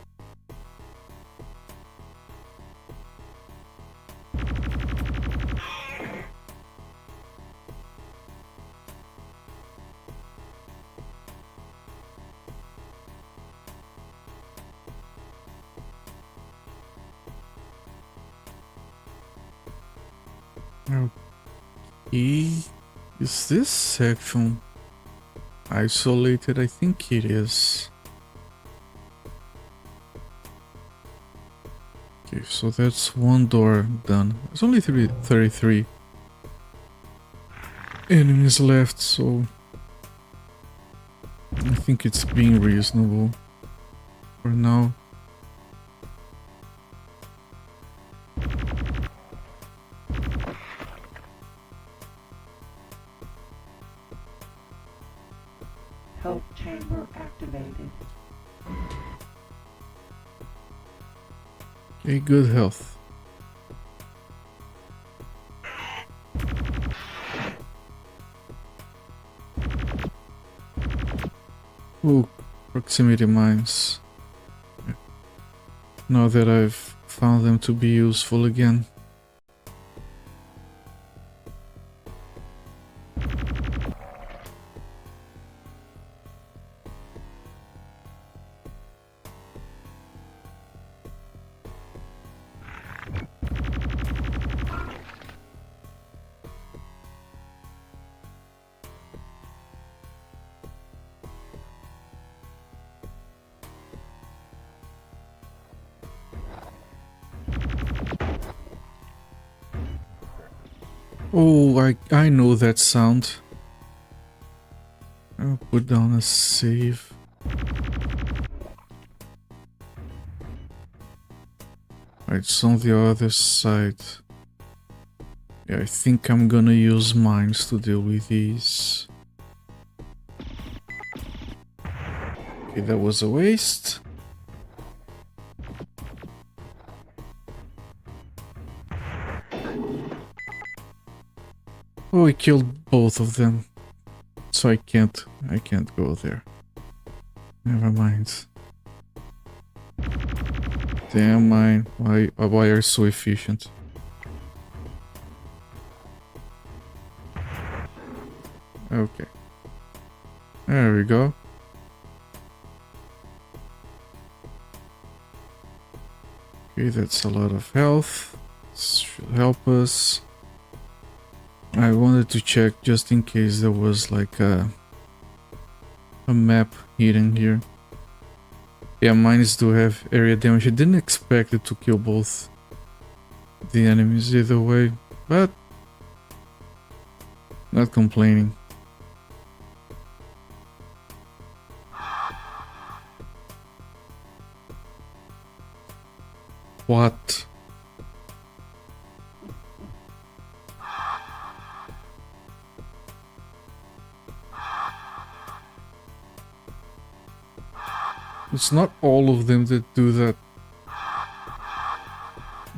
Okay. Is this section isolated? I think it is. Okay, so that's one door done. There's only 33 enemies left, so I think it's being reasonable for now. Health chamber activated. Okay, good health. Ooh, proximity mines. Now that I've found them to be useful again. Oh, I know that sound. I'll put down a save. Right, it's on the other side. Yeah, I think I'm gonna use mines to deal with these. Okay, that was a waste. Oh, I killed both of them. So I can't go there. Never mind. Damn mine. Why are you so efficient? Okay. There we go. Okay, that's a lot of health. This should help us. I wanted to check just in case there was like a map hidden here. Yeah, mines do have area damage. I didn't expect it to kill both the enemies either way, but not complaining. What? It's not all of them that do that.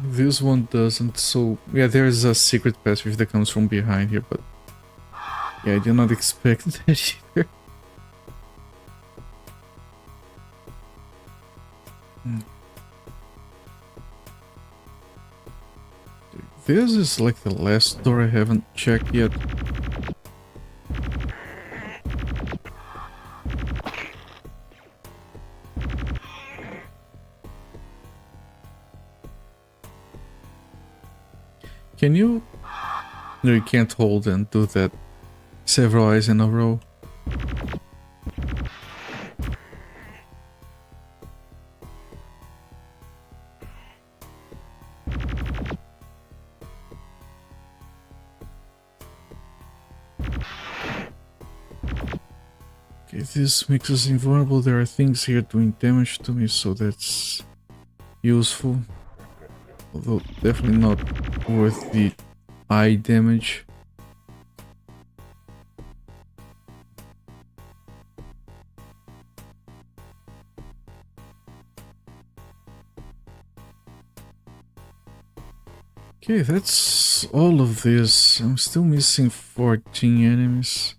This one doesn't, so yeah, there's a secret passage that comes from behind here, but yeah, I did not expect that either. This is like the last door I haven't checked yet. Can you? No, you can't hold and do that several eyes in a row. Okay, this makes us invulnerable. There are things here doing damage to me, so that's useful. Although definitely not worth the eye damage. Okay, that's all of this. I'm still missing 14 enemies.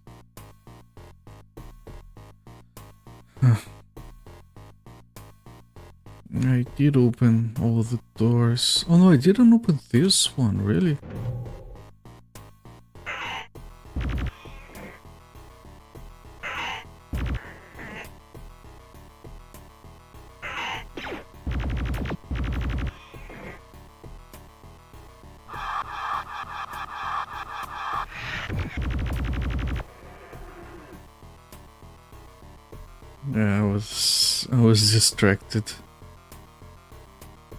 I did open all the doors. Oh no, I didn't open this one, really? Yeah, I was distracted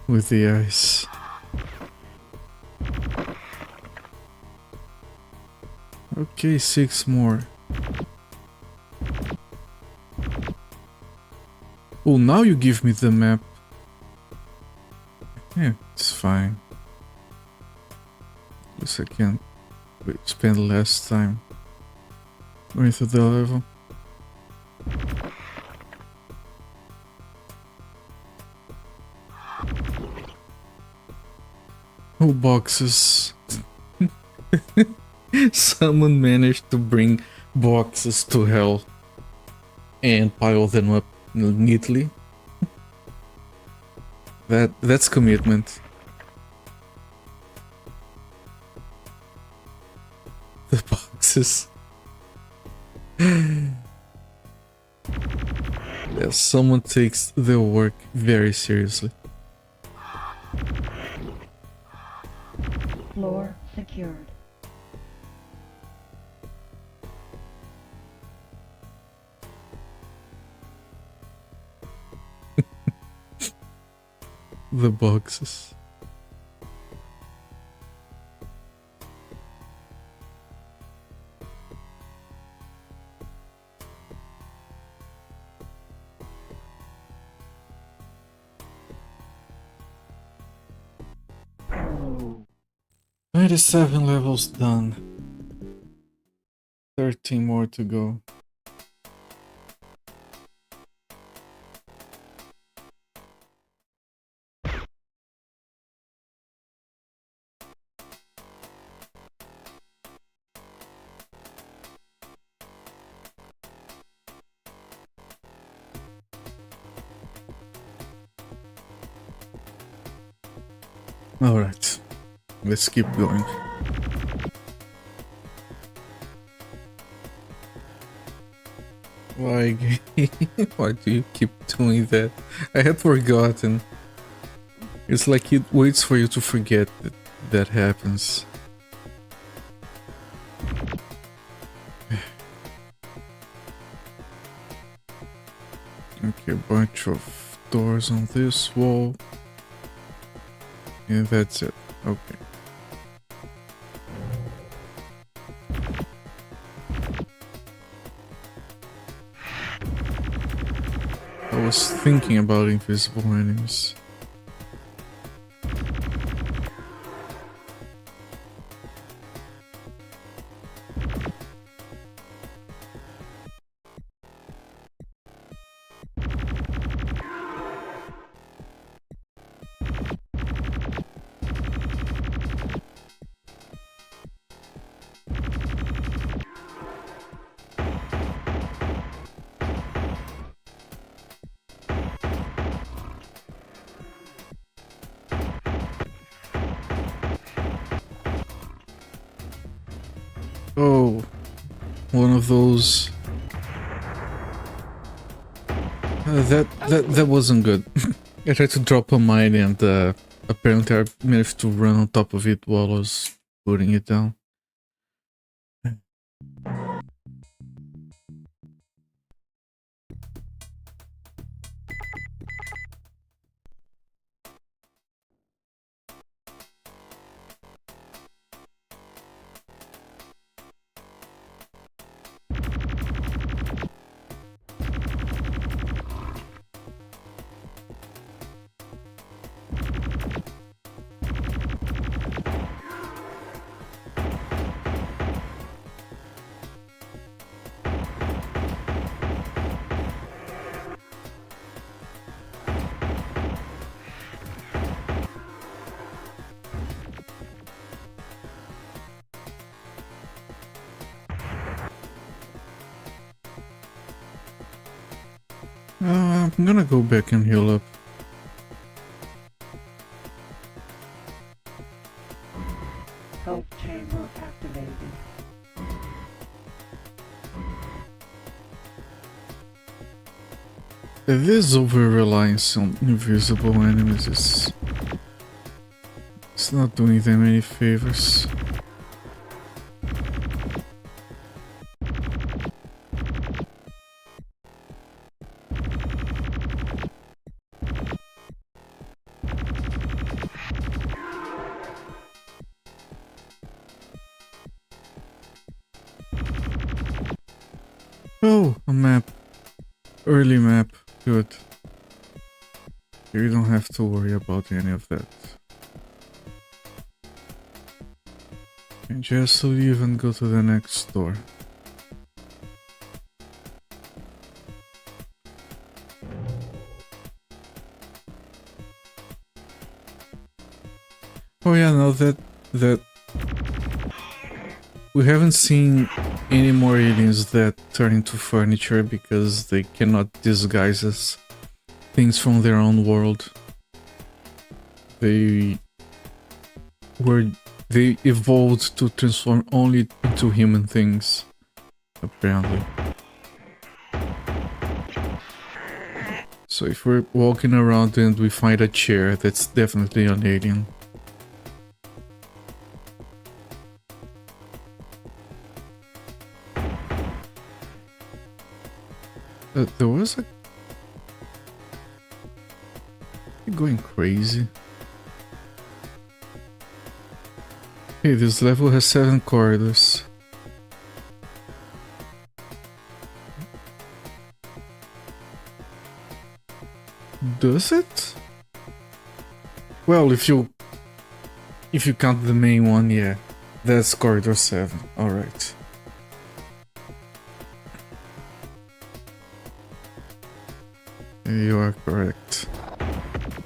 with the ice. Okay, 6 more. Oh, now you give me the map. Yeah, it's fine. Guess I can spend less time going through the level. Oh, boxes. Someone managed to bring boxes to hell and pile them up neatly. That's commitment. The boxes. Yeah, someone takes their work very seriously. Floor secured. The boxes. Oh. 97 levels done. 13 more to go. Alright, let's keep going. Why? Why do you keep doing that? I had forgotten. It's like it waits for you to forget that that happens. Okay, a bunch of doors on this wall. And that's it. Okay. I was thinking about invisible enemies. Oh, one of those. That wasn't good. I tried to drop a mine and apparently I managed to run on top of it while I was putting it down. I'm gonna go back and heal up. This over-reliance on invisible enemies is... It's not doing them any favors. Oh, a map. Early map. Good. You don't have to worry about any of that. And just leave and go to the next door. Oh yeah, no, that we haven't seen any more aliens that turn into furniture because they cannot disguise as things from their own world. They evolved to transform only into human things, apparently. So if we're walking around and we find a chair, that's definitely an alien. There was a... You're going crazy. Hey, this level has 7 corridors. Does it? Well, if you count the main one, yeah. That's corridor 7. Alright. You are correct.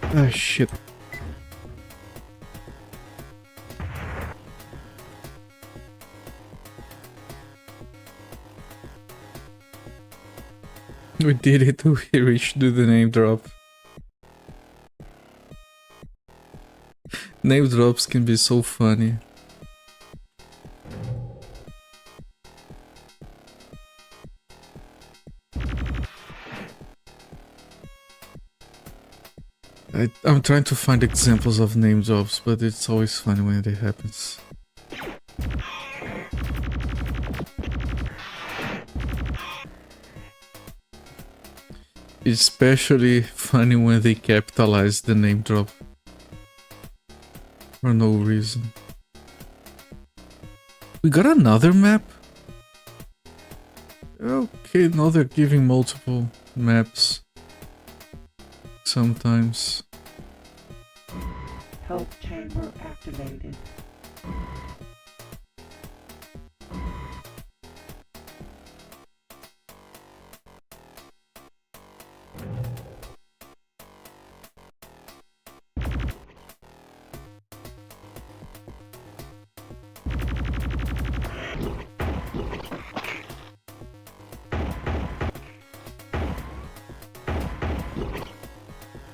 Ah, shit. We did it, we reached to the name drop. Name drops can be so funny. I'm trying to find examples of name drops, but it's always funny when it happens. Especially funny when they capitalize the name drop. For no reason. We got another map? Okay, now they're giving multiple maps. Sometimes. Health chamber activated.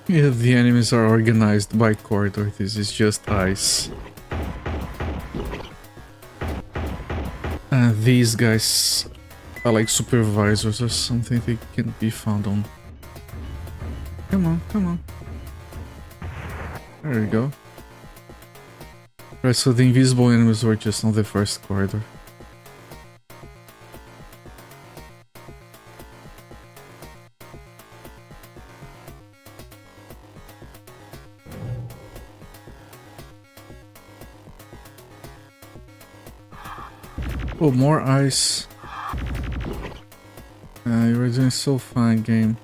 Yeah, the enemies are organized by corridor. This is just ice. These guys are like supervisors or something. They can be found on. Come on, come on. There we go. Right, so the invisible enemies were just on the first corridor. Oh, more ice. You were doing so fine, game.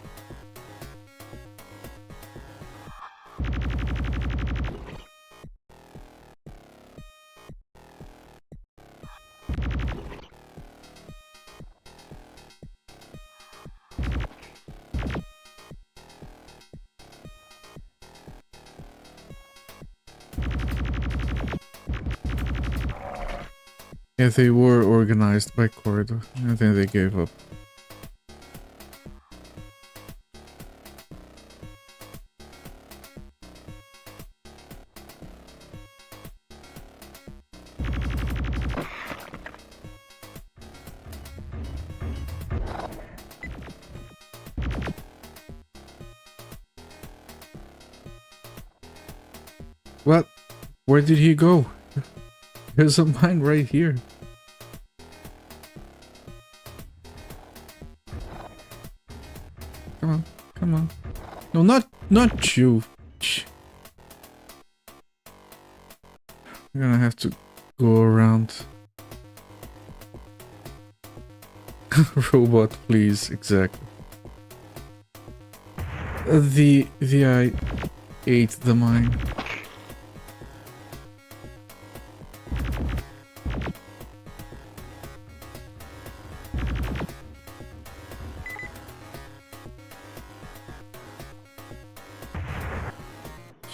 Yeah, they were organized by corridor, and then they gave up. What? Where did he go? There's a mine right here. Come on, come on. No, not you. We're gonna have to go around. Robot, please. Exactly. The I ate the mine.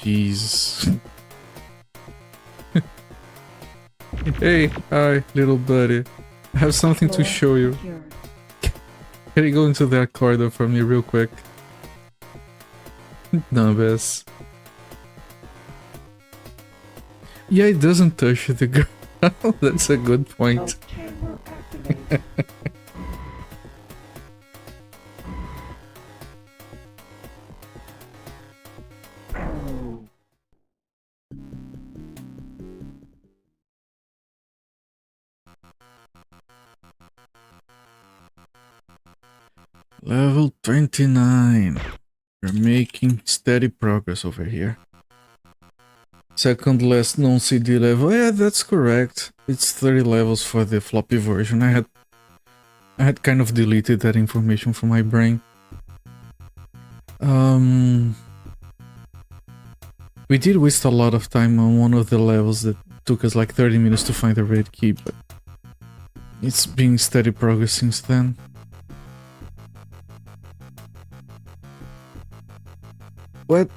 Jesus. Hey, hi, little buddy. I have something to show you. Secured. Can you go into that corridor for me real quick? Dumbass. Yeah, it doesn't touch the ground. That's a good point. Smoke chamber activated. Level 29. We're making steady progress over here. Second last non-CD level. Yeah, that's correct. It's 30 levels for the floppy version. I had kind of deleted that information from my brain. We did waste a lot of time on one of the levels that took us like 30 minutes to find the red key, but it's been steady progress since then. What?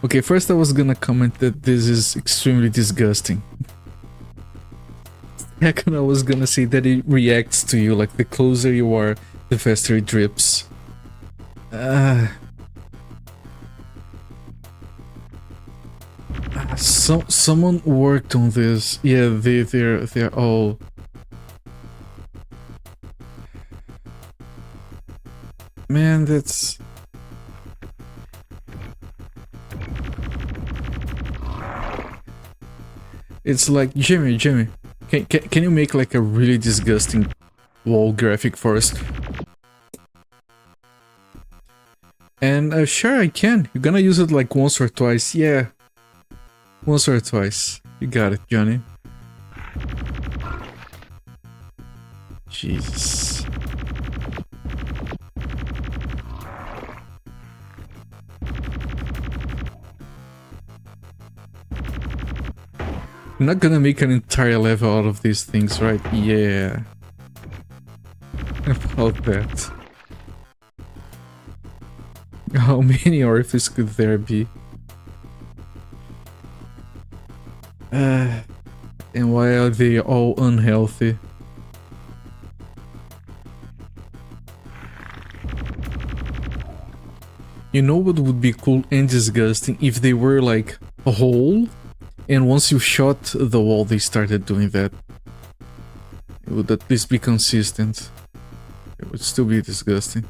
Okay, first I was gonna comment that this is extremely disgusting. Second, I was gonna say that it reacts to you, like the closer you are, the faster it drips. Someone worked on this. Yeah, they're all. Man, that's. It's like, Jimmy, can you make like a really disgusting wall graphic for us? And sure I can. You're gonna use it like once or twice. Yeah. Once or twice. You got it, Johnny. Jesus. I'm not gonna make an entire level out of these things, right? Yeah. About that. How many orifices could there be? And why are they all unhealthy? You know what would be cool and disgusting if they were like a hole, and once you shot the wall they started doing that. It would at least be consistent. It would still be disgusting.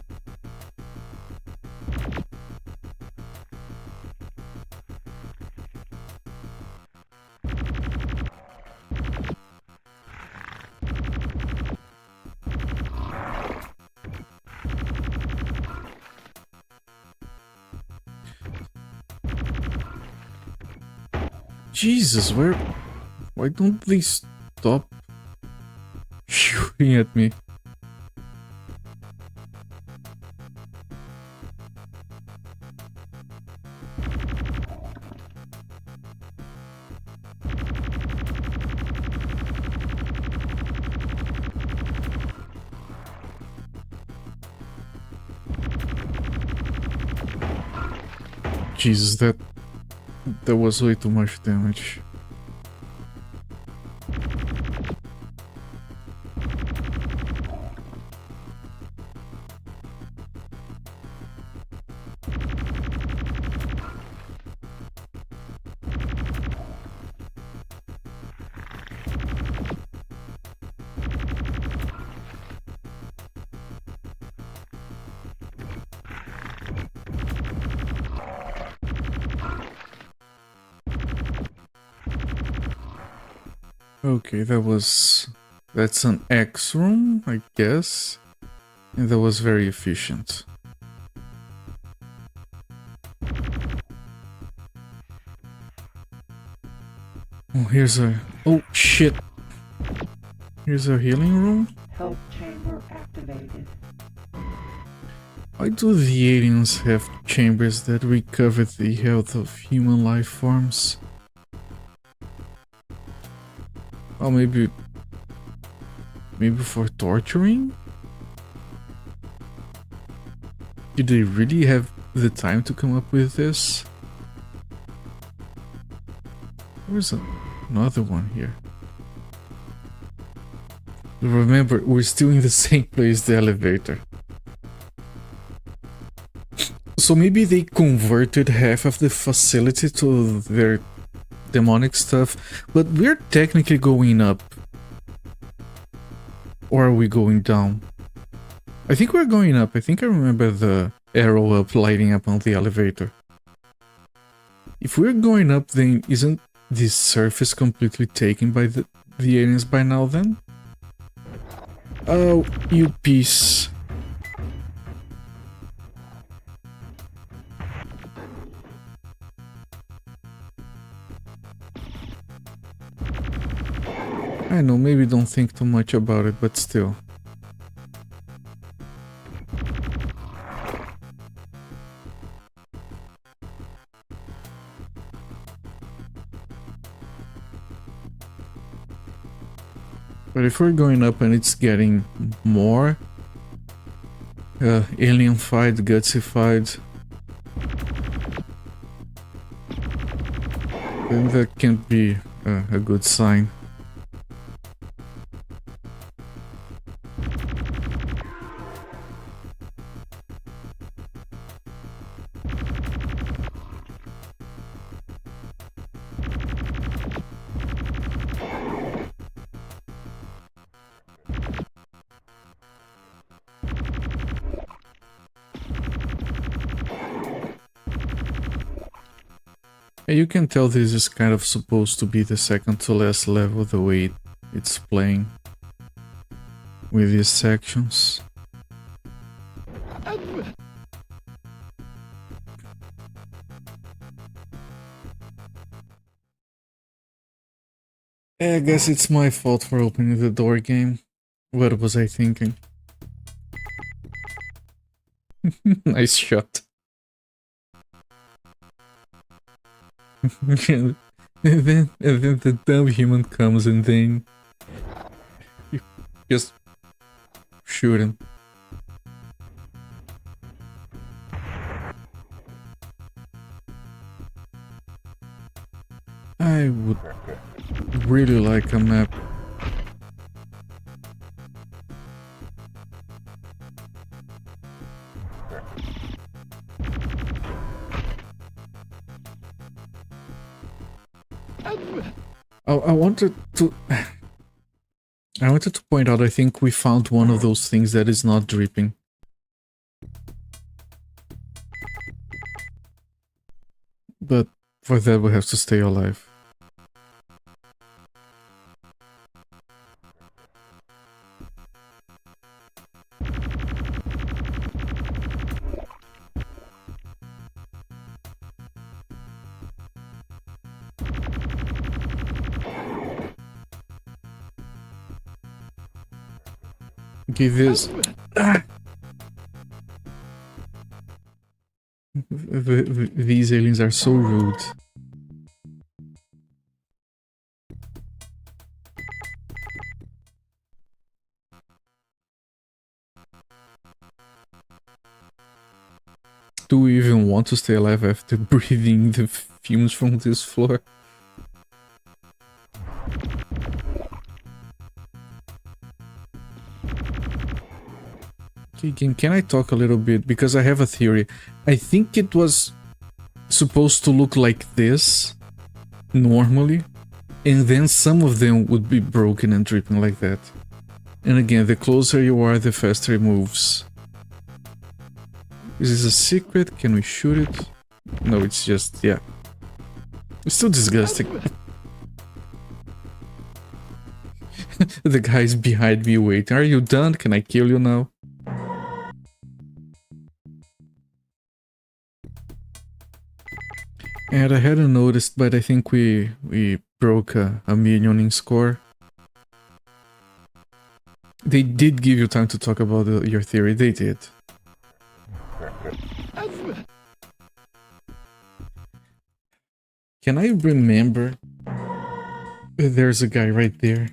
Jesus, why don't they stop shooting at me? Jesus, that was way too much damage. Okay, that's an X room, I guess. And that was very efficient. Oh, here's a... Oh, shit! Here's a healing room? Health chamber activated. Why do the aliens have chambers that recover the health of human life forms? Oh, maybe for torturing? Did they really have the time to come up with this? There's another one here. Remember, we're still in the same place, the elevator. So maybe they converted half of the facility to their demonic stuff, but we're technically going up. Or are we going down? I think we're going up. I think I remember the arrow up lighting up on the elevator. If we're going up, then isn't this surface completely taken by the aliens by now then? Oh, you piece. I know, maybe don't think too much about it, but still. But if we're going up and it's getting more alien-fied, gutsy-fied, then that can't be a good sign. You can tell this is kind of supposed to be the second to last level, the way it's playing with these sections. I guess it's my fault for opening the door game. What was I thinking? Nice shot. and then the dumb human comes and then you just shoot him. I would really like a map. I wanted to point out, I think we found one of those things that is not dripping. But for that we have to stay alive. Okay, this... These aliens are so rude. Do we even want to stay alive after breathing the fumes from this floor? Okay, game, can I talk a little bit? Because I have a theory. I think it was supposed to look like this, normally, and then some of them would be broken and dripping like that. And again, the closer you are, the faster it moves. Is this a secret? Can we shoot it? No, it's just, yeah. It's still disgusting. The guy's behind me waiting. Are you done? Can I kill you now? And I hadn't noticed, but I think we broke a minion in score. They did give you time to talk about your theory. They did. Can I remember? There's a guy right there.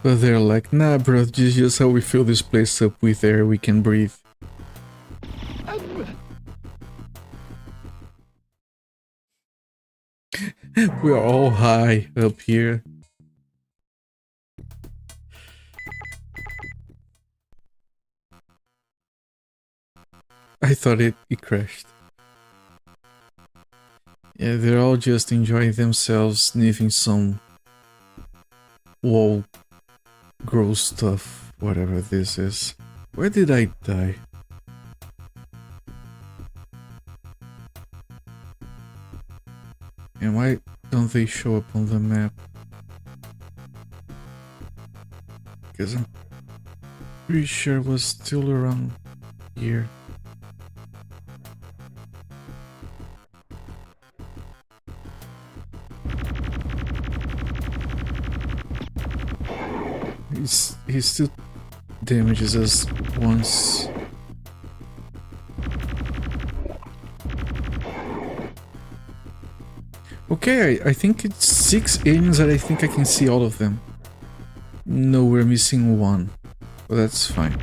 But they're like, nah bro, this is just how we fill this place up with air we can breathe. We are all high up here. I thought it crashed. Yeah, they're all just enjoying themselves, sniffing some wall gross stuff, whatever this is. Where did I die? And why don't they show up on the map? Because I'm pretty sure it was still around here. He still damages us once. Okay, I think it's 6 aliens and I think I can see all of them. No, we're missing one. But that's fine.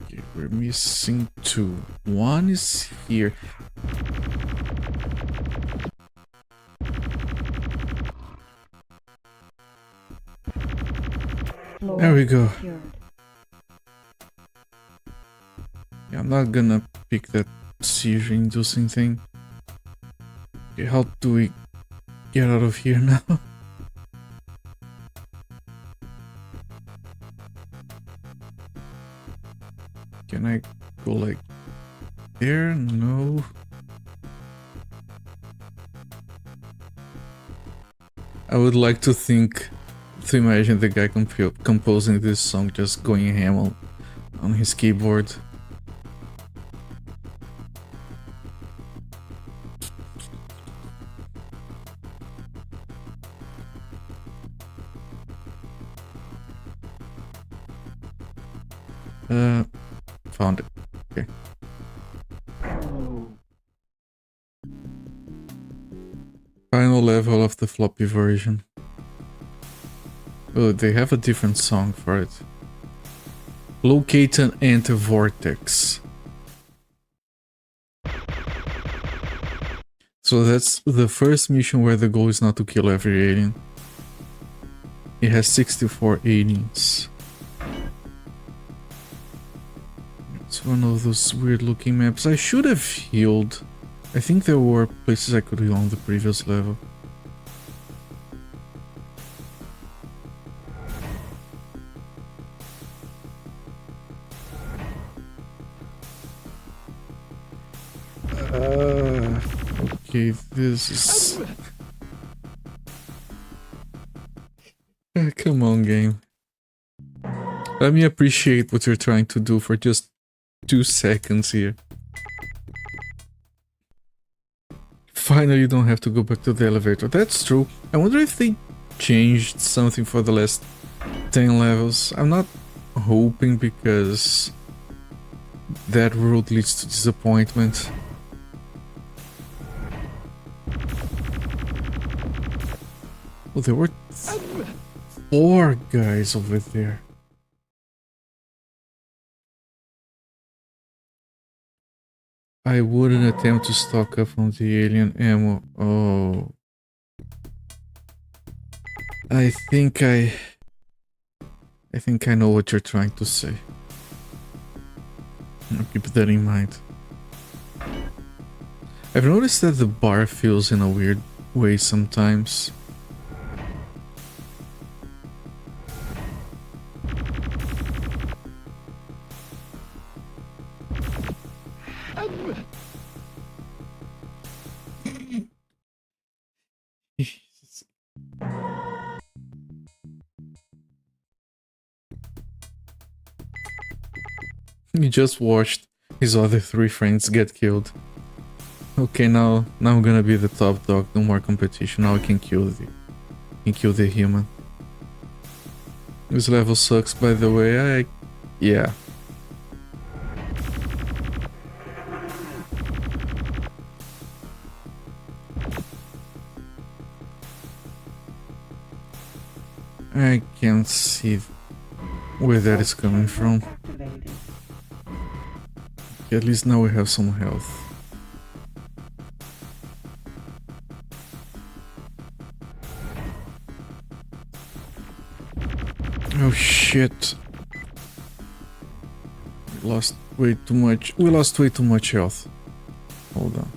Okay, we're missing 2. One is here. There we go. Yeah, I'm not gonna pick that seizure-inducing thing. Okay, how do we get out of here now? Can I go like there? No. I would like to imagine the guy composing this song just going ham on his keyboard. Found it. Okay. Final level of the floppy version. Oh, they have a different song for it. Locate an anti-vortex. So that's the first mission where the goal is not to kill every alien. It has 64 aliens. It's one of those weird looking maps. I should have healed. I think there were places I could heal on the previous level. Okay, this is... Come on, game. Let me appreciate what you're trying to do for just 2 seconds here. Finally, you don't have to go back to the elevator. That's true. I wonder if they changed something for the last 10 levels. I'm not hoping because that road leads to disappointment. Oh, there were 4 guys over there. I wouldn't attempt to stock up on the alien ammo. Oh. I think I know what you're trying to say. I'll keep that in mind. I've noticed that the bar feels in a weird way sometimes. He just watched his other 3 friends get killed. Okay, now I'm gonna be the top dog. No more competition. Now I can kill the human. This level sucks, by the way. Yeah. I can't see where that is coming from. Activated. At least now we have some health. Oh shit. We lost way too much health. Hold on.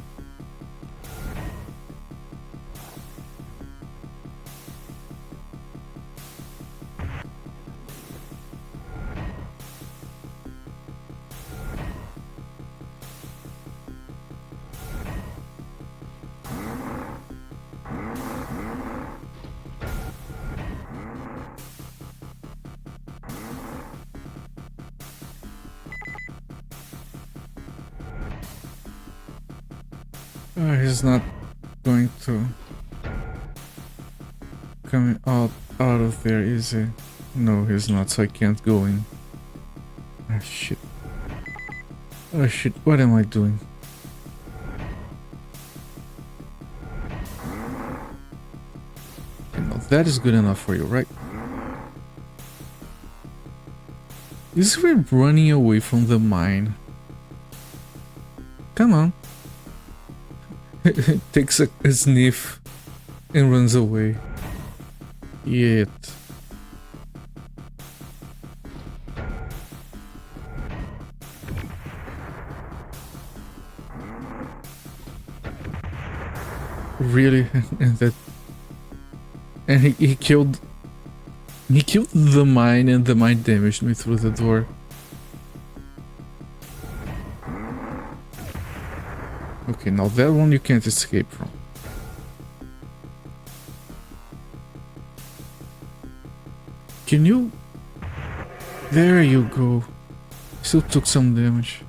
He's not going to come out of there, is he? No, he's not, so I can't go in. Ah, shit. Oh shit, what am I doing? You know, that is good enough for you, right? Is he running away from the mine? Come on. Takes a sniff and runs away. Yet. Really? And he killed the mine, and the mine damaged me through the door. Okay, now that one you can't escape from. Can you? There you go. Still took some damage.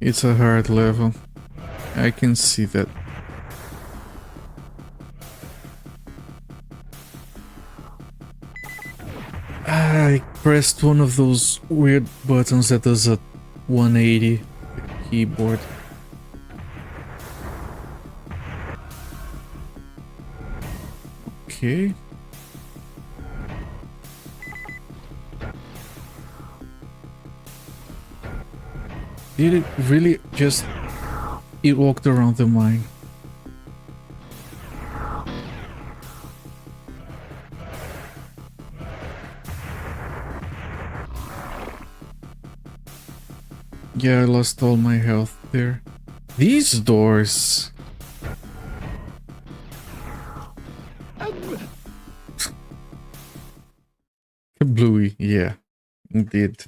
It's a hard level. I can see that. I pressed one of those weird buttons that does a 180 keyboard. Okay. Did it really just... It walked around the mine. Yeah, I lost all my health there. These doors... Bluey, yeah, indeed.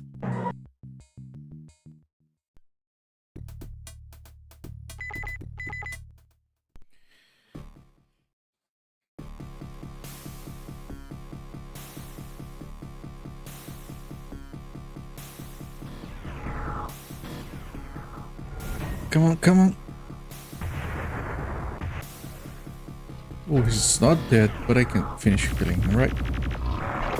Come on, come on. Oh, he's not dead, but I can finish killing him, right?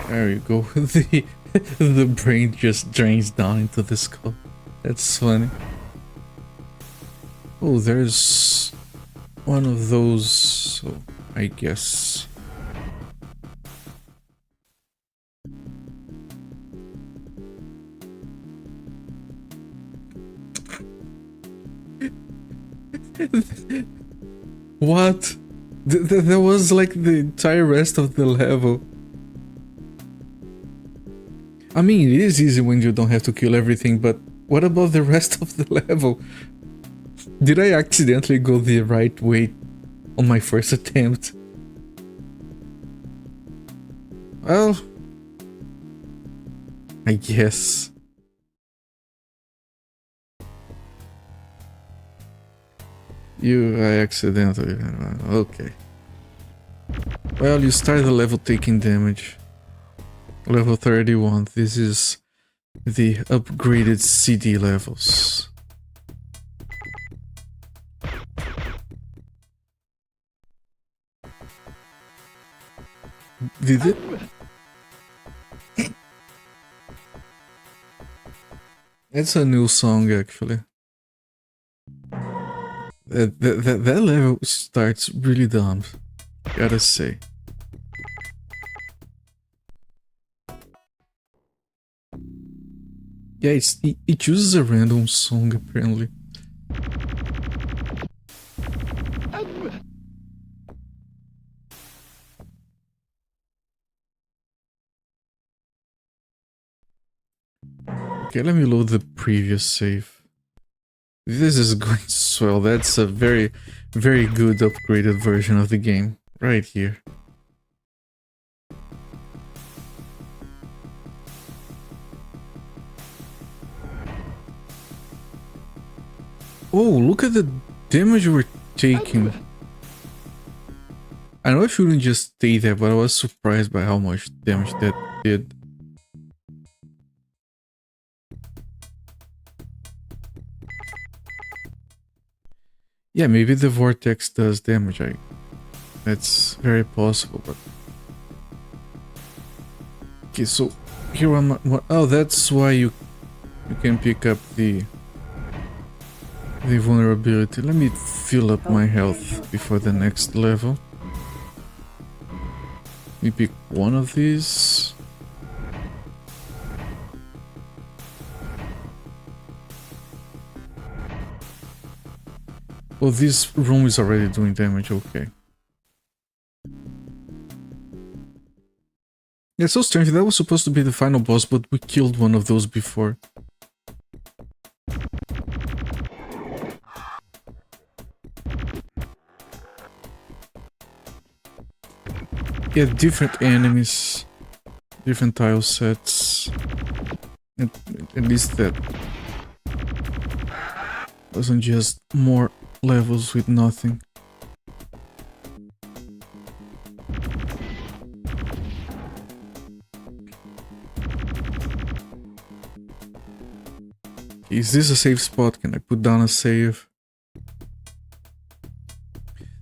There you go. The brain just drains down into the skull. That's funny. Oh, there's one of those, so I guess. What? There was like the entire rest of the level. I mean, it is easy when you don't have to kill everything, but what about the rest of the level? Did I accidentally go the right way on my first attempt? Well, I guess. I accidentally... okay. Well, you start the level taking damage. Level 31. This is the upgraded CD levels. Did it? It's a new song, actually. That level starts really dumb, gotta say. Yeah, it uses a random song, apparently. Okay, let me load the previous save. This is going swell. That's a very, very good upgraded version of the game. Right here. Oh, look at the damage we're taking. I know I shouldn't just stay there, but I was surprised by how much damage that did. Yeah, maybe the vortex does damage. That's very possible, but... okay, so here I'm... oh, that's why you can pick up the vulnerability. Let me fill up my health before the next level. Let me pick one of these. Oh, this room is already doing damage, okay. Yeah, it's so strange, that was supposed to be the final boss, but we killed one of those before. Yeah, different enemies, different tile sets. At least that wasn't just more levels with nothing. Is this a safe spot? Can I put down a save?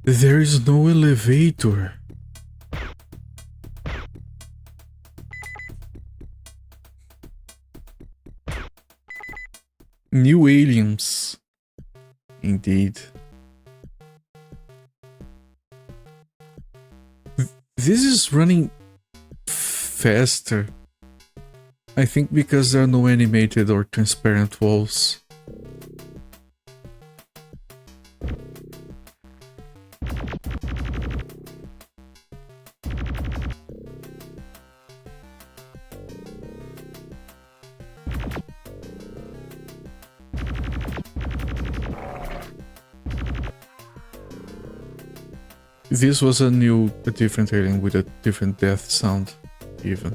There is no elevator. New aliens. Indeed. This is running faster. I think because there are no animated or transparent walls. This was a different alien with a different death sound, even.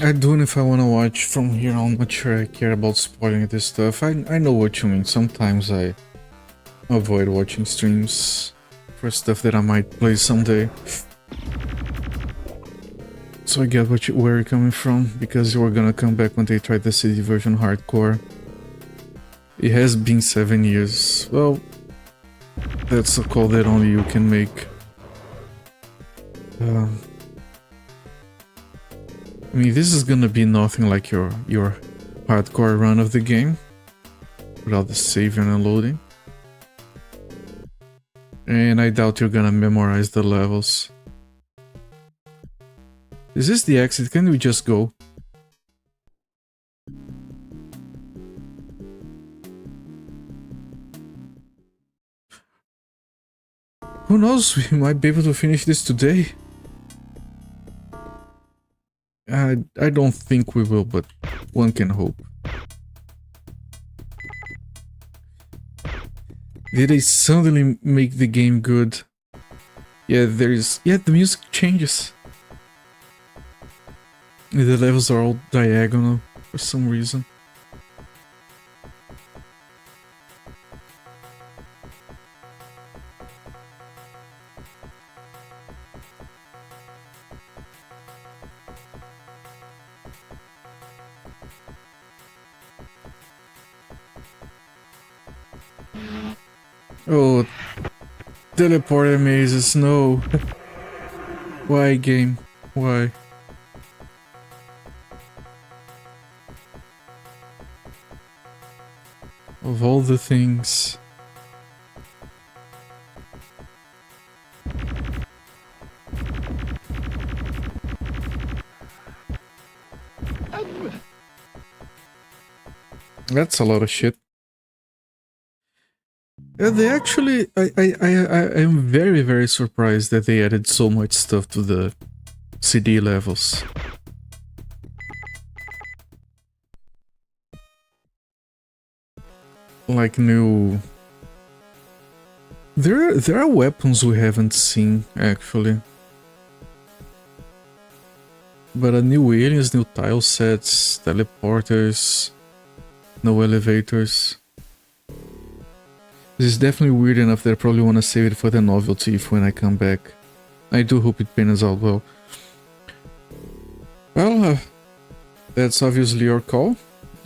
I don't know if I want to watch from here on. I'm not sure I care about spoiling this stuff. I know what you mean. Sometimes I avoid watching streams for stuff that I might play someday. So I get where you're coming from, because you were gonna come back when they tried the CD version hardcore. It has been 7 years. Well, that's a call that only you can make. I mean, this is gonna be nothing like your hardcore run of the game, without the saving and loading. And I doubt you're gonna memorize the levels. Is this the exit? Can we just go? Who knows? We might be able to finish this today. I don't think we will, but one can hope. Did they suddenly make the game good? Yeah, the music changes. The levels are all diagonal for some reason. Oh, teleporter mazes, no. Why, game? Why? Of all the things. That's a lot of shit. They actually, I am very, very surprised that they added so much stuff to the CD levels. Like new... There are weapons we haven't seen, actually. But new aliens, new tile sets, teleporters, no elevators. This is definitely weird enough that I probably want to save it for the novelty if when I come back. I do hope it pans out well. Well, that's obviously your call.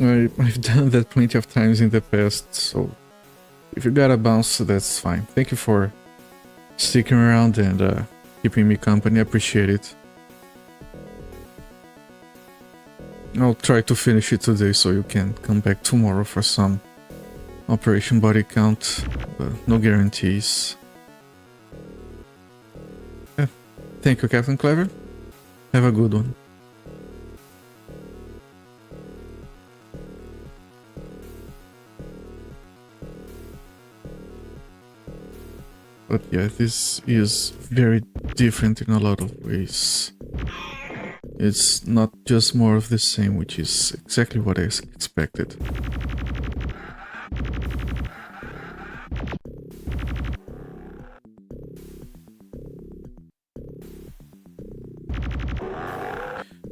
I've done that plenty of times in the past, so if you gotta bounce, that's fine. Thank you for sticking around and keeping me company. I appreciate it. I'll try to finish it today so you can come back tomorrow for some Operation Body Count, but no guarantees. Yeah. Thank you, Captain Clever. Have a good one. But yeah, this is very different in a lot of ways. It's not just more of the same, which is exactly what I expected.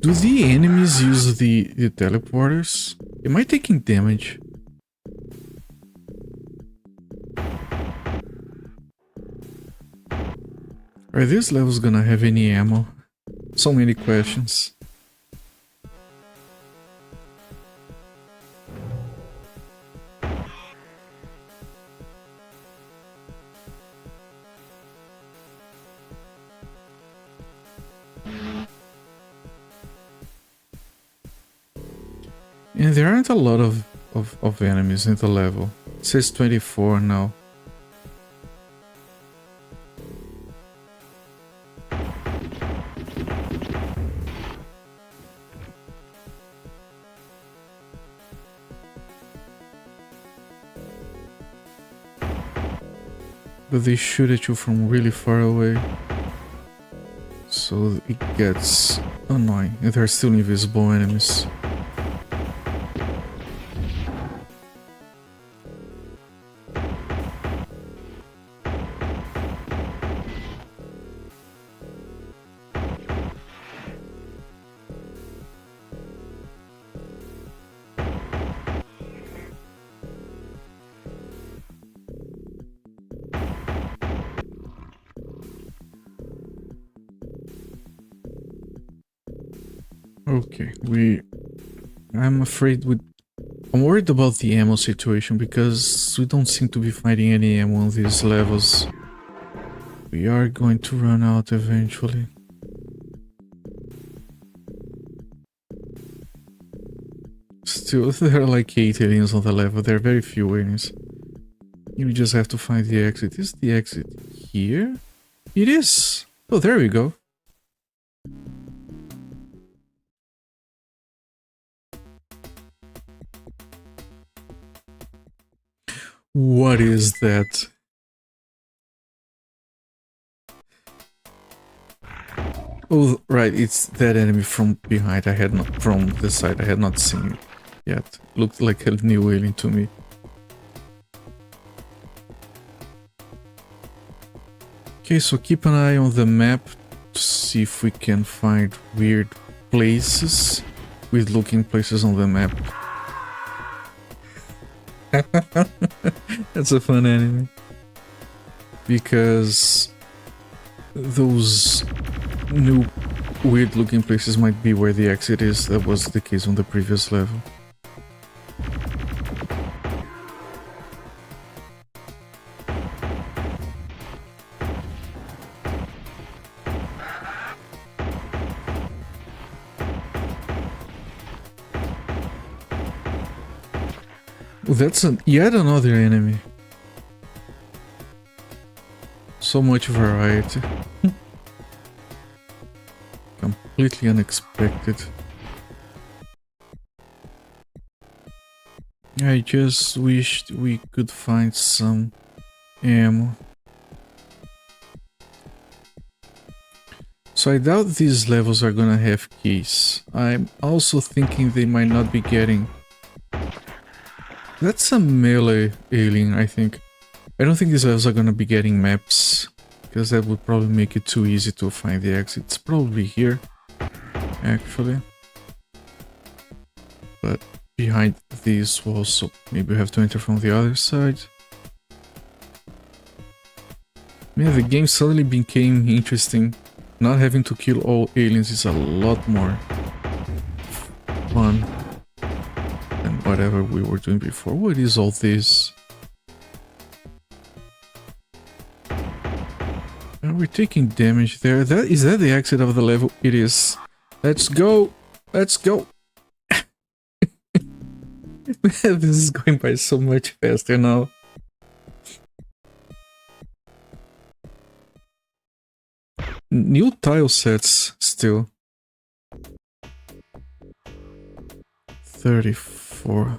Do the enemies use the teleporters? Am I taking damage? Are these levels gonna have any ammo? So many questions. And there aren't a lot of enemies in the level. It says 24 now. But they shoot at you from really far away. So it gets annoying. And there are still invisible enemies. Okay, I'm afraid I'm worried about the ammo situation because we don't seem to be finding any ammo on these levels. We are going to run out eventually. still, there are like 8 aliens on the level. There are very few aliens. You just have to find the exit. Is the exit here? It is! Oh, there we go. What is that? Oh, right, it's that enemy from behind. I had not, from the side, I had not seen it yet. Looked like a new alien to me. Okay, so keep an eye on the map to see if we can find weird places with looking places on the map. That's a fun enemy. Because those new weird looking places might be where the exit is. That was the case on the previous level. That's yet another enemy. So much variety. Completely unexpected. I just wished we could find some ammo. So I doubt these levels are gonna have keys. I'm also thinking they might not be getting... That's a melee alien, I think. I don't think these levels are gonna be getting maps, because that would probably make it too easy to find the exit. It's probably here, actually. But behind these walls, so maybe we have to enter from the other side. Yeah, the game suddenly became interesting. Not having to kill all aliens is a lot more fun than whatever we were doing before. What is all this? Are we taking damage there? Is that the exit of the level? It is. Let's go! Let's go! This is going by so much faster now. New tile sets still. 34.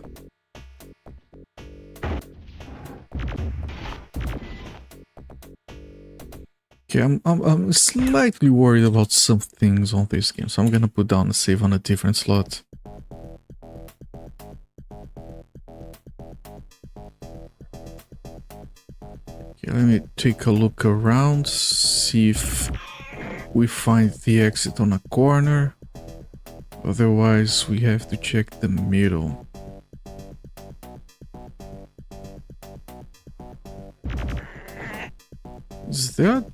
Okay, I'm slightly worried about some things on this game, so I'm gonna put down a save on a different slot. Okay, let me take a look around, see if we find the exit on a corner. Otherwise, we have to check the middle. Is there a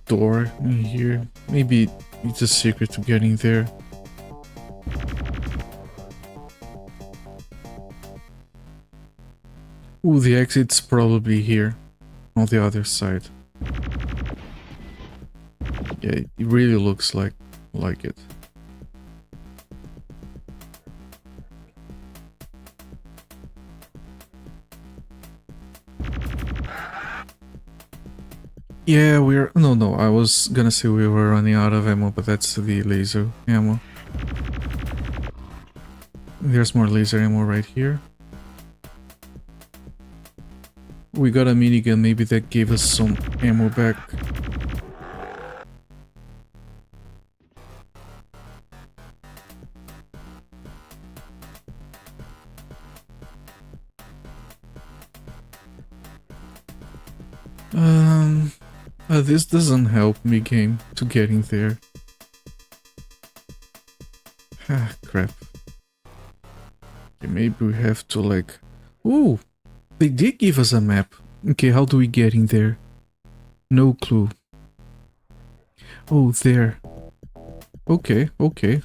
door in here? Maybe it's a secret to getting there. Ooh, the exit's probably here, on the other side. Yeah, it really looks like it. Yeah, we're... No, I was gonna say we were running out of ammo, but that's the laser ammo. There's more laser ammo right here. We got a minigun, maybe that gave us some ammo back. This doesn't help me, game, to getting there. Ah, crap. Okay, maybe we have to, like... Ooh! They did give us a map. Okay, how do we get in there? No clue. Oh, there. Okay, okay.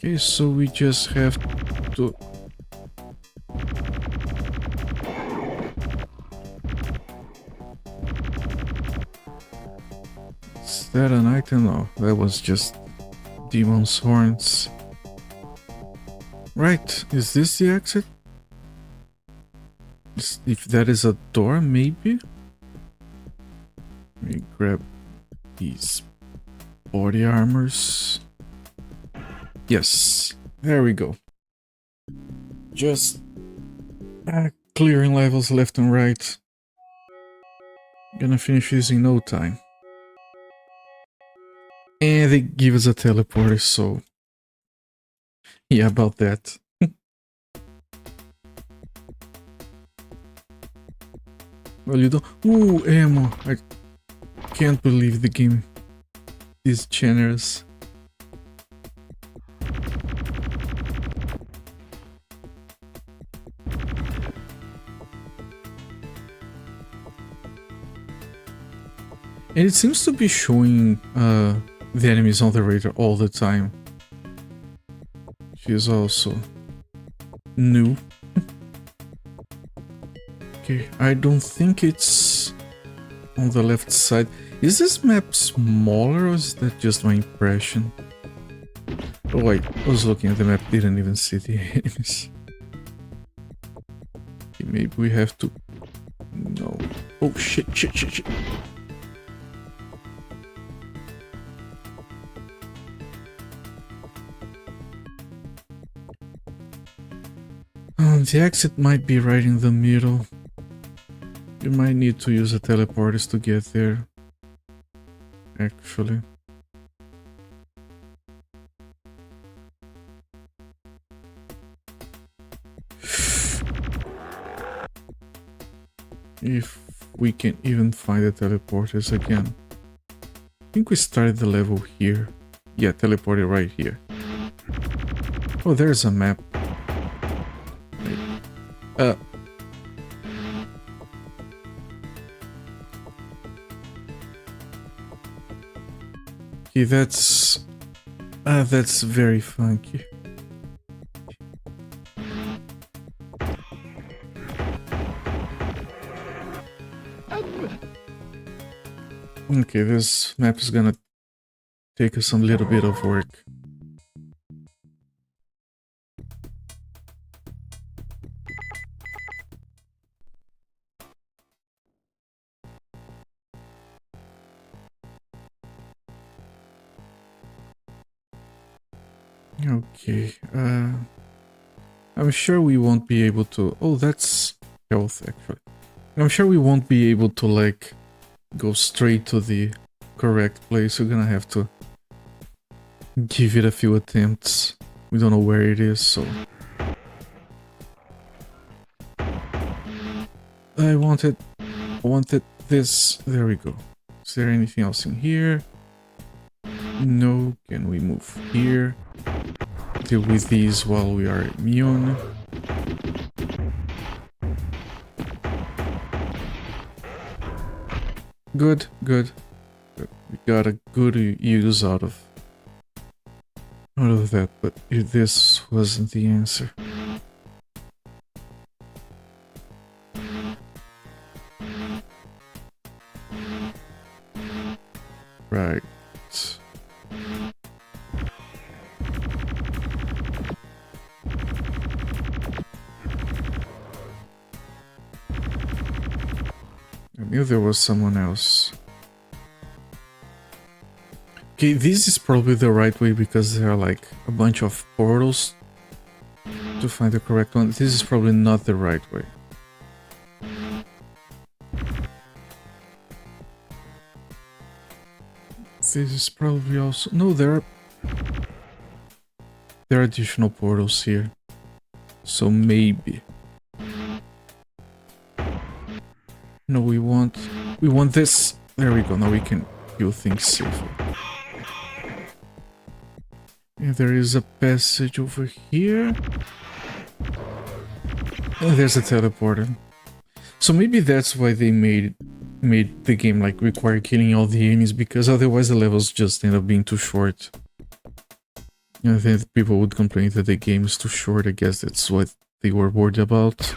Okay, so we just have to... Is that an item? No, that was just demon's horns. Right, is this the exit? If that is a door, maybe? Let me grab these body armors. Yes, there we go. Just clearing levels left and right. Gonna finish this in no time. And they give us a teleporter, so... yeah, about that. Well, you don't... Ooh, ammo! I can't believe the game is generous. And it seems to be showing the enemies on the radar all the time. She is also new. Okay, I don't think it's on the left side. Is this map smaller or is that just my impression? Oh wait, I was looking at the map, didn't even see the enemies. Okay, maybe we have to... no. Oh shit. The exit might be right in the middle. You might need to use the teleporters to get there. Actually. If we can even find the teleporters again. I think we started the level here. Yeah, teleported right here. Oh, there's a map. Okay, that's very funky. Okay, this map is gonna take us a little bit of work. Okay, I'm sure we won't be able to... oh, that's health, actually. I'm sure we won't be able to, like, go straight to the correct place. We're gonna have to give it a few attempts. We don't know where it is, so... I wanted this. There we go. Is there anything else in here? No. Can we move here? Deal with these while we are immune. Good. We got a good use out of that, but this wasn't the answer. Right. I knew there was someone else. Okay, this is probably the right way because there are like a bunch of portals to find the correct one. This is probably not the right way. This is probably also... no, there are additional portals here. So maybe. No, we want this. There we go. Now we can kill things safely. And there is a passage over here. And there's a teleporter. So maybe that's why they made the game like require killing all the enemies, because otherwise the levels just end up being too short. And then people would complain that the game is too short. I guess that's what they were worried about.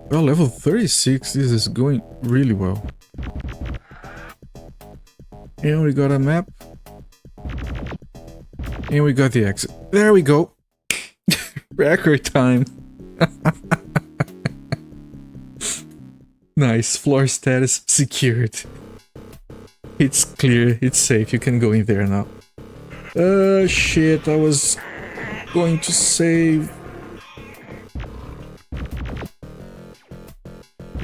Well, level 36, this is going really well. And we got a map. And we got the exit. There we go. Record time. Nice. Floor status secured. It's clear. It's safe. You can go in there now. Shit. I was going to save.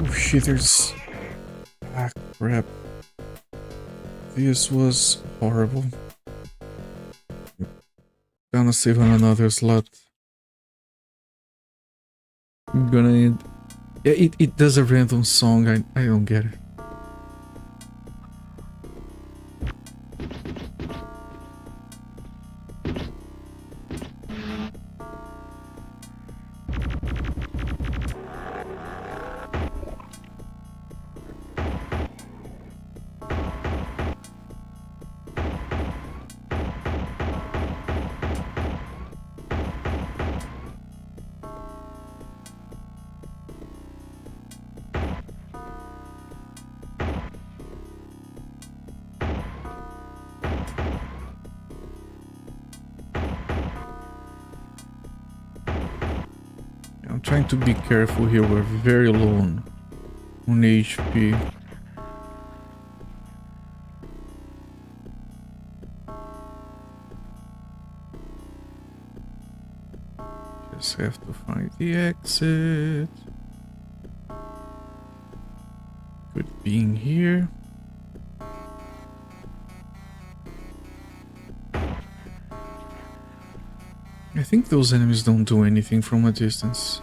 Oh shit, there's... Ah, crap. This was horrible. Gonna save on another slot. I'm gonna... Yeah, it does a random song, I don't get it. I'm trying to be careful here, we're very low on HP. Just have to find the exit. Could be in here. I think those enemies don't do anything from a distance.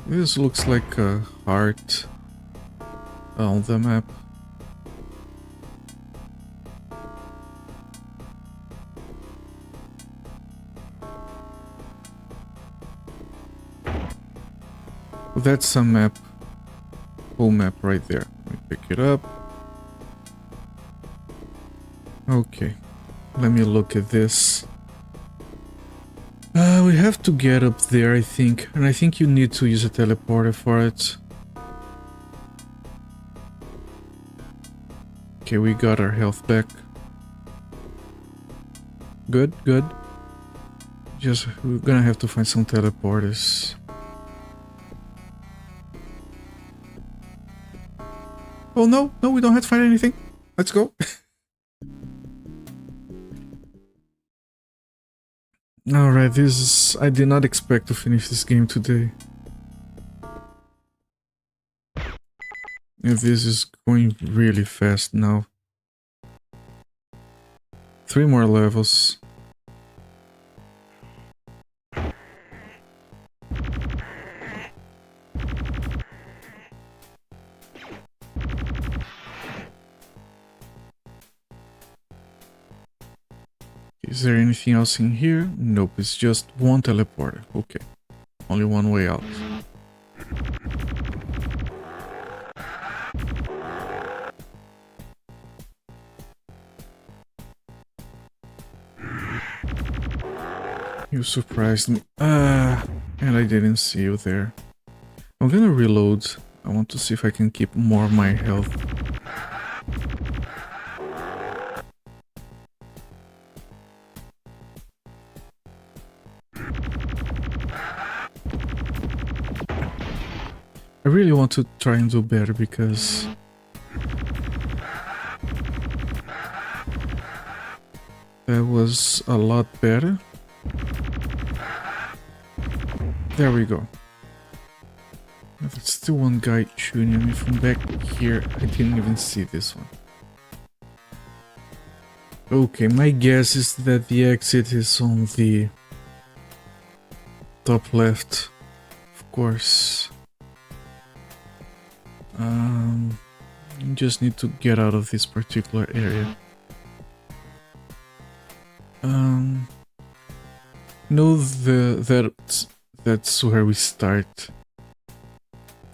This looks like a heart on the map. That's a map. Full map right there. Let me pick it up. Okay. Let me look at this. We have to get up there, I think. And I think you need to use a teleporter for it. Okay, we got our health back. Good, good. Just, we're gonna have to find some teleporters. Oh no, no, we don't have to find anything. Let's go. Alright, this is... I did not expect to finish this game today. And this is going really fast now. 3 more levels. Is there anything else in here? Nope, it's just one teleporter. Okay. Only one way out. You surprised me. And I didn't see you there. I'm gonna reload. I want to see if I can keep more of my health. I really want to try and do better because that was a lot better. There we go. There's still one guy shooting me from back here. I didn't even see this one. Okay, my guess is that the exit is on the top left, of course. Just need to get out of this particular area. No, that's where we start.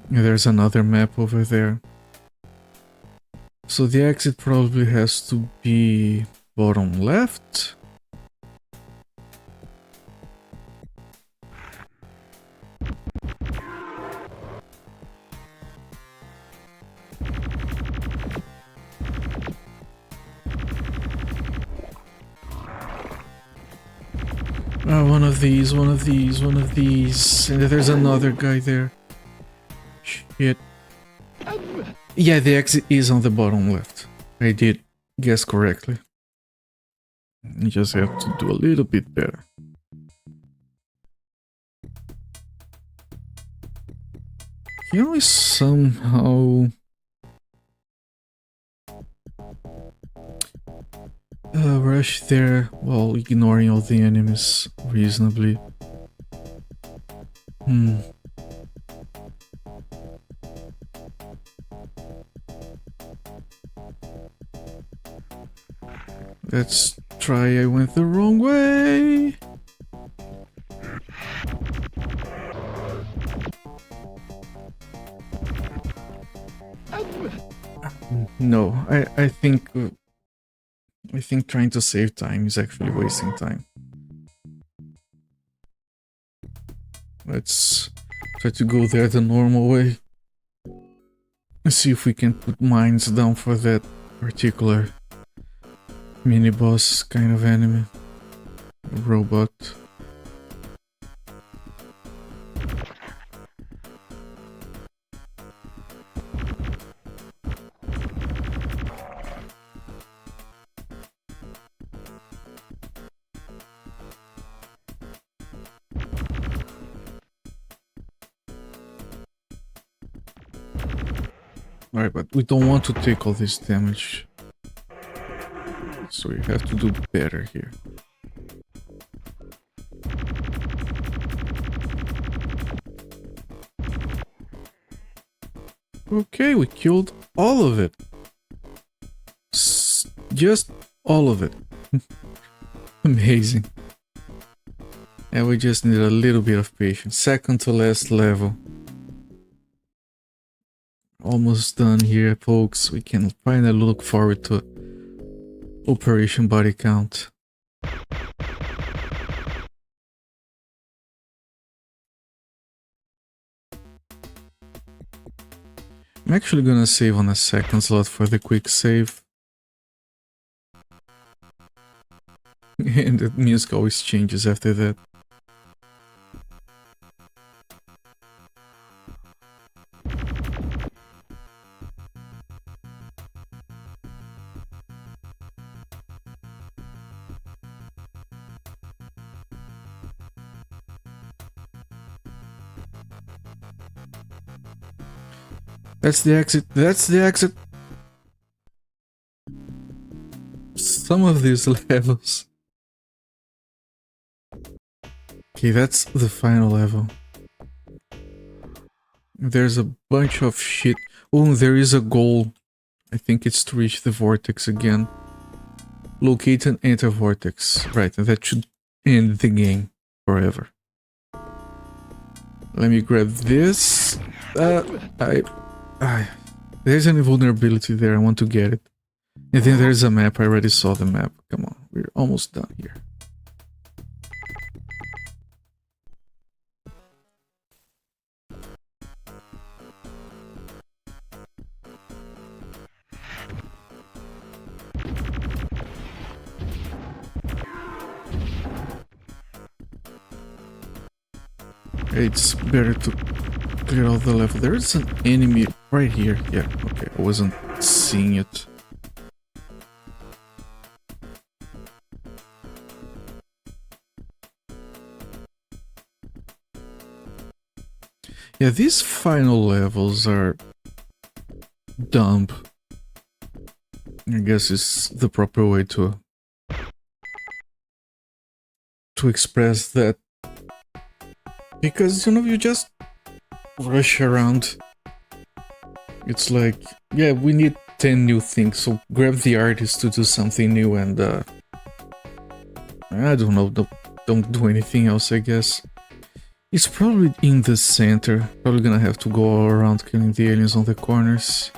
There's another map over there. So the exit probably has to be bottom left. One of these, one of these, one of these. And there's another guy there. Shit. Yeah, the exit is on the bottom left. I did guess correctly. You just have to do a little bit better. Can we somehow... rush there while ignoring all the enemies reasonably? Let's try. I went the wrong way. No, I think trying to save time is actually wasting time. Let's try to go there the normal way. Let's see if we can put mines down for that particular mini-boss kind of enemy. Robot. Alright, but we don't want to take all this damage. So we have to do better here. Okay, we killed all of it. Just all of it. Amazing. And we just need a little bit of patience. Second to last level. Almost done here, folks. We can finally look forward to Operation Body Count. I'm actually gonna save on a second slot for the quick save. And the music always changes after that. That's the exit. That's the exit. Some of these levels. Okay, that's the final level. There's a bunch of shit. Oh, there is a goal. I think it's to reach the vortex again. Locate and enter vortex. Right, and that should end the game forever. Let me grab this. There's an invulnerability there. I want to get it. And then there's a map. I already saw the map. Come on, we're almost done here. It's better to clear out the level. There is an enemy right here. Yeah, okay, I wasn't seeing it. Yeah, these final levels are dumb. I guess is the proper way to express that. Because, you know, you just rush around. It's like, yeah, we need 10 new things, so grab the artist to do something new and, I don't know, don't do anything else, I guess. It's probably in the center. Probably gonna have to go all around killing the aliens on the corners.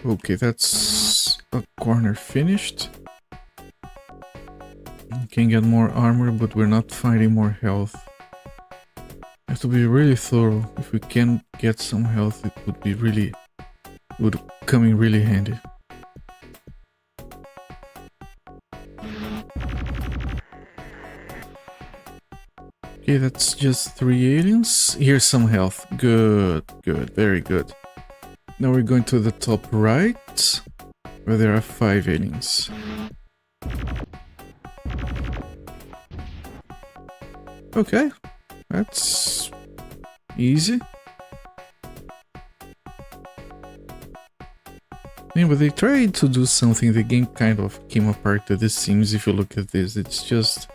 Okay, that's a corner finished. We can get more armor, but we're not finding more health. Have to be really thorough. If we can get some health, it would be really... would come in really handy. Okay, that's just 3 aliens. Here's some health. Good, good, very good. Now we're going to the top right, where there are 5 aliens. Okay, that's easy. Yeah, but they tried to do something, the game kind of came apart at the seams. If you look at this, it's just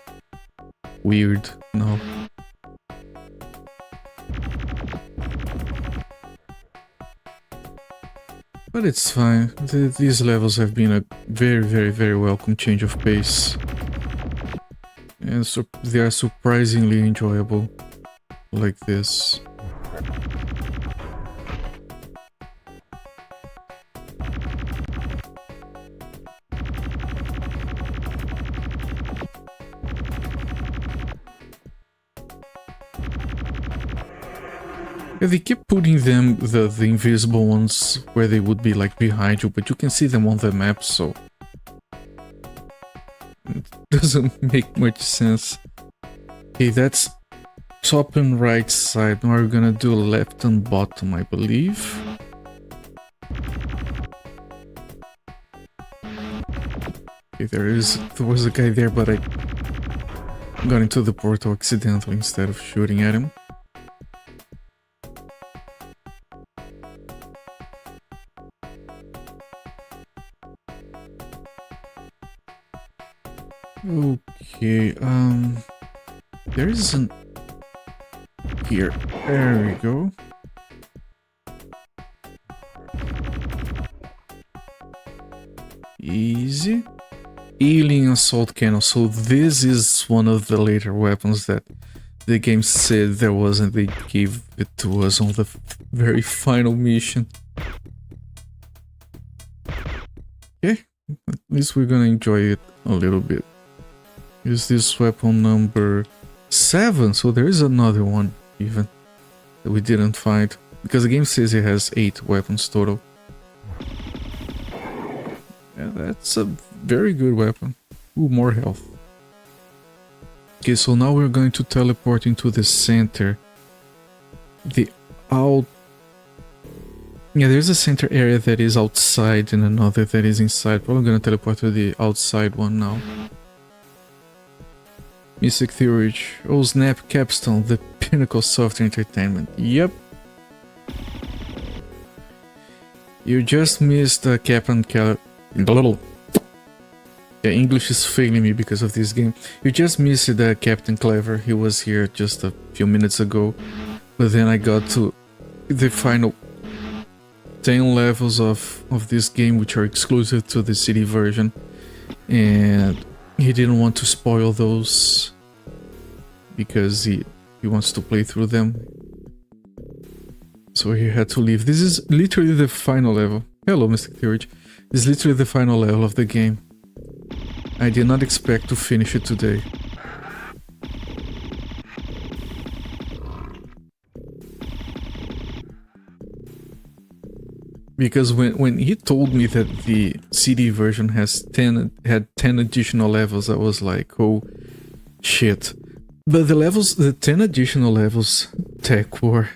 weird, no. But it's fine. These levels have been a very welcome change of pace. And so they are surprisingly enjoyable like this. Yeah, they keep putting them, the invisible ones, where they would be like behind you, but you can see them on the map, so it doesn't make much sense. Okay, that's top and right side. Now we're gonna do left and bottom, I believe. Okay, there was a guy there, but I got into the portal accidentally instead of shooting at him. Okay, there isn't here. There we go. Easy. Alien assault cannon. So this is one of the later weapons that the game said there wasn't. They gave it to us on the very final mission. Okay, at least we're gonna enjoy it a little bit. Is this weapon number 7? So there is another one even that we didn't find, because the game says it has 8 weapons total. Yeah, that's a very good weapon. Ooh, more health. Okay, so now we're going to teleport into the center. Yeah, there's a center area that is outside and another that is inside. Probably gonna teleport to the outside one now. Mystic Theory. Oh snap, Capstone, the pinnacle software entertainment. Yep. You just missed Captain Cal... Yeah, English is failing me because of this game. You just missed Captain Clever. He was here just a few minutes ago. But then I got to the final 10 levels of this game, which are exclusive to the CD version. And he didn't want to spoil those because he wants to play through them. So he had to leave. This is literally the final level. Hello, Mystic Theory. This is literally the final level of the game. I did not expect to finish it today. Because when he told me that the CD version had 10 additional levels, I was like, oh shit. But the 10 additional levels, Tech War.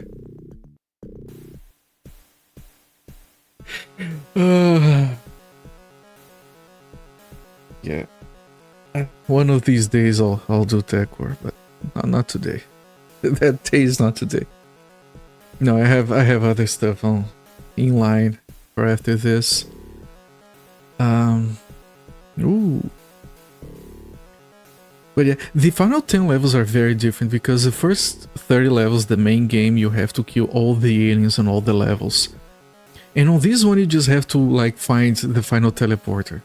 Yeah. One of these days I'll do Tech War, but not today. That day is not today. No, I have other stuff in line for after this. Ooh. But yeah, the final 10 levels are very different because the first 30 levels, the main game, you have to kill all the aliens on all the levels. And on this one, you just have to like find the final teleporter.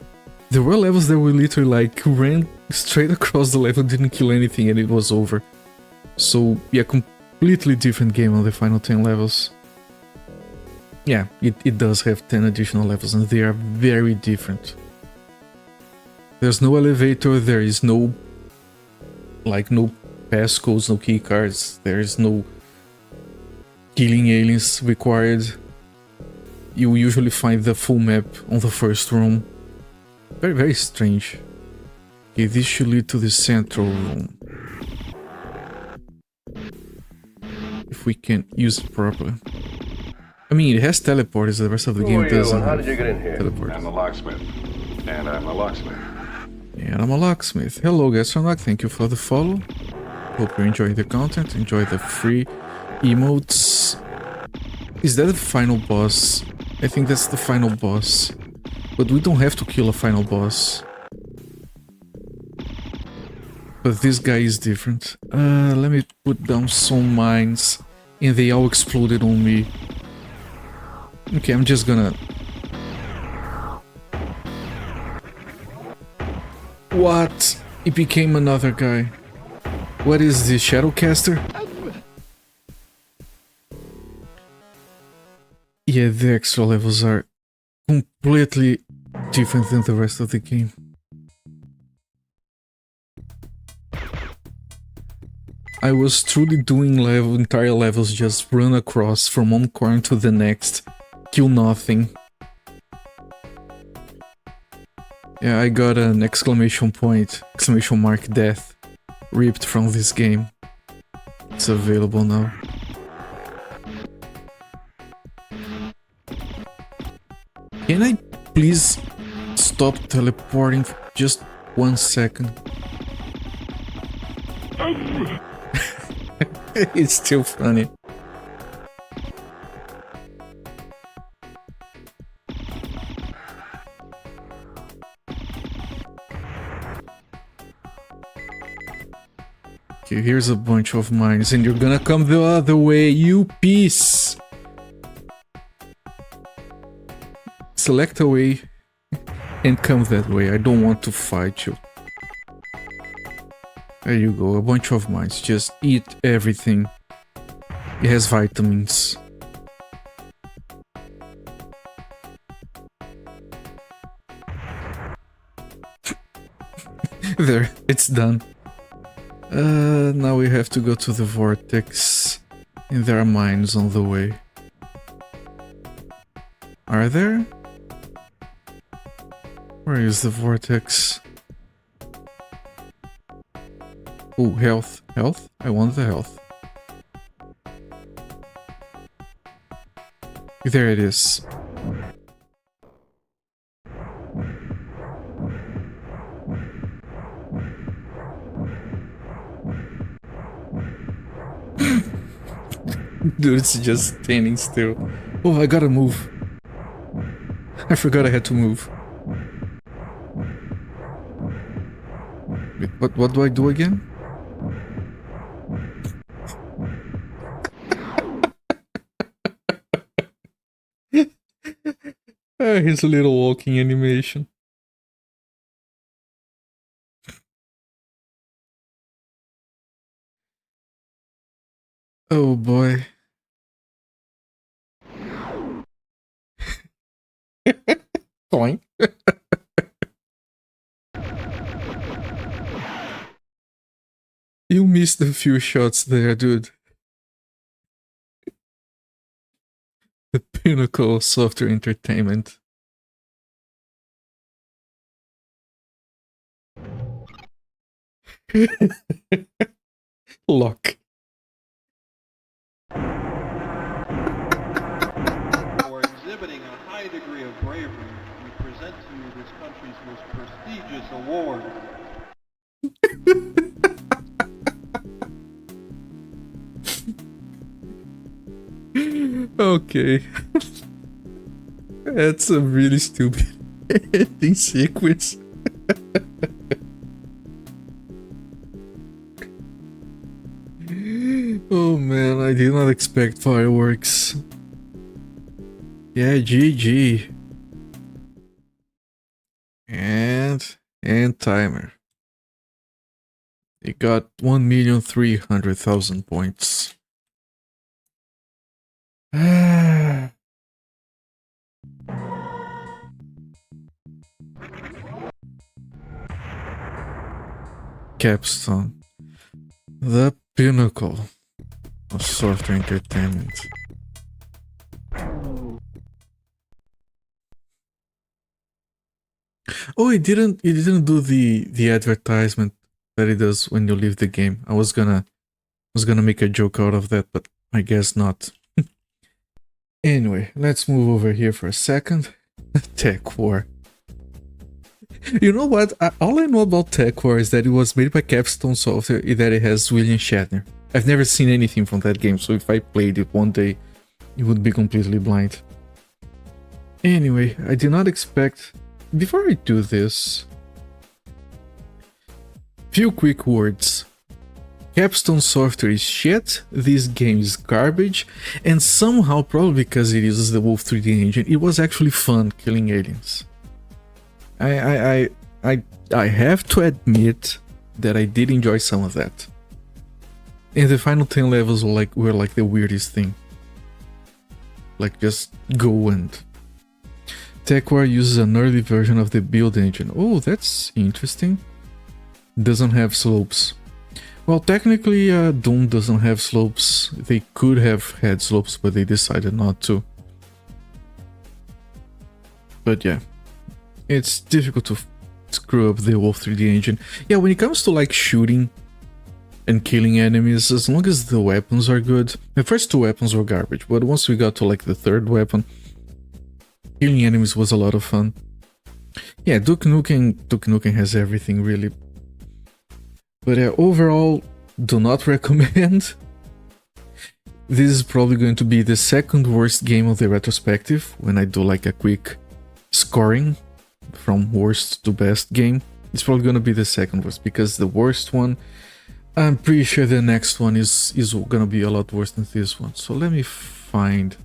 There were levels that were literally like ran straight across the level, didn't kill anything, and it was over. So yeah, completely different game on the final 10 levels. Yeah, it does have 10 additional levels and they are very different. There's no elevator, there is no passcodes, no key cards, there is no killing aliens required. You usually find the full map on the first room. Very, very strange. Okay, this should lead to the central room. If we can use it properly. I mean, it has teleporters, the rest of the game doesn't. How did you get in here? Teleporters. I'm a locksmith. And I'm a locksmith. And I'm a locksmith. Hello, Gastronaut, thank you for the follow. Hope you're enjoying the content, enjoy the free emotes. Is that the final boss? I think that's the final boss. But we don't have to kill a final boss. But this guy is different. Let me put down some mines. And they all exploded on me. Okay, I'm just gonna... What? It became another guy. What is this, Shadowcaster? Yeah, the extra levels are completely different than the rest of the game. I was truly doing entire levels, just run across from one corner to the next, kill nothing. Yeah, I got an exclamation mark death, ripped from this game. It's available now. Can I please stop teleporting for just 1 second? It's still funny. Okay, here's a bunch of mines, and you're gonna come the other way, you piece! Select a way and come that way. I don't want to fight you. There you go, a bunch of mines. Just eat everything. It has vitamins. There, it's done. Now we have to go to the vortex. And there are mines on the way. Are there? Where is the vortex? Oh, health. Health? I want the health. There it is. Dude, it's just standing still. Oh, I gotta move. I forgot I had to move. Wait, what do I do again? His little walking animation. Oh boy. Toink. You missed a few shots there, dude. The pinnacle of software entertainment. Lock. For exhibiting a high degree of bravery, we present to you this country's most prestigious award. Okay. That's a really stupid ending sequence. Oh man, I did not expect fireworks. Yeah, GG. And timer. It got 1,300,000 points. Capstone. The pinnacle of software entertainment. Oh, it didn't do the advertisement that it does when you leave the game. I was gonna make a joke out of that, but I guess not. Anyway, let's move over here for a second. Tech War. You know what? All I know about Tech War is that it was made by Capstone Software, that it has William Shatner. I've never seen anything from that game, so if I played it one day, it would be completely blind. Anyway, I did not expect... Before I do this... Few quick words. Capstone Software is shit, this game is garbage, and somehow, probably because it uses the Wolf 3D engine, it was actually fun killing aliens. I have to admit that I did enjoy some of that. And the final 10 levels were like the weirdest thing. Like just go and... TechWar uses an early version of the build engine. Oh, that's interesting. Doesn't have slopes. Well, technically Doom doesn't have slopes. They could have had slopes, but they decided not to. But yeah. It's difficult to screw up the Wolf 3D engine. Yeah, when it comes to like shooting and killing enemies, as long as the weapons are good. The first two weapons were garbage, but once we got to like the third weapon, killing enemies was a lot of fun. Yeah, Duke Nukem has everything really. But overall, do not recommend. This is probably going to be the second worst game of the retrospective when I do like a quick scoring from worst to best game. It's probably going to be the second worst, because the worst one, I'm pretty sure the next one is going to be a lot worse than this one. So let me find...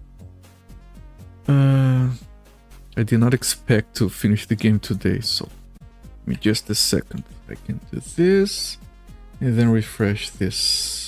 I did not expect to finish the game today, so give me just a second. I can do this and then refresh this.